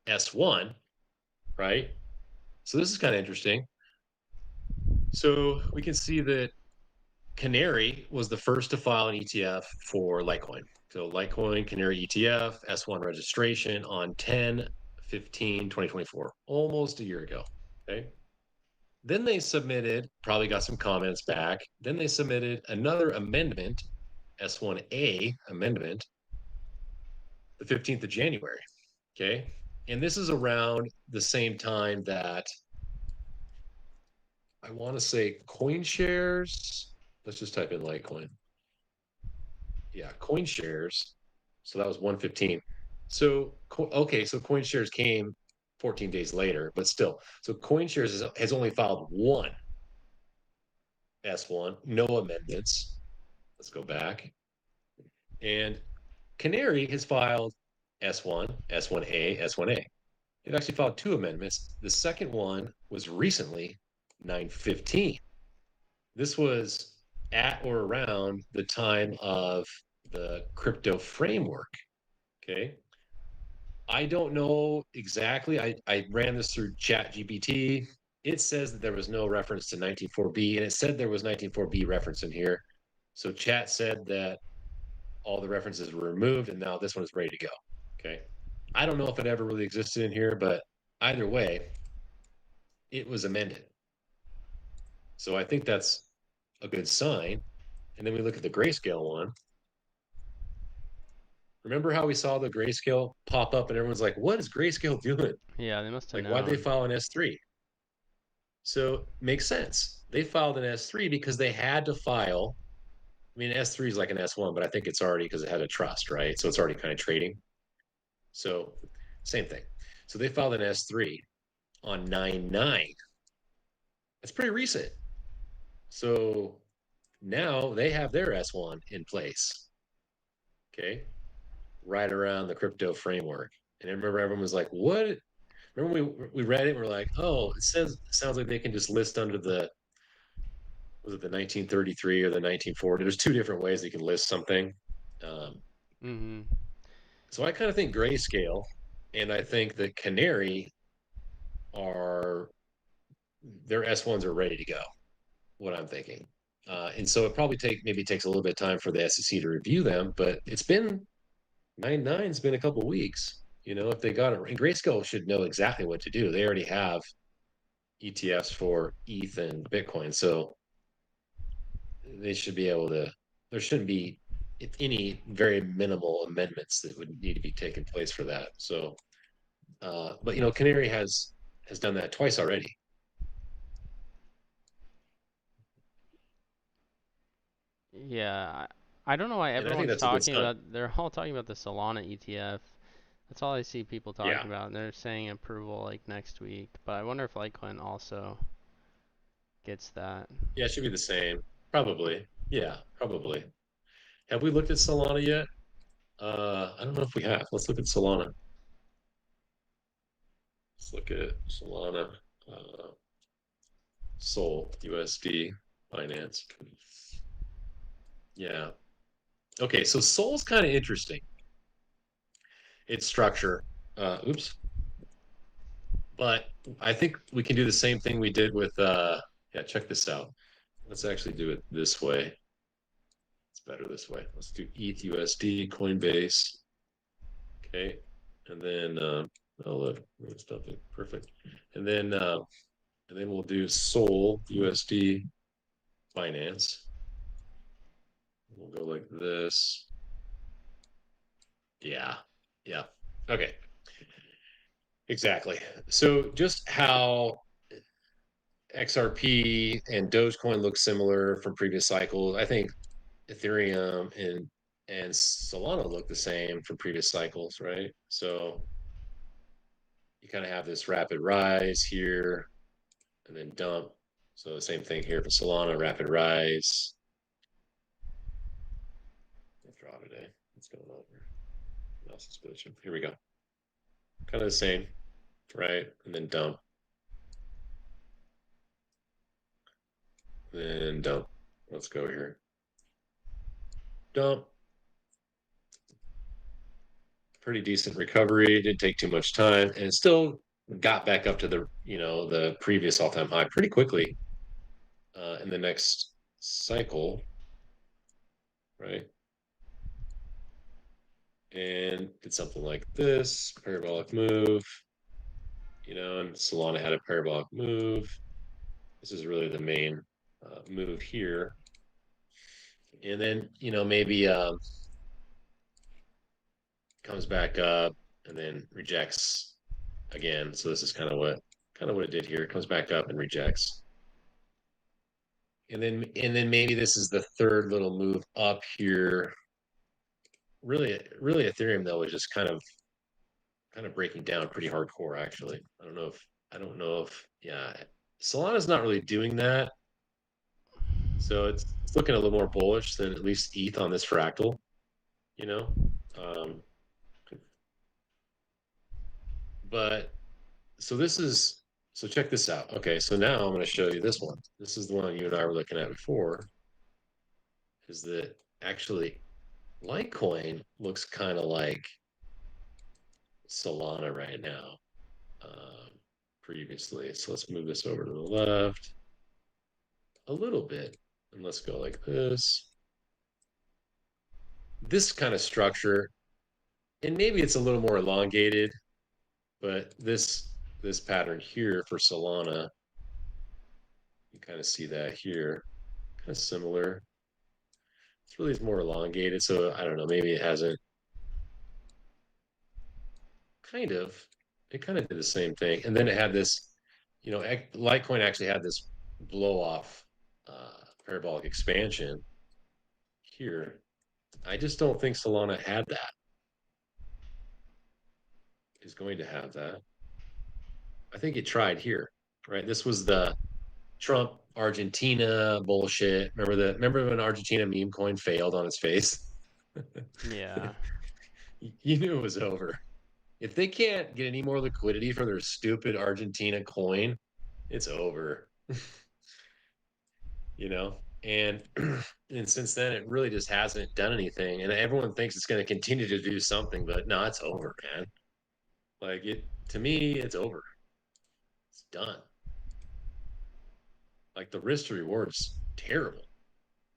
S1, right? So this is kind of interesting. So we can see that Canary was the first to file an ETF for Litecoin. So Litecoin, Canary ETF, S1 registration on 10/15/2024, almost a year ago. Okay. Then they submitted, probably got some comments back. Then they submitted another amendment, S1A amendment, the 15th of January. Okay. And this is around the same time that I want to say coin shares. Let's just type in Litecoin. Yeah, coin shares. So that was 115. So, okay, so coin shares came 14 days later, but still. So coin shares has only filed one S1, no amendments. Let's go back. And Canary has filed S1, S1A, S1A. They've actually filed two amendments. The second one was recently 9/15. This was at or around the time of the crypto framework. Okay. I don't know exactly. I ran this through Chat GPT. It says that there was no reference to 194B, and it said there was 194B reference in here. So Chat said that all the references were removed, and now this one is ready to go. Okay. I don't know if it ever really existed in here, but either way, it was amended. So I think that's a good sign. And then we look at the grayscale one. Remember how we saw the grayscale pop up and everyone's like, what is grayscale doing? Yeah, they must have Like, why'd they known. file an S3? So makes sense. They filed an S3 because they had to file. I mean, S3 is like an S1, but I think it's already because it had a trust, right? So it's already kind of trading. So same thing. So they filed an S3 on 9/9. That's pretty recent. So now they have their S1 in place. Okay. Right around the crypto framework. And I remember everyone was like, what? Remember we read it and we're like, oh, it sounds like they can just list under the, was it the 1933 or the 1940? There's two different ways they can list something. Mm-hmm. So I kind of think grayscale, and I think that Canary are, their S1s are ready to go. What I'm thinking. And so it probably maybe takes a little bit of time for the SEC to review them, but it's been 9/9's been a couple weeks. You know, if they got it, and Grayscale should know exactly what to do. They already have ETFs for ETH and Bitcoin, so they should be able to. There shouldn't be any very minimal amendments that would need to be taken place for that. So, but you know, Canary has done that twice already. Yeah, I don't know why And I think everyone's that's a good talking sign. about. They're all talking about the Solana ETF. That's all I see people Yeah, talking about, and they're saying approval like next week. But I wonder if Litecoin also gets that. yeah, it should be the same. Probably. Yeah, probably. Have we looked at Solana yet? I don't know if we have. Let's look at Solana. Let's look at Solana, Sol USD Binance. Yeah. Okay, so Sol's kind of interesting. Its structure. Oops. But I think we can do the same thing we did with yeah, check this out. Let's actually do it this way. It's better this way. Let's do ETH USD Coinbase. Okay, and then oh look, stuff is perfect. And then we'll do Sol USD Finance. We'll go like this. Yeah, yeah. Okay, exactly. So just how XRP and Dogecoin look similar from previous cycles, I think Ethereum and Solana look the same from previous cycles, right? So you kind of have this rapid rise here and then dump. So the same thing here for Solana, rapid rise. Draw today. What's going on here? Mouse is glitching. Here we go. Kind of the same, right? And then dump. Then dump. Let's go here. Dump. Pretty decent recovery. Didn't take too much time, and it still got back up to the the previous all-time high pretty quickly in the next cycle, right? And did something like this, parabolic move, and Solana had a parabolic move. This is really the main move here. And then, maybe comes back up and then rejects again. So this is kind of what it did here. It comes back up and rejects. And then maybe this is the third little move up here. Really Ethereum though is just kind of breaking down pretty hardcore actually. I don't know if yeah, Solana's not really doing that. So it's looking a little more bullish than at least ETH on this fractal, Um, but so check this out. Okay, so now I'm going to show you this one. This is the one you and I were looking at before. Is that actually Litecoin looks kind of like Solana right now previously. So let's move this over to the left a little bit. And let's go like this. This kind of structure, and maybe it's a little more elongated, but this pattern here for Solana, you kind of see that here, kind of similar. It's really more elongated, so I don't know, maybe it hasn't it kind of did the same thing. And then it had this, Litecoin actually had this blow off parabolic expansion here. I just don't think Solana had that. Is going to have that. I think it tried here, right? This was the Trump Argentina bullshit. Remember when Argentina meme coin failed on its face? Yeah. You knew it was over. If they can't get any more liquidity for their stupid Argentina coin, it's over. And and since then it really just hasn't done anything. And everyone thinks it's going to continue to do something, but no, it's over, man. Like to me, it's over. It's done. Like the risk to reward's terrible.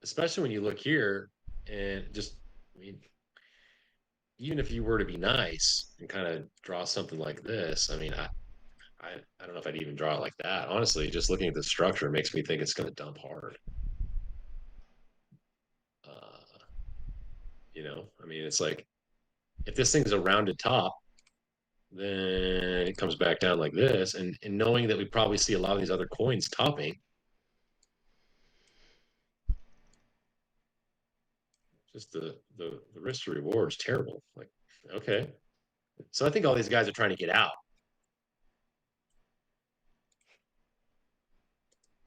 Especially when you look here and just even if you were to be nice and kind of draw something like this, I don't know if I'd even draw it like that. Honestly, just looking at the structure makes me think it's going to dump hard. It's like if this thing's a rounded top, then it comes back down like this, and knowing that we probably see a lot of these other coins topping, just the risk to reward is terrible. Like, okay, so I think all these guys are trying to get out.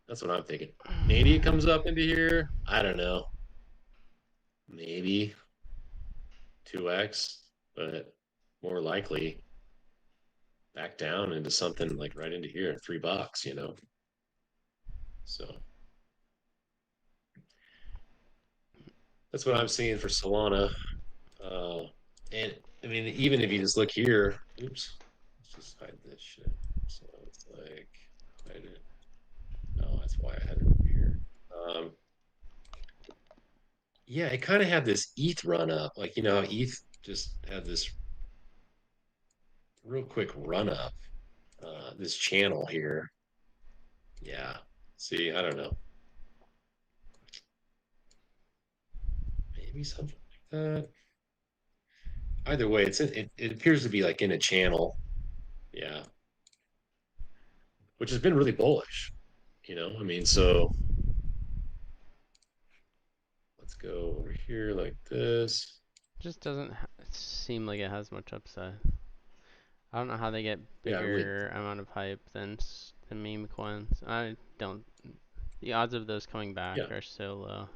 That's what I'm thinking. Maybe it comes up into here. I don't know. Maybe 2x, but more likely back down into something like right into here, $3, So that's what I'm seeing for Solana. And even if you just look here, oops, let's just hide this shit. So it's like hide it. No, that's why I had it over here. Yeah, it kind of had this ETH run up, like ETH just had this real quick run up this channel here. Yeah. See, I don't know. Maybe something like that. Either way, it appears to be like in a channel. Yeah. Which has been really bullish. I mean, so let's go over here like this. Just doesn't seem like it has much upside. I don't know how they get Yeah, really. bigger amount of hype than the meme coins. I don't. The odds of those coming back Yeah. are so low.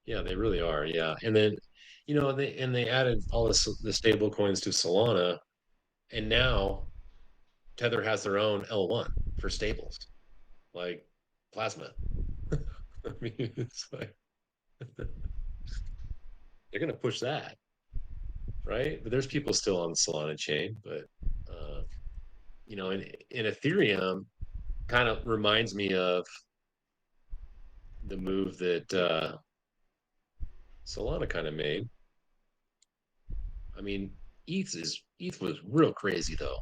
Yeah, they really are. Yeah. And then, they added all the stable coins to Solana, and now Tether has their own L1 for stables, like Plasma. I mean, it's like they're gonna push that, right? But there's people still on the Solana chain, but in Ethereum kind of reminds me of the move that Solana kind of made. I mean, ETH was real crazy though.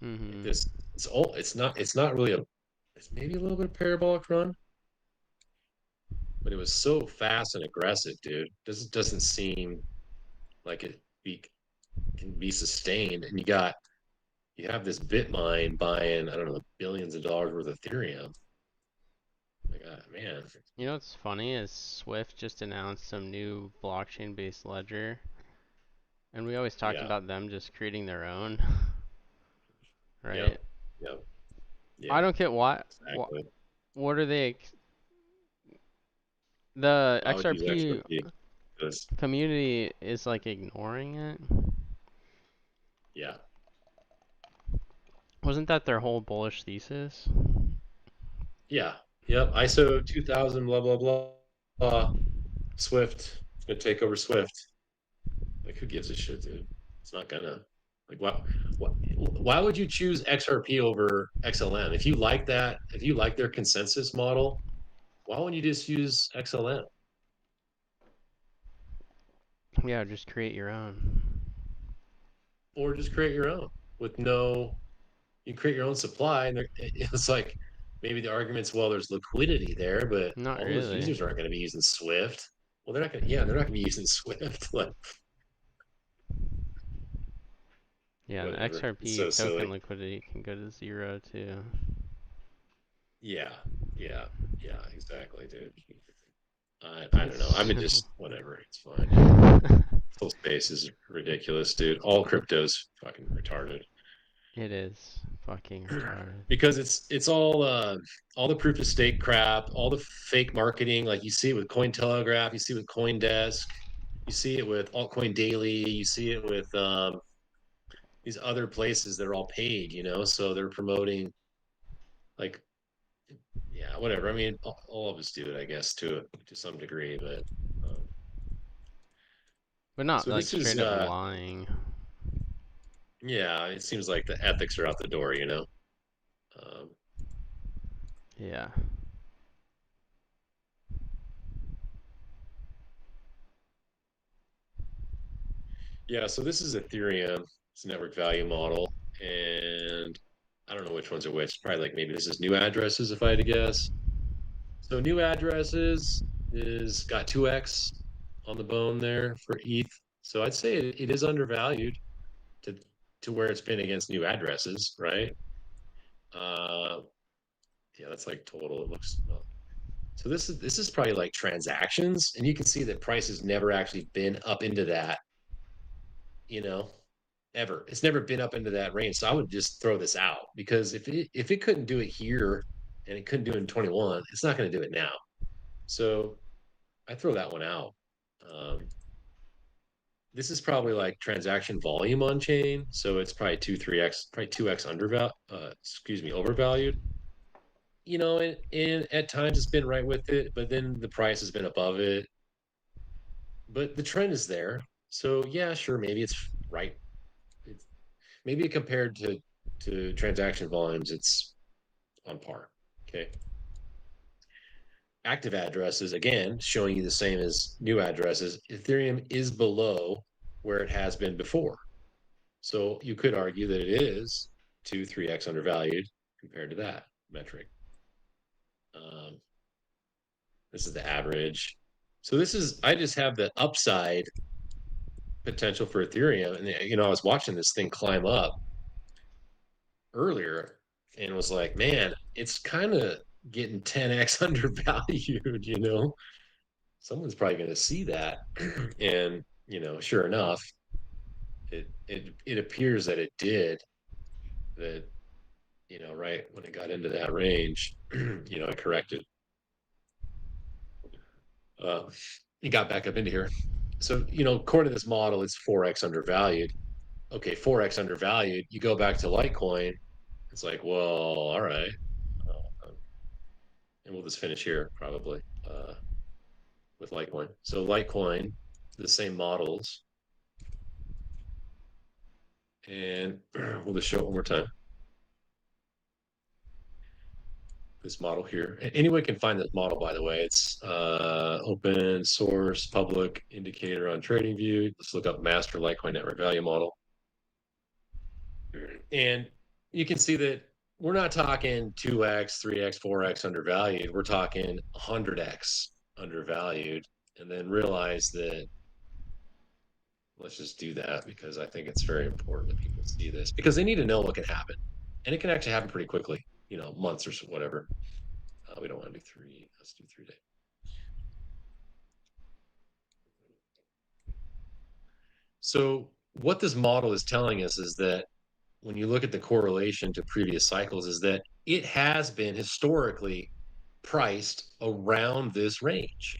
Like this, it's not really it's maybe a little bit of parabolic run, but it was so fast and aggressive, dude. Doesn't seem like can be sustained. And you have this Bitmine buying, I don't know, billions of dollars worth of Ethereum. Like, man. You know what's funny is Swift just announced some new blockchain-based ledger, and we always talked Yeah. about them just creating their own, right? Yep. Yep. Yeah. I don't get why. Exactly. What are they? The I would use XRP because community is like ignoring it. yeah. Wasn't that their whole bullish thesis? Yeah. Yep. ISO 2000, blah, blah, blah. Swift. It's going to take over Swift. Like, who gives a shit, dude? It's not going to. Like, why would you choose XRP over XLM? If you like that, if you like their consensus model, why wouldn't you just use XLM? Yeah, just create your own. Or just create your own with no, you create your own supply. And it's like, maybe the argument's, well, there's liquidity there, but Not all those really. users aren't going to be using Swift. Well, they're not going to be using Swift. Like, Yeah, the whatever. It's XRP so token silly. liquidity can go to 0 too. Yeah. Yeah. Yeah. Exactly, dude. I don't know. I've been just whatever. It's fine. This whole space is ridiculous, dude. All crypto's fucking retarded. It is fucking retarded. Because it's all the proof of stake crap, all the fake marketing. Like you see it with Cointelegraph, you see it with CoinDesk, you see it with Altcoin Daily, you see it with these other places that are all paid. So they're promoting like, yeah, whatever. I mean, all of us do it, I guess, to some degree, but. But not So like this is straight up lying. yeah, it seems like the ethics are out the door. Um, Yeah. yeah, so this is Ethereum. It's a network value model, and I don't know which ones are which. Probably like maybe this is new addresses if I had to guess. So new addresses is got 2x on the bone there for ETH. So I'd say it is undervalued to where it's been against new addresses, right? Yeah, that's like total. It looks so this is probably like transactions, and you can see that price has never actually been up into that, you know, ever. It's never been up into that range. So I would just throw this out because if it couldn't do it here and it couldn't do it in 21, it's not going to do it now. So I throw that one out. This is probably like transaction volume on chain, so it's probably 3x, probably 2x overvalued. And at times it's been right with it, but then the price has been above it. But the trend is there. So yeah, sure, maybe it's right. It's maybe compared to transaction volumes, it's on par. Okay. active addresses, again, showing you the same as new addresses, Ethereum is below where it has been before. So you could argue that it is 2-3x undervalued compared to that metric. This is the average. So this is, I just have the upside potential for Ethereum. And, I was watching this thing climb up earlier and was like, man, it's kind of getting 10x undervalued. Someone's probably going to see that. And, sure enough, it appears that it did that, right when it got into that range, it corrected. It got back up into here. So, according to this model, it's 4x undervalued. Okay, 4x undervalued. You go back to Litecoin, it's like, well, all right. And we'll just finish here probably with Litecoin. So Litecoin, the same models. And we'll just show it one more time. This model here. Anyone can find this model, by the way. It's open source, public indicator on TradingView. Let's look up master Litecoin network value model. And you can see that we're not talking 2x, 3x, 4x undervalued. We're talking 100x undervalued. And then realize that, let's just do that because I think it's very important that people see this because they need to know what can happen. And it can actually happen pretty quickly, months or whatever. We don't want to do 3. Let's do 3 days. So what this model is telling us is that when you look at the correlation to previous cycles is that it has been historically priced around this range.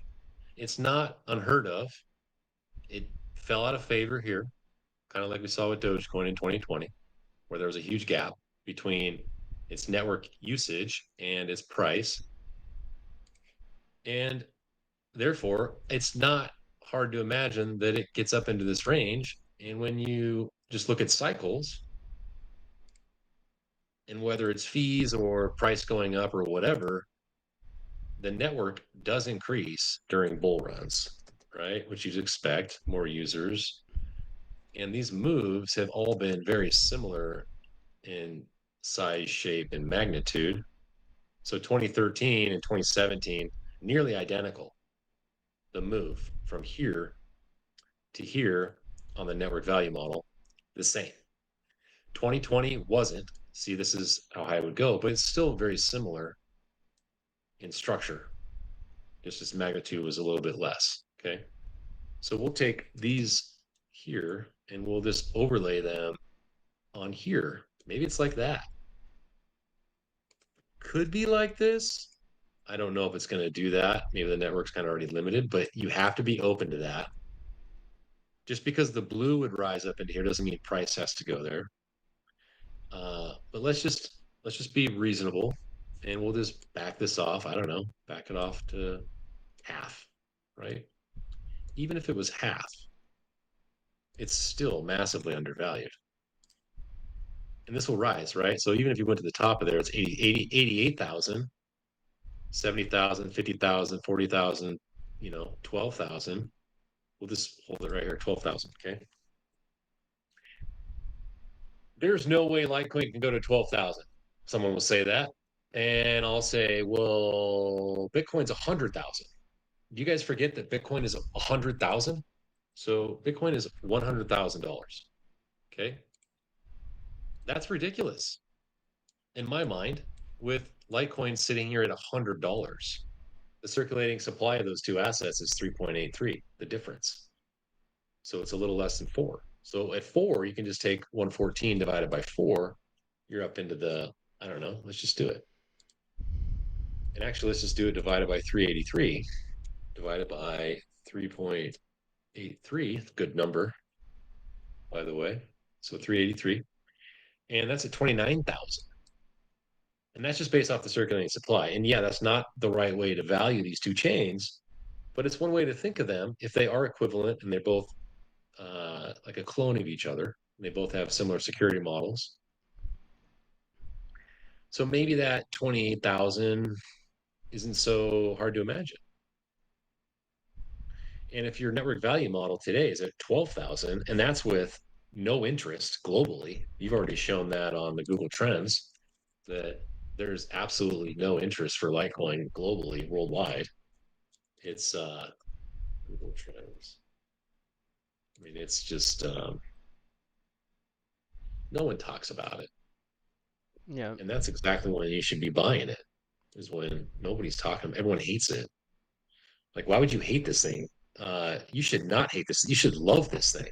It's not unheard of. It fell out of favor here, kind of like we saw with Dogecoin in 2020, where there was a huge gap between its network usage and its price. And therefore, it's not hard to imagine that it gets up into this range. And when you just look at cycles, and whether it's fees or price going up or whatever, the network does increase during bull runs, right? Which you'd expect, more users. And these moves have all been very similar in size, shape, and magnitude. So 2013 and 2017, nearly identical. The move from here to here on the network value model, the same. 2020 wasn't. See, this is how high it would go, but it's still very similar in structure. Just its magnitude was a little bit less. Okay. So we'll take these here and we'll just overlay them on here. Maybe it's like that. Could be like this. I don't know if it's going to do that. Maybe the network's kind of already limited, but you have to be open to that. Just because the blue would rise up into here doesn't mean price has to go there. But let's just be reasonable, and we'll just back this off. I don't know, back it off to half, right? Even if it was half, it's still massively undervalued. And this will rise, right? So even if you went to the top of there, it's 88,000, 70,000, 50,000, 40,000, 12,000. We'll just hold it right here, 12,000, okay? There's no way Litecoin can go to 12,000. Someone will say that. And I'll say, well, Bitcoin's 100,000. Do you guys forget that Bitcoin is 100,000? So Bitcoin is $100,000. Okay. That's ridiculous in my mind, with Litecoin sitting here at $100. The circulating supply of those two assets is 3.83, the difference. So it's a little less than 4. So at 4, you can just take 114 divided by 4. You're up into the, I don't know, let's just do it. And actually, let's just do it divided by 383, divided by 3.83, good number, by the way. So 383, and that's at 29,000. And that's just based off the circulating supply. And yeah, that's not the right way to value these two chains, but it's one way to think of them if they are equivalent and they're both like a clone of each other. They both have similar security models. So maybe that 28,000 isn't so hard to imagine. And if your network value model today is at 12,000, and that's with no interest globally, you've already shown that on the Google Trends that there's absolutely no interest for Litecoin globally, worldwide. It's Google Trends. I mean, it's just no one talks about it, Yeah. and that's exactly when you should be buying it. Is when nobody's talking. Everyone hates it. Like, why would you hate this thing? You should not hate this. You should love this thing.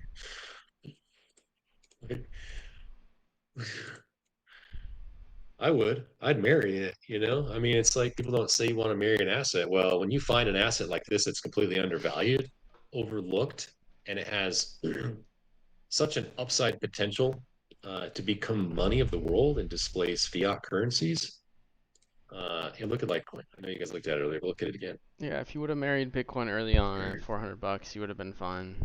I would. I'd marry it, you know? I mean, it's like people don't say you want to marry an asset. Well, when you find an asset like this that's completely undervalued, overlooked, and it has such an upside potential to become money of the world and displace fiat currencies. And look at Litecoin. I know you guys looked at it earlier, but look at it again. Yeah, if you would have married Bitcoin early on at $400, you would have been fine.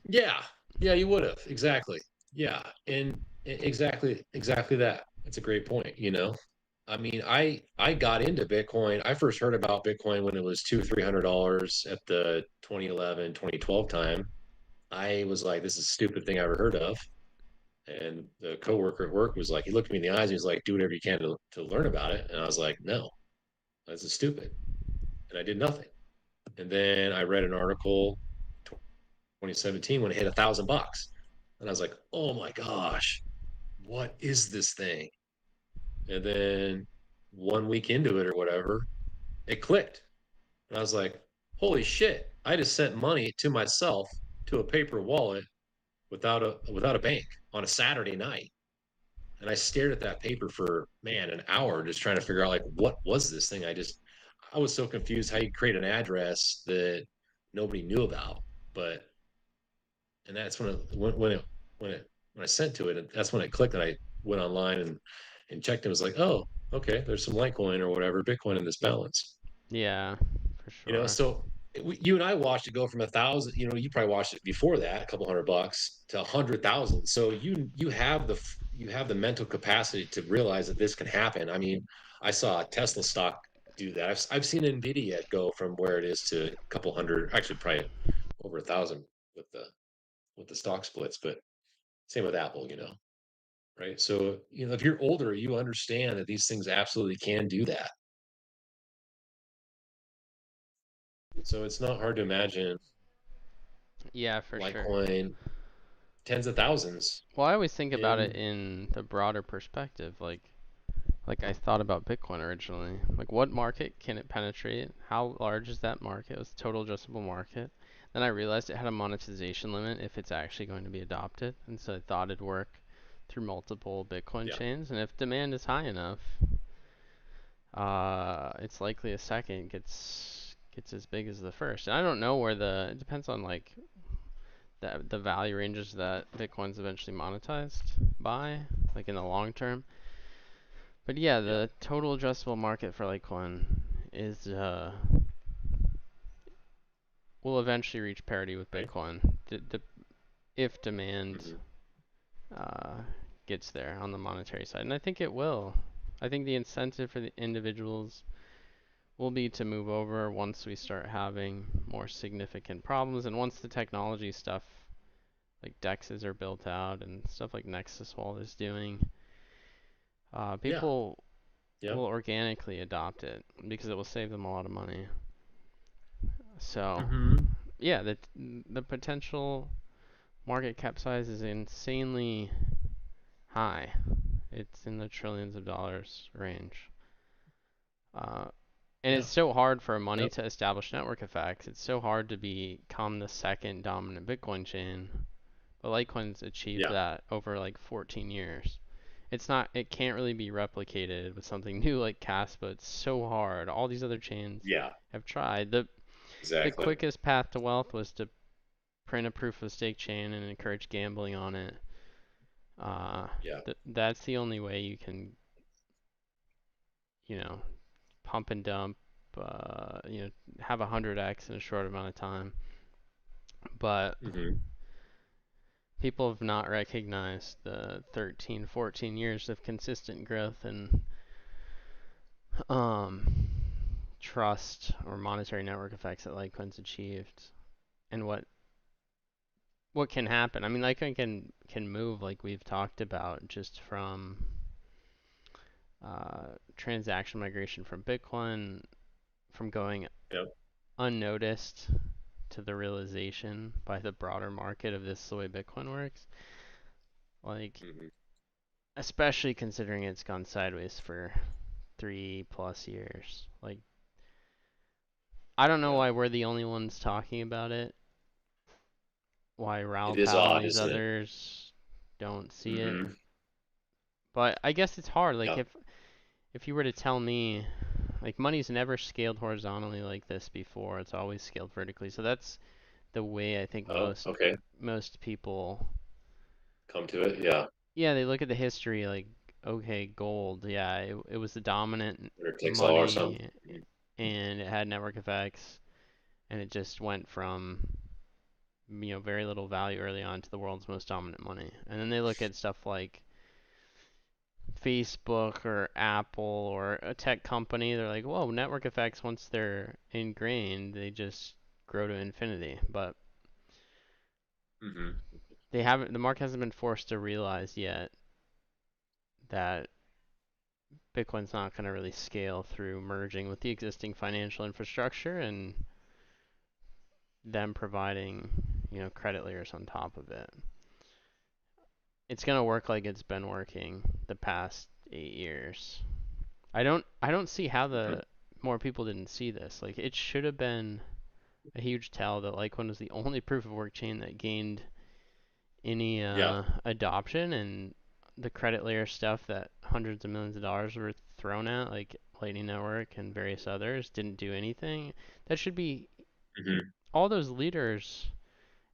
Yeah, yeah, you would have. Exactly. Yeah, and exactly that. It's a great point, you know. I mean, I got into Bitcoin. I first heard about Bitcoin when it was $200-300 at the 2011, 2012 time. I was like, this is the stupid thing I ever heard of. And the coworker at work was like, he looked me in the eyes and he was like, do whatever you can to learn about it. And I was like, no, this is stupid. And I did nothing. And then I read an article 2017 when it hit $1,000. And I was like, oh my gosh, what is this thing? And then 1 week into it or whatever, it clicked. And I was like, holy shit, I just sent money to myself to a paper wallet without a bank on a Saturday night. And I stared at that paper for man an hour just trying to figure out like what was this thing. I was so confused how you create an address that nobody knew about. But and that's when I sent to it, and that's when it clicked, and I went online and checked. And it was like, oh, okay, there's some Litecoin or whatever, Bitcoin in this balance. Yeah, for You know, sure. so you and I watched it go from 1,000. You know, you probably watched it before that, a couple $100 to 100,000. So you have the mental capacity to realize that this can happen. I mean, I saw Tesla stock do that. I've seen Nvidia go from where it is to a couple hundred, actually probably over 1,000 with the stock splits. But same with Apple, you know, right? So you know, if you're older, you understand that these things absolutely can do that. So it's not hard to imagine Yeah, for sure. Litecoin tens of thousands Well, I always think about it in in the broader perspective, like I thought about Bitcoin originally. Like, what market can it penetrate? How large is that market? What's the total addressable market? Then I realized it had a monetization limit if it's actually going to be adopted, and so I thought it'd work through multiple Bitcoin yeah, chains. And if demand is high enough, it's likely a second gets as big as the first. And I don't know where it depends on like the value ranges that Bitcoin's eventually monetized by, like in the long term. But yeah, yeah, the total addressable market for Litecoin is will eventually reach parity with right. Bitcoin, if demand Hmm. uh, gets there on the monetary side, and I think it will. I think the incentive for the individuals will be to move over once we start having more significant problems, and once the technology stuff like DEXs are built out and stuff like Nexus Wallet is doing, Yeah, people yeah. will organically adopt it because it will save them a lot of money. So, Hmm. yeah, the potential market cap size is insanely high. It's in the trillions of dollars range. Uh, and Yeah, it's so hard for money yep, to establish network effects. It's so hard to become the second dominant Bitcoin chain. But Litecoin's achieved yeah, that over like 14 years. It can't really be replicated with something new like Caspa. It's so hard. All these other chains yeah, have tried. The exactly. quickest path to wealth was to print a proof of stake chain and encourage gambling on it. Uh, Yeah. that's the only way you can, you know, pump and dump, have 100x in a short amount of time. But Hmm. people have not recognized the 13, 14 years of consistent growth and trust or monetary network effects that Litecoin's achieved, and what can happen. I mean, Litecoin can move like we've talked about just from transaction migration from Bitcoin, from going Yep. unnoticed to the realization by the broader market of this is the way Bitcoin works. Like, especially considering it's gone sideways for 3+ years. Like, I don't know why we're the only ones talking about it. Why It Ralph is Howell and odd, these isn't it? others don't see it. Mm-hmm. But I guess it's hard. Like, Yeah. if you were to tell me, like, money's never scaled horizontally like this before. It's always scaled vertically. So that's the way I think Oh, okay. most people, Come to it. Yeah. yeah, they look at the history like, okay, gold, yeah, it was the dominant Or it takes all or something. money, and it had network effects, and it just went from, very little value early on to the world's most dominant money. And then they look at stuff like Facebook or Apple or a tech company, they're like, whoa, network effects, once they're ingrained, they just grow to infinity. But Mm-hmm. the market hasn't been forced to realize yet that Bitcoin's not going to really scale through merging with the existing financial infrastructure and them providing, credit layers on top of it. It's going to work like it's been working the past 8 years. I don't see how Mm-hmm. more people didn't see this. Like, it should have been a huge tell that Litecoin was the only proof of work chain that gained any Yeah. adoption, and the credit layer stuff that hundreds of millions of dollars were thrown at, like Lightning Network and various others, didn't do anything. That should be Mm-hmm. all those leaders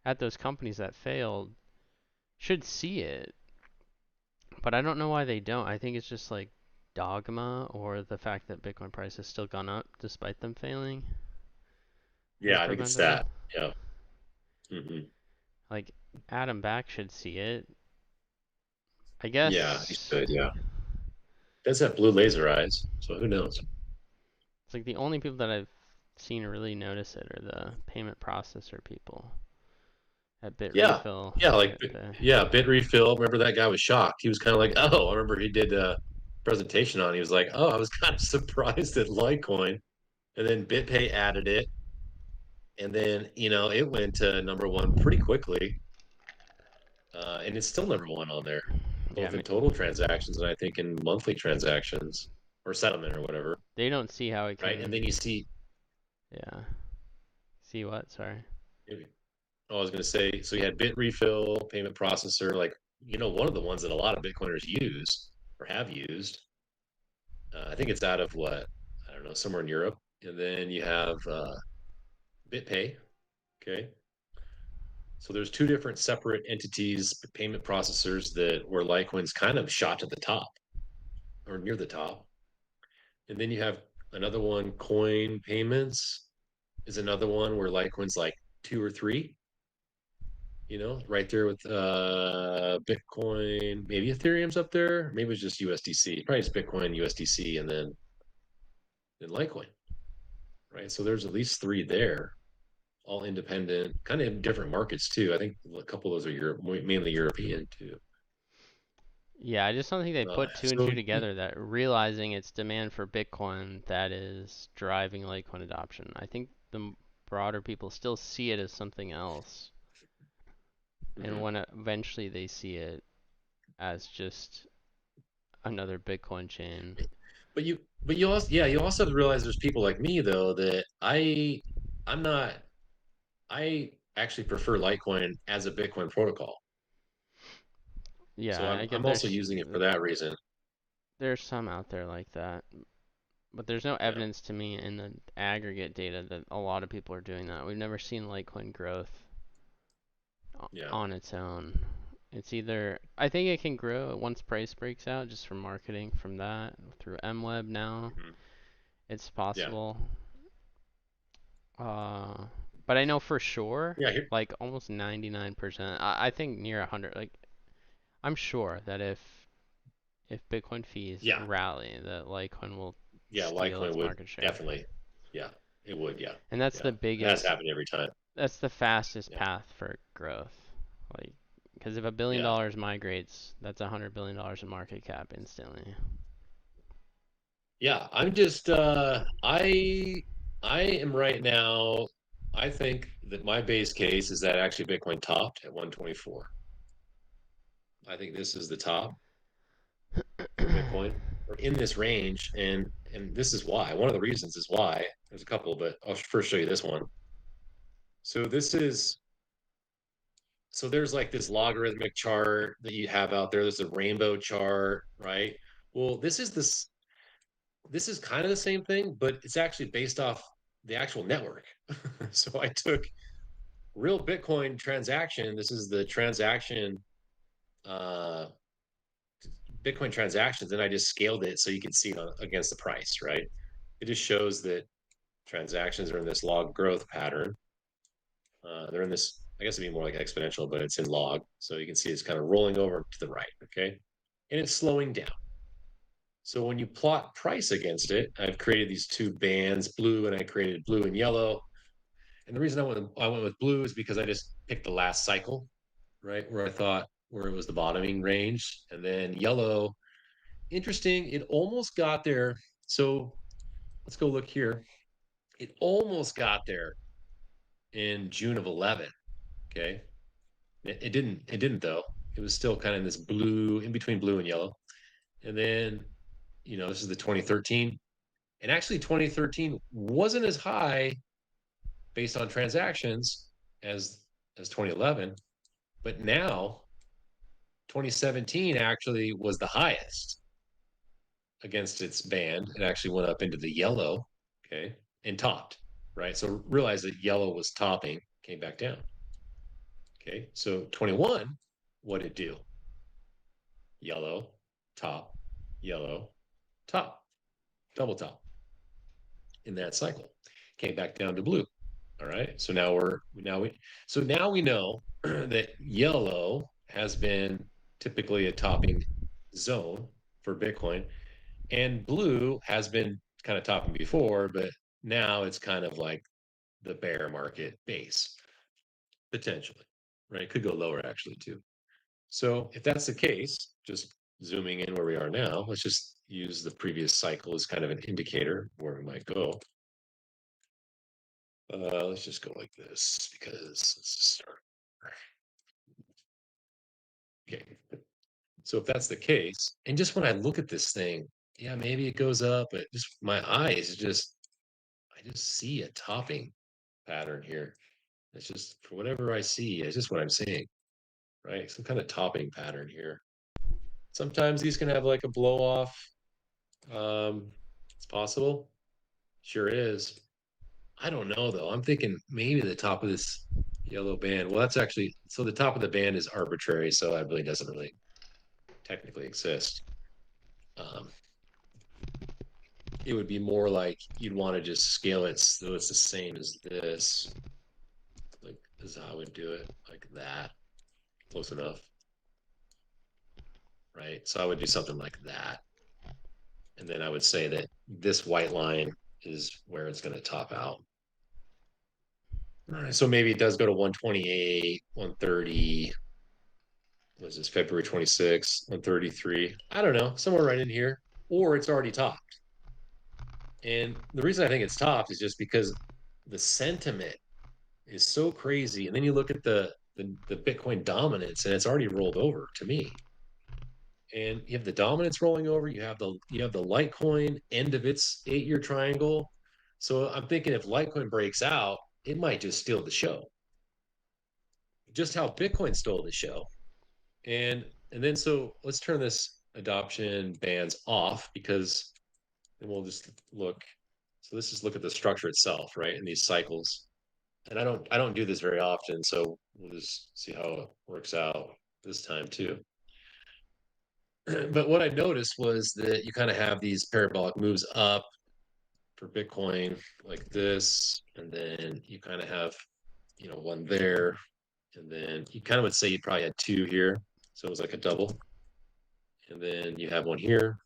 at those companies that failed should see it, but I don't know why they don't. I think it's just like dogma or the fact that Bitcoin price has still gone up despite them failing has Yeah, I think it's prevented them. that. Yeah. Mm-hmm. Like, Adam Back should see it. I Yeah, he guess should. Yeah. Does have blue laser eyes, so who knows? it's like the only people that I've seen really notice it are the payment processor people at Bit Yeah. Refill. Yeah, like The yeah, bit refill. Remember that guy was shocked. He was kind of like, oh, I remember he did a presentation on. He was like, oh, I was kind of surprised at Litecoin, and then BitPay added it, and then it went to number one pretty quickly, and it's still number one on there, yeah, I both in mean, total transactions and I think in monthly transactions or settlement or whatever, they don't see how it right? And can. then you see, Yeah. See what? Sorry. oh, I was going to say, so you had bit refill, payment processor, like one of the ones that a lot of Bitcoiners use or have used. I think it's out of what I don't know, somewhere in Europe, and then you have BitPay. Okay, so there's two different separate entities, payment processors that where Litecoin's kind of shot to the top or near the top. And then you have another one, Coin Payments is another one where Litecoin's like two or three, right there with Bitcoin, maybe Ethereum's up there, maybe it's just USDC, probably it's Bitcoin, USDC, and then Litecoin, right? So there's at least three there, all independent, kind of different markets too. I think a couple of those are mainly European too. Yeah, I just don't think they put two and So two together, that realizing it's demand for Bitcoin that is driving Litecoin adoption. I think the broader people still see it as something else. And mhm. when eventually they see it as just another Bitcoin chain. But you also, yeah, you also have to realize there's people like me though that I'm not. I actually prefer Litecoin as a Bitcoin protocol. So Yeah, I I'm get also using it for that reason. there's some out there like that, but there's no Yeah. evidence to me in the aggregate data that a lot of people are doing that. We've never seen Litecoin growth Yeah. on its own. It's either, I think it can grow once price breaks out just from marketing from that through MWeb now. Mhm. It's Yeah. possible. Uh, but I know for sure, Yeah. Here, like almost 99%, I think near 100, like I'm sure that if Bitcoin fees yeah. rally, that Litecoin will Yeah. steal Litecoin its would market share. definitely. Yeah, it would. Yeah, And that's yeah. the It has biggest, happened every time. that's the fastest Yeah, path for growth. Like, because if $1 billion yeah, migrates, that's $100 billion in market cap instantly. yeah. I'm just I am right now. I think that my base case is that actually Bitcoin topped at 124. I think this is the top for Bitcoin or in this range, and this is why. One of the reasons is why. There's a couple, but I'll first show you this one. So this is so there's like this logarithmic chart that you have out there. There's a rainbow chart, right? Well, this is kind of the same thing, but it's actually based off the actual network. So I took real Bitcoin transaction. This is the transaction uh Bitcoin transactions, and I just scaled it so you can see it against the price, right? It just shows that transactions are in this log growth pattern. They're in this, I guess it'd be more like exponential, but it's in log. So you can see it's kind of rolling over to the right, okay? And it's slowing down. So when you plot price against it, I've created these two bands, blue, and I created blue and yellow. And the reason I went with blue is because I just picked the last cycle, right? Where I thought where it was the bottoming range. And then yellow, interesting, it almost got there. So let's go look here. It almost got there in June of 11. Okay. It didn't though. It was still kind of in this blue, in between blue and yellow. And then, this is the 2013. And actually 2013 wasn't as high based on transactions as 2011, but now 2017 actually was the highest against its band. It actually went up into the yellow, okay, and topped, right? So realize that yellow was topping, came back down. Okay, so 21, what did it do? Yellow, top, yellow, top, double top in that cycle. Came back down to blue. All right. So now we know that yellow has been typically a topping zone for Bitcoin, and blue has been kind of topping before, but now it's kind of like the bear market base potentially, right? It could go lower actually too. So if that's the case, just zooming in where we are now, let's just use the previous cycle as kind of an indicator where we might go. Let's just go like this because let's just start. Okay. So if that's the case, and just when I look at this thing, yeah, maybe it goes up, but just my eyes I just see a topping pattern here. It's just for whatever I see, it's just what I'm seeing, right? Some kind of topping pattern here. Sometimes these can have like a blow off. It's possible. Sure is. I don't know though. I'm thinking maybe the top of this yellow band. Well, that's actually so the top of the band is arbitrary, so it really doesn't really technically exist. Um, it would be more like you'd want to just scale it so it's the same as this. Like this is how I would do it, like that. Close enough. Right. So I would do something like that. And then I would say that this white line is where it's going to top out. All right. So maybe it does go to 128, 130. Was this February 26th, 133? I don't know, somewhere right in here. Or it's already topped. And the reason I think it's topped is just because the sentiment is so crazy. And then you look at the Bitcoin dominance and it's already rolled over to me. And you have the dominance rolling over, you have the Litecoin end of its 8-year triangle. So I'm thinking if Litecoin breaks out, it might just steal the show. Just how Bitcoin stole the show. And then so let's turn this adoption bands off because and we'll just look. So let's just look at the structure itself, right? In these cycles. And I don't do this very often, so we'll just see how it works out this time too. But what I noticed was that you kind of have these parabolic moves up for Bitcoin like this, and then you kind of have, one there, and then you kind of would say you probably had two here. So it was like a double. And then you have one here.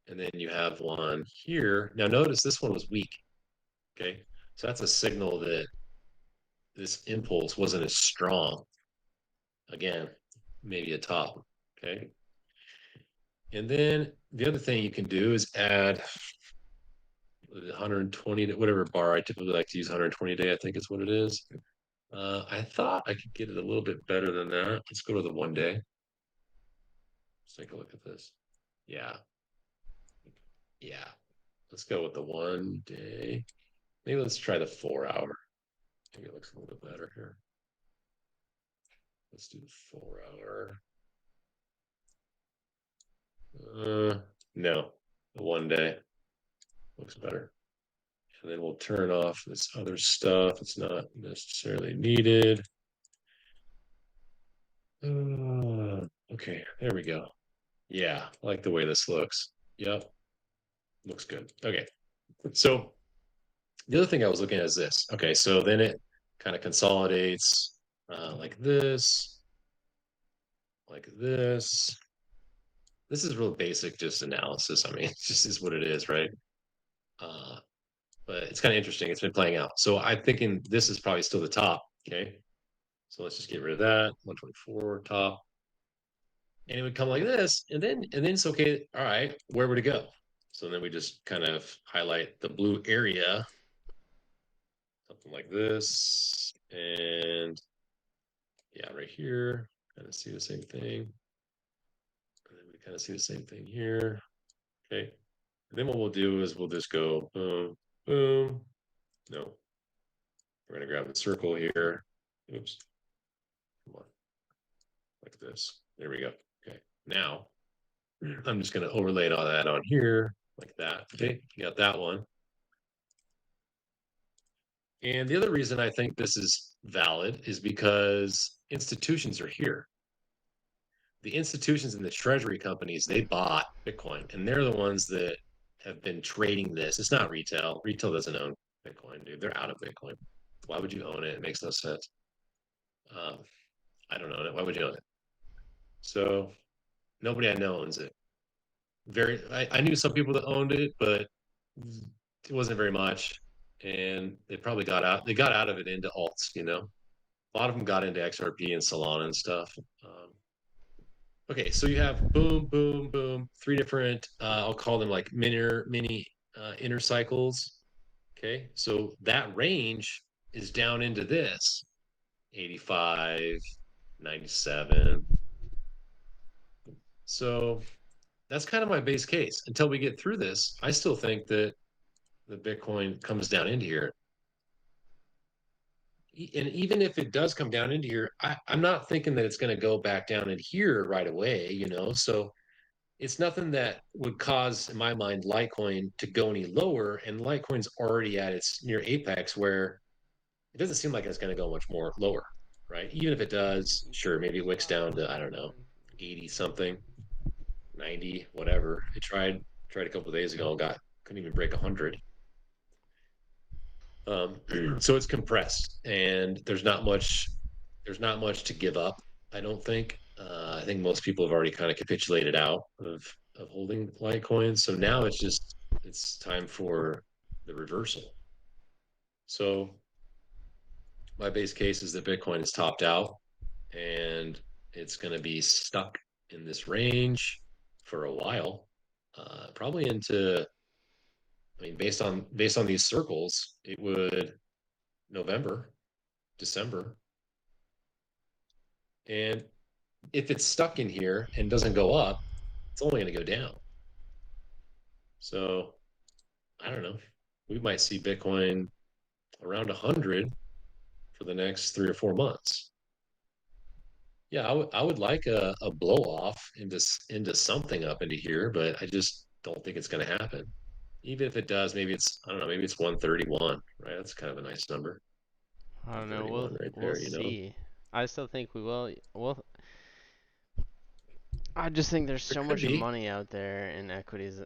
and then you have one here. Now notice this one was weak. Okay, so that's a signal that this impulse wasn't as strong. Again, maybe a top. Okay, and then the other thing you can do is add 120 to whatever bar. I typically like to use 120 day. I think is what it is. I thought I could get it a little bit better than that. Let's go to the 1 day. Let's take a look at this. Yeah. Yeah. Let's go with the 1 day. Maybe let's try the 4 hour. Maybe it looks a little bit better here. Let's do the 4 hour. No, the 1 day looks better. And then we'll turn off this other stuff. It's not necessarily needed. Okay, there we go. Yeah, I like the way this looks. Yep, looks good. Okay, so the other thing I was looking at is this. Okay, so then it kind of consolidates like this, like this. This is real basic, just analysis. I mean, it just is what it is, right? But it's kind of interesting. It's been playing out. So I'm thinking this is probably still the top. Okay, so let's just get rid of that. 124 top. And it would come like this, and then it's okay. All right, where would it go? So then we just kind of highlight the blue area, something like this, and yeah, right here, kind of see the same thing. And then we kind of see the same thing here. Okay, and then what we'll do is we'll just go boom, boom. No, we're gonna grab the circle here. Oops, come on, like this. There we go. Okay, now I'm just gonna overlay all that on here like that. Okay, you got that one. And the other reason I think this is valid is because institutions are here. The institutions and the treasury companies, they bought Bitcoin, and they're the ones that have been trading this. It's not retail. Retail doesn't own Bitcoin, dude. They're out of Bitcoin. Why would you own it? It makes no sense. I don't own it. Why would you own it? So nobody I know owns it. I knew some people that owned it, but it wasn't very much. And they probably got out. They got out of it into alts, you know. A lot of them got into XRP and Solana and stuff. Okay, so you have boom, boom, boom, 3 different, I'll call them like mini inner cycles. Okay, so that range is down into this 85, 97. So that's kind of my base case. Until we get through this, I still think that the Bitcoin comes down into here. And even if it does come down into here, I'm not thinking that it's going to go back down in here right away, you know. So it's nothing that would cause, in my mind, Litecoin to go any lower. And Litecoin's already at its near apex where it doesn't seem like it's going to go much more lower, right? Even if it does, sure, maybe it wicks down to, I don't know, 80 something, 90, whatever. It tried a couple of days ago and couldn't even break 100. So it's compressed, and there's not much to give up, I don't think. I think most people have already kind of capitulated out of holding Litecoin. So now it's time for the reversal. So my base case is that Bitcoin is topped out and it's going to be stuck in this range for a while, probably into, I mean, based on these circles, it would November, December. And if it's stuck in here and doesn't go up, it's only going to go down. So I don't know. We might see Bitcoin around 100 for the next 3 or 4 months. Yeah, I would like a blow off into something up into here, but I just don't think it's going to happen. Even if it does, maybe it's, I don't know, maybe it's 131, right? That's kind of a nice number. I don't know. 131 right there, you know. See. I still think we will. Well, I just think there's so much money out there in equities.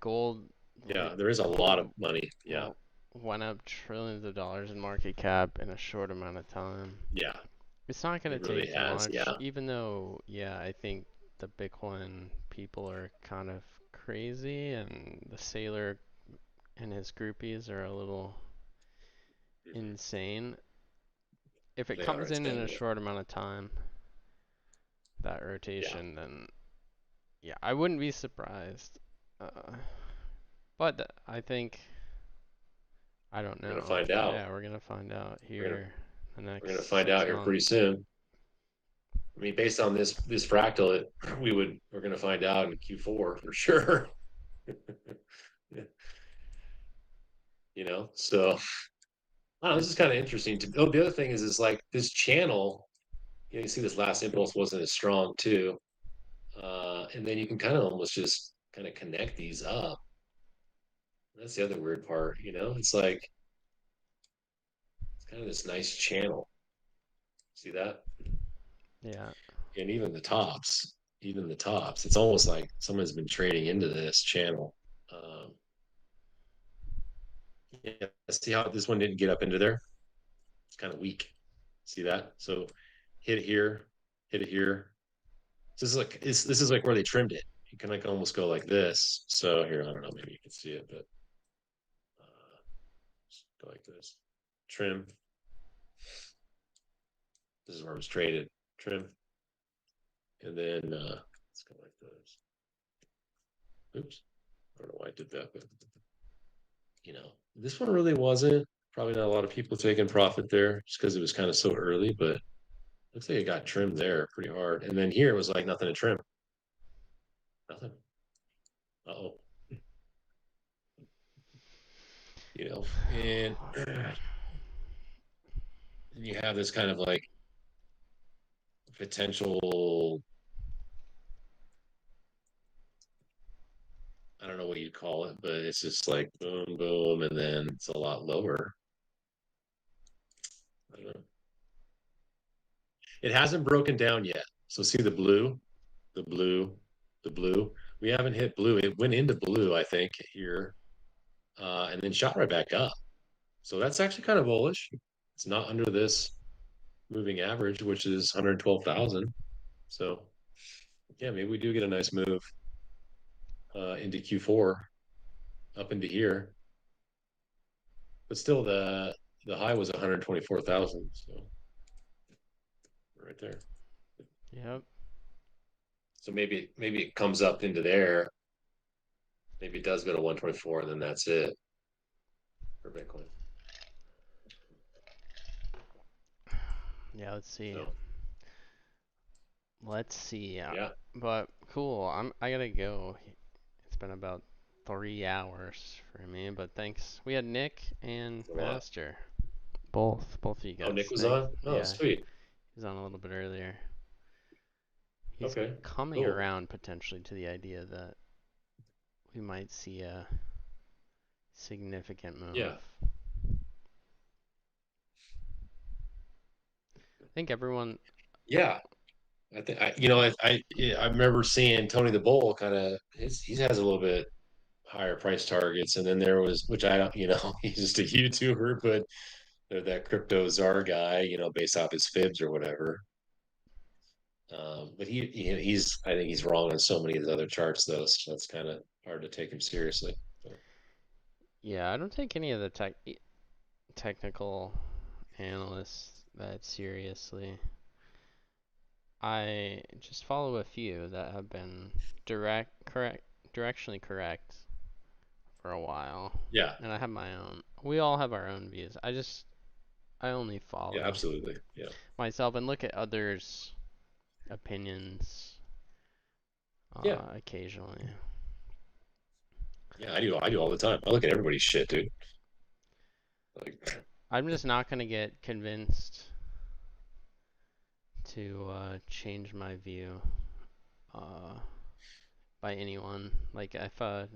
Gold. Yeah, there is a lot of money. Yeah. Went up trillions of dollars in market cap in a short amount of time. Yeah. It's not going to really take has, much, yeah. even though, yeah, I think the Bitcoin people are kind of crazy, and the sailor and his groupies are a little insane. If it They are comes in a insane. short amount of time, that Yeah. rotation, then yeah, I wouldn't be surprised. But I think, I don't We're gonna know. find out. Yeah, we're gonna find out We're gonna here the we're gonna next find out 6 here pretty months. soon. I mean, based on this fractal, we're gonna find out in Q4 for sure. You know, so I don't know, this is kind of interesting to. Oh, the other thing is like this channel. You know, you see this last impulse wasn't as strong too, and then you can kind of almost just kind of connect these up. That's the other weird part. You know, it's like it's kind of this nice channel. See that? Yeah. And even the tops, it's almost like someone's been trading into this channel. Um, yeah, see how this one didn't get up into there? It's kind of weak. See that? So hit it here, hit it here. This is like where they trimmed it. You can like almost go like this. So here, I don't know, maybe you can see it, but go like this. Trim. This is where it was traded. Trim. And then let's go like this. Oops. I don't know why I did that, but you know, this one really wasn't. Probably not a lot of people taking profit there just because it was kind of so early, but looks like it got trimmed there pretty hard. And then here it was like nothing to trim. Nothing. Uh-oh. You know, and you have this kind of like potential, I don't know what you call it, but it's just like boom, boom, and then it's a lot lower. I don't know. It hasn't broken down yet. So see the blue, the blue, the blue. We haven't hit blue. It went into blue, I think, here, and then shot right back up. So that's actually kind of bullish. It's not under this moving average, which is 112,000. So yeah, maybe we do get a nice move into Q4 up into here. But still the high was 124,000. So right there. Yep. So maybe it comes up into there. Maybe it does go to 124 and then that's it for Bitcoin. Yeah, let's see. So Let's see. yeah. But cool. I gotta go. It's been about 3 hours for me, but thanks. We had Nick and It's a lot. Master. Both of you Oh, Nick guys. was Thanks. on? Oh, Yeah, sweet. he was on a little bit earlier. He's Okay. coming Cool. around potentially to the idea that we might see a significant move. Yeah. I think everyone. Yeah. I think I remember seeing Tony the Bull kind of he has a little bit higher price targets, and then there was which I don't he's just a YouTuber, but that crypto czar guy, based off his fibs or whatever. But he's I think he's wrong on so many of his other charts though, so that's kind of hard to take him seriously. But, Yeah, I don't take any of the technical analysts that seriously. I just follow a few that have been directionally correct for a while, yeah, and I have my own. We all have our own views. I only yeah, follow absolutely, yeah, myself and look at others' opinions yeah, occasionally. yeah. I do all the time. I look at everybody's shit, dude. Like, I'm just not gonna get convinced to change my view uh, by anyone. Like if a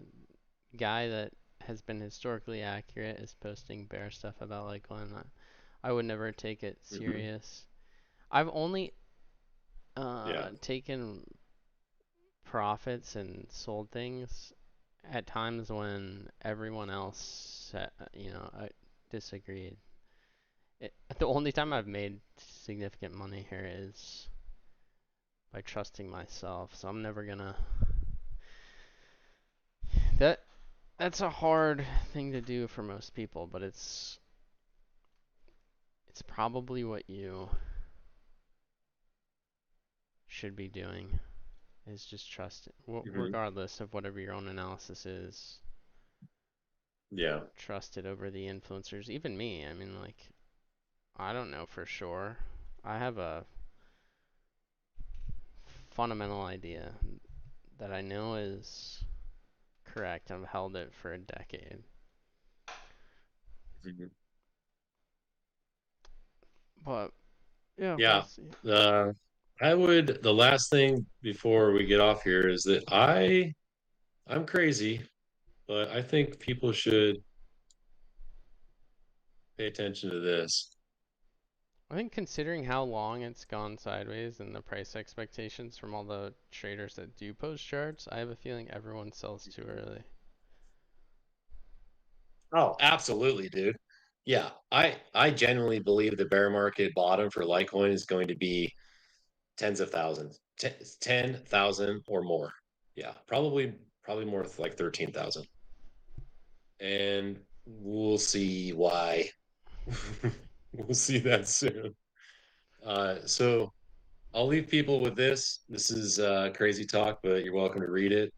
guy that has been historically accurate is posting bear stuff about Litecoin, I would never take it mhm, serious. I've only yeah, taken profits and sold things at times when everyone else, disagreed. The only time I've made significant money here is by trusting myself. So I'm never gonna that's a hard thing to do for most people, but it's probably what you should be doing, is just trust it, Mhm. regardless of whatever your own analysis is. Yeah. Trust it over the influencers. Even me, I mean, like, I don't know for sure. I have a fundamental idea that I know is correct. I've held it for a decade. Mhm. But yeah, we'll Yeah. see. The last thing before we get off here is that I'm crazy, but I think people should pay attention to this. I think considering how long it's gone sideways and the price expectations from all the traders that do post charts, I have a feeling everyone sells too early. Oh, absolutely, dude. Yeah, I genuinely believe the bear market bottom for Litecoin is going to be tens of thousands, 10,000 or more. Yeah, probably more like 13,000. And we'll see why. We'll see that soon. So I'll leave people with this. This is crazy talk, but you're welcome to read it.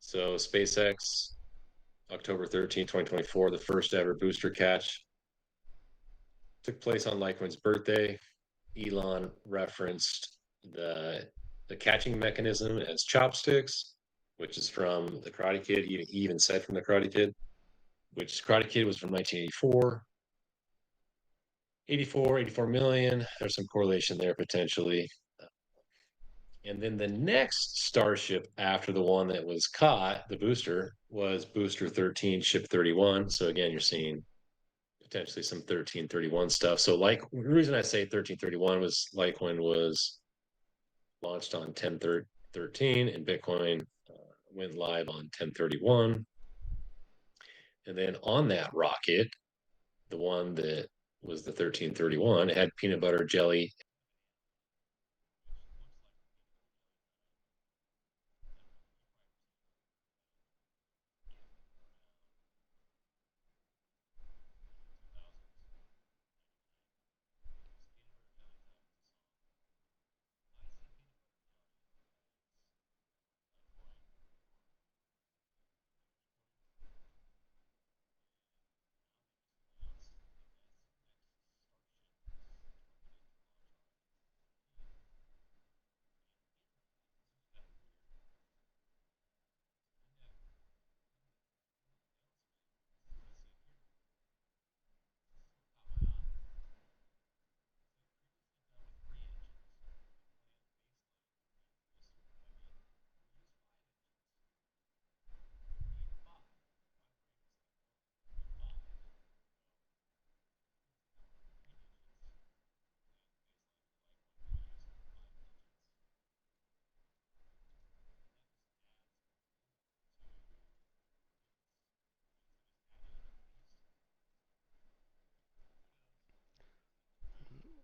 So SpaceX, October 13, 2024, the first ever booster catch took place on Litecoin's birthday. Elon referenced the catching mechanism as chopsticks, which is from the Karate Kid. He even said from the Karate Kid, which Karate Kid was from 1984. 84 million. There's some correlation there potentially. And then the next Starship after the one that was caught, the booster, was Booster 13, Ship 31. So again, you're seeing potentially some 1331 stuff. So like the reason I say 1331 was Litecoin was launched on 1013 and Bitcoin went live on 1031. And then on that rocket, the one that was the 1331, it had peanut butter jelly.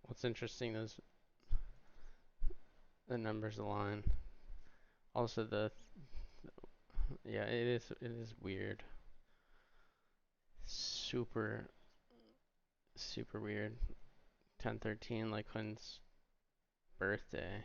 What's interesting is the numbers align. Also, yeah, it is weird. Super super weird. 1013, like Quinn's birthday.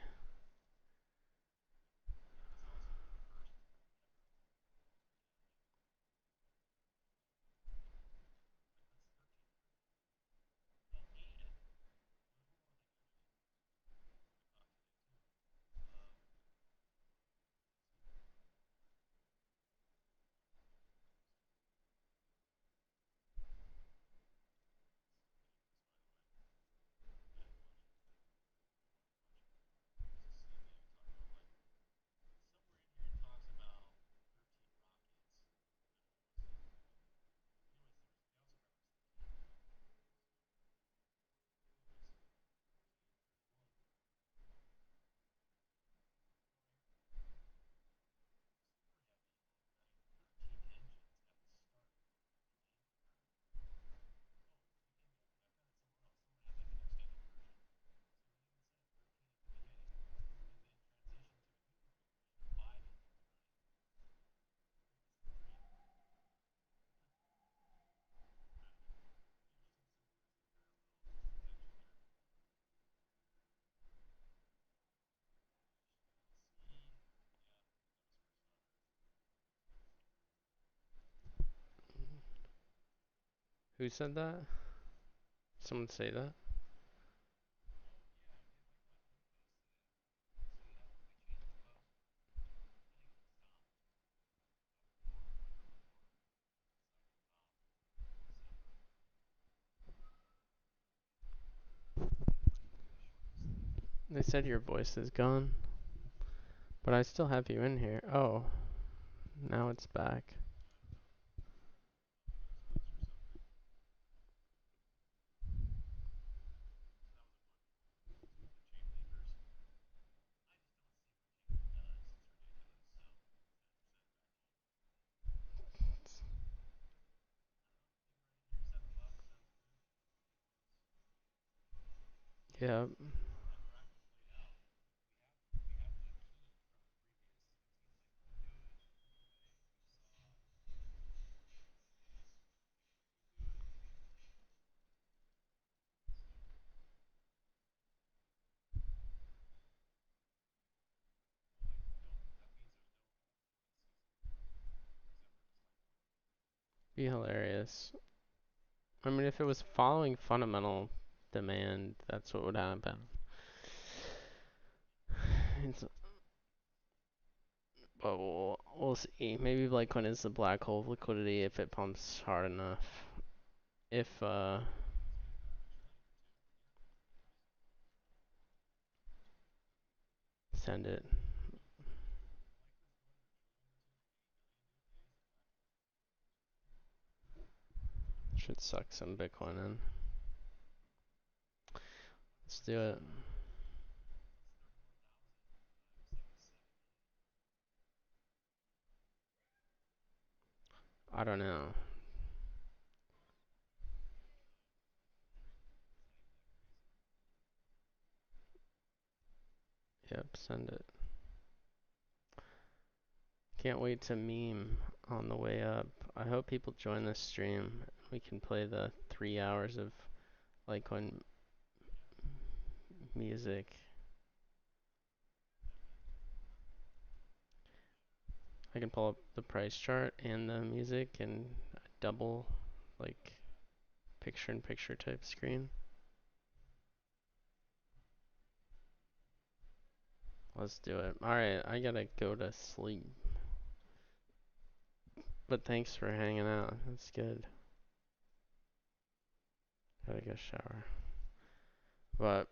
Who said that? Someone say that? They said your voice is gone, but I still have you in here. Oh, now it's back. Yeah. Be hilarious. I mean, if it was following fundamental demand, that's what would happen. It's, but we'll see. Maybe Litecoin is the black hole of liquidity if it pumps hard enough. If send it. Should suck some Bitcoin in. Let's do it. I don't know. Yep, send it. Can't wait to meme on the way up. I hope people join this stream. We can play the 3 hours of Litecoin music. I can pull up the price chart and the music and double, like, picture-in-picture type screen. Let's do it. Alright, I gotta go to sleep. But thanks for hanging out. That's good. Gotta go shower. But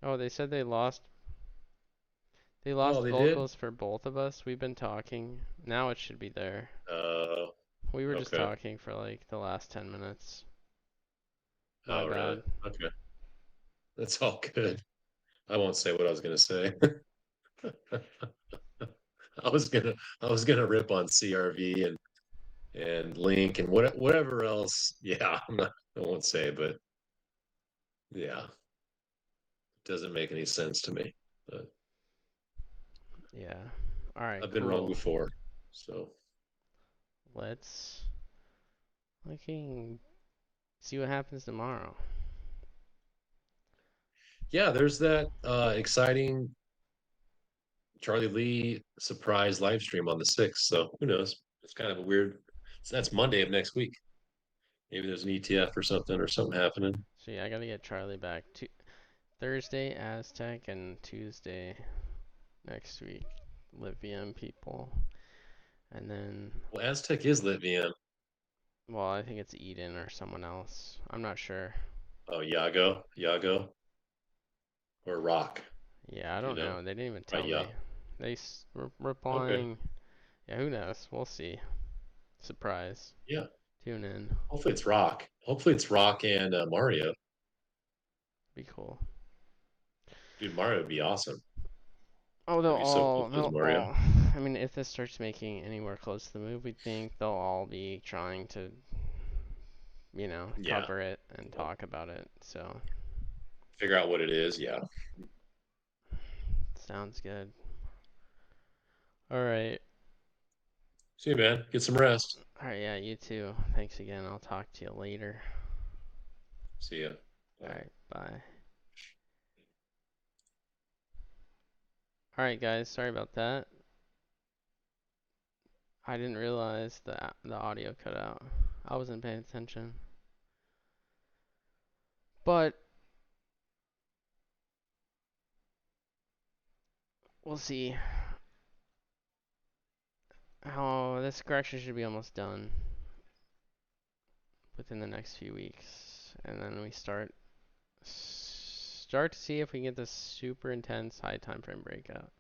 oh, they said they lost Oh, they did? vocals for both of us. We've been talking. Now it should be there. We were just Okay. talking for like the last 10 minutes. My Oh, really? bad. Okay. That's all good. I won't say what I was gonna say. I was gonna rip on CRV and Link and whatever else. Yeah, I won't say, but yeah, it doesn't make any sense to me. But Yeah. Alright, I've been wrong cool. before. So Let's looking see what happens tomorrow. yeah, there's that exciting Charlie Lee surprise live stream on the 6th. So who knows? It's kind of a weird. So that's Monday of next week. Maybe there's an ETF or something happening. So yeah, I gotta get Charlie back. Thursday Aztec and Tuesday next week Livium people. And then Well, Aztec is lit VM. well, I think it's Eden or someone else. I'm not sure. Oh, Yago, or Rock. Yeah, I Do you don't know? know. They didn't even tell Right, yeah. me. They were Okay. replying. Yeah, who knows? We'll see. Surprise. Yeah. Tune in. Hopefully it's Rock. Hopefully it's Rock and Mario. Be cool. Dude, Mario would be awesome. Oh, That'd be so cool if it was they'll Mario. all. I mean, if this starts making anywhere close to the move, we think they'll all be trying to, Yeah. cover it and Yeah. talk about it. So, Figure out what it is. Yeah. sounds good. All right. See you, man. Get some rest. All right. Yeah, you too. Thanks again. I'll talk to you later. See ya. All Bye. right. Bye. Alright guys, sorry about that. I didn't realize that the audio cut out. I wasn't paying attention. But we'll see how this correction should be almost done within the next few weeks, and then we start to see if we can get this super intense high time frame breakout.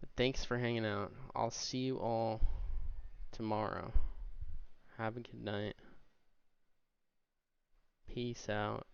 But thanks for hanging out. I'll see you all tomorrow. Have a good night. Peace out.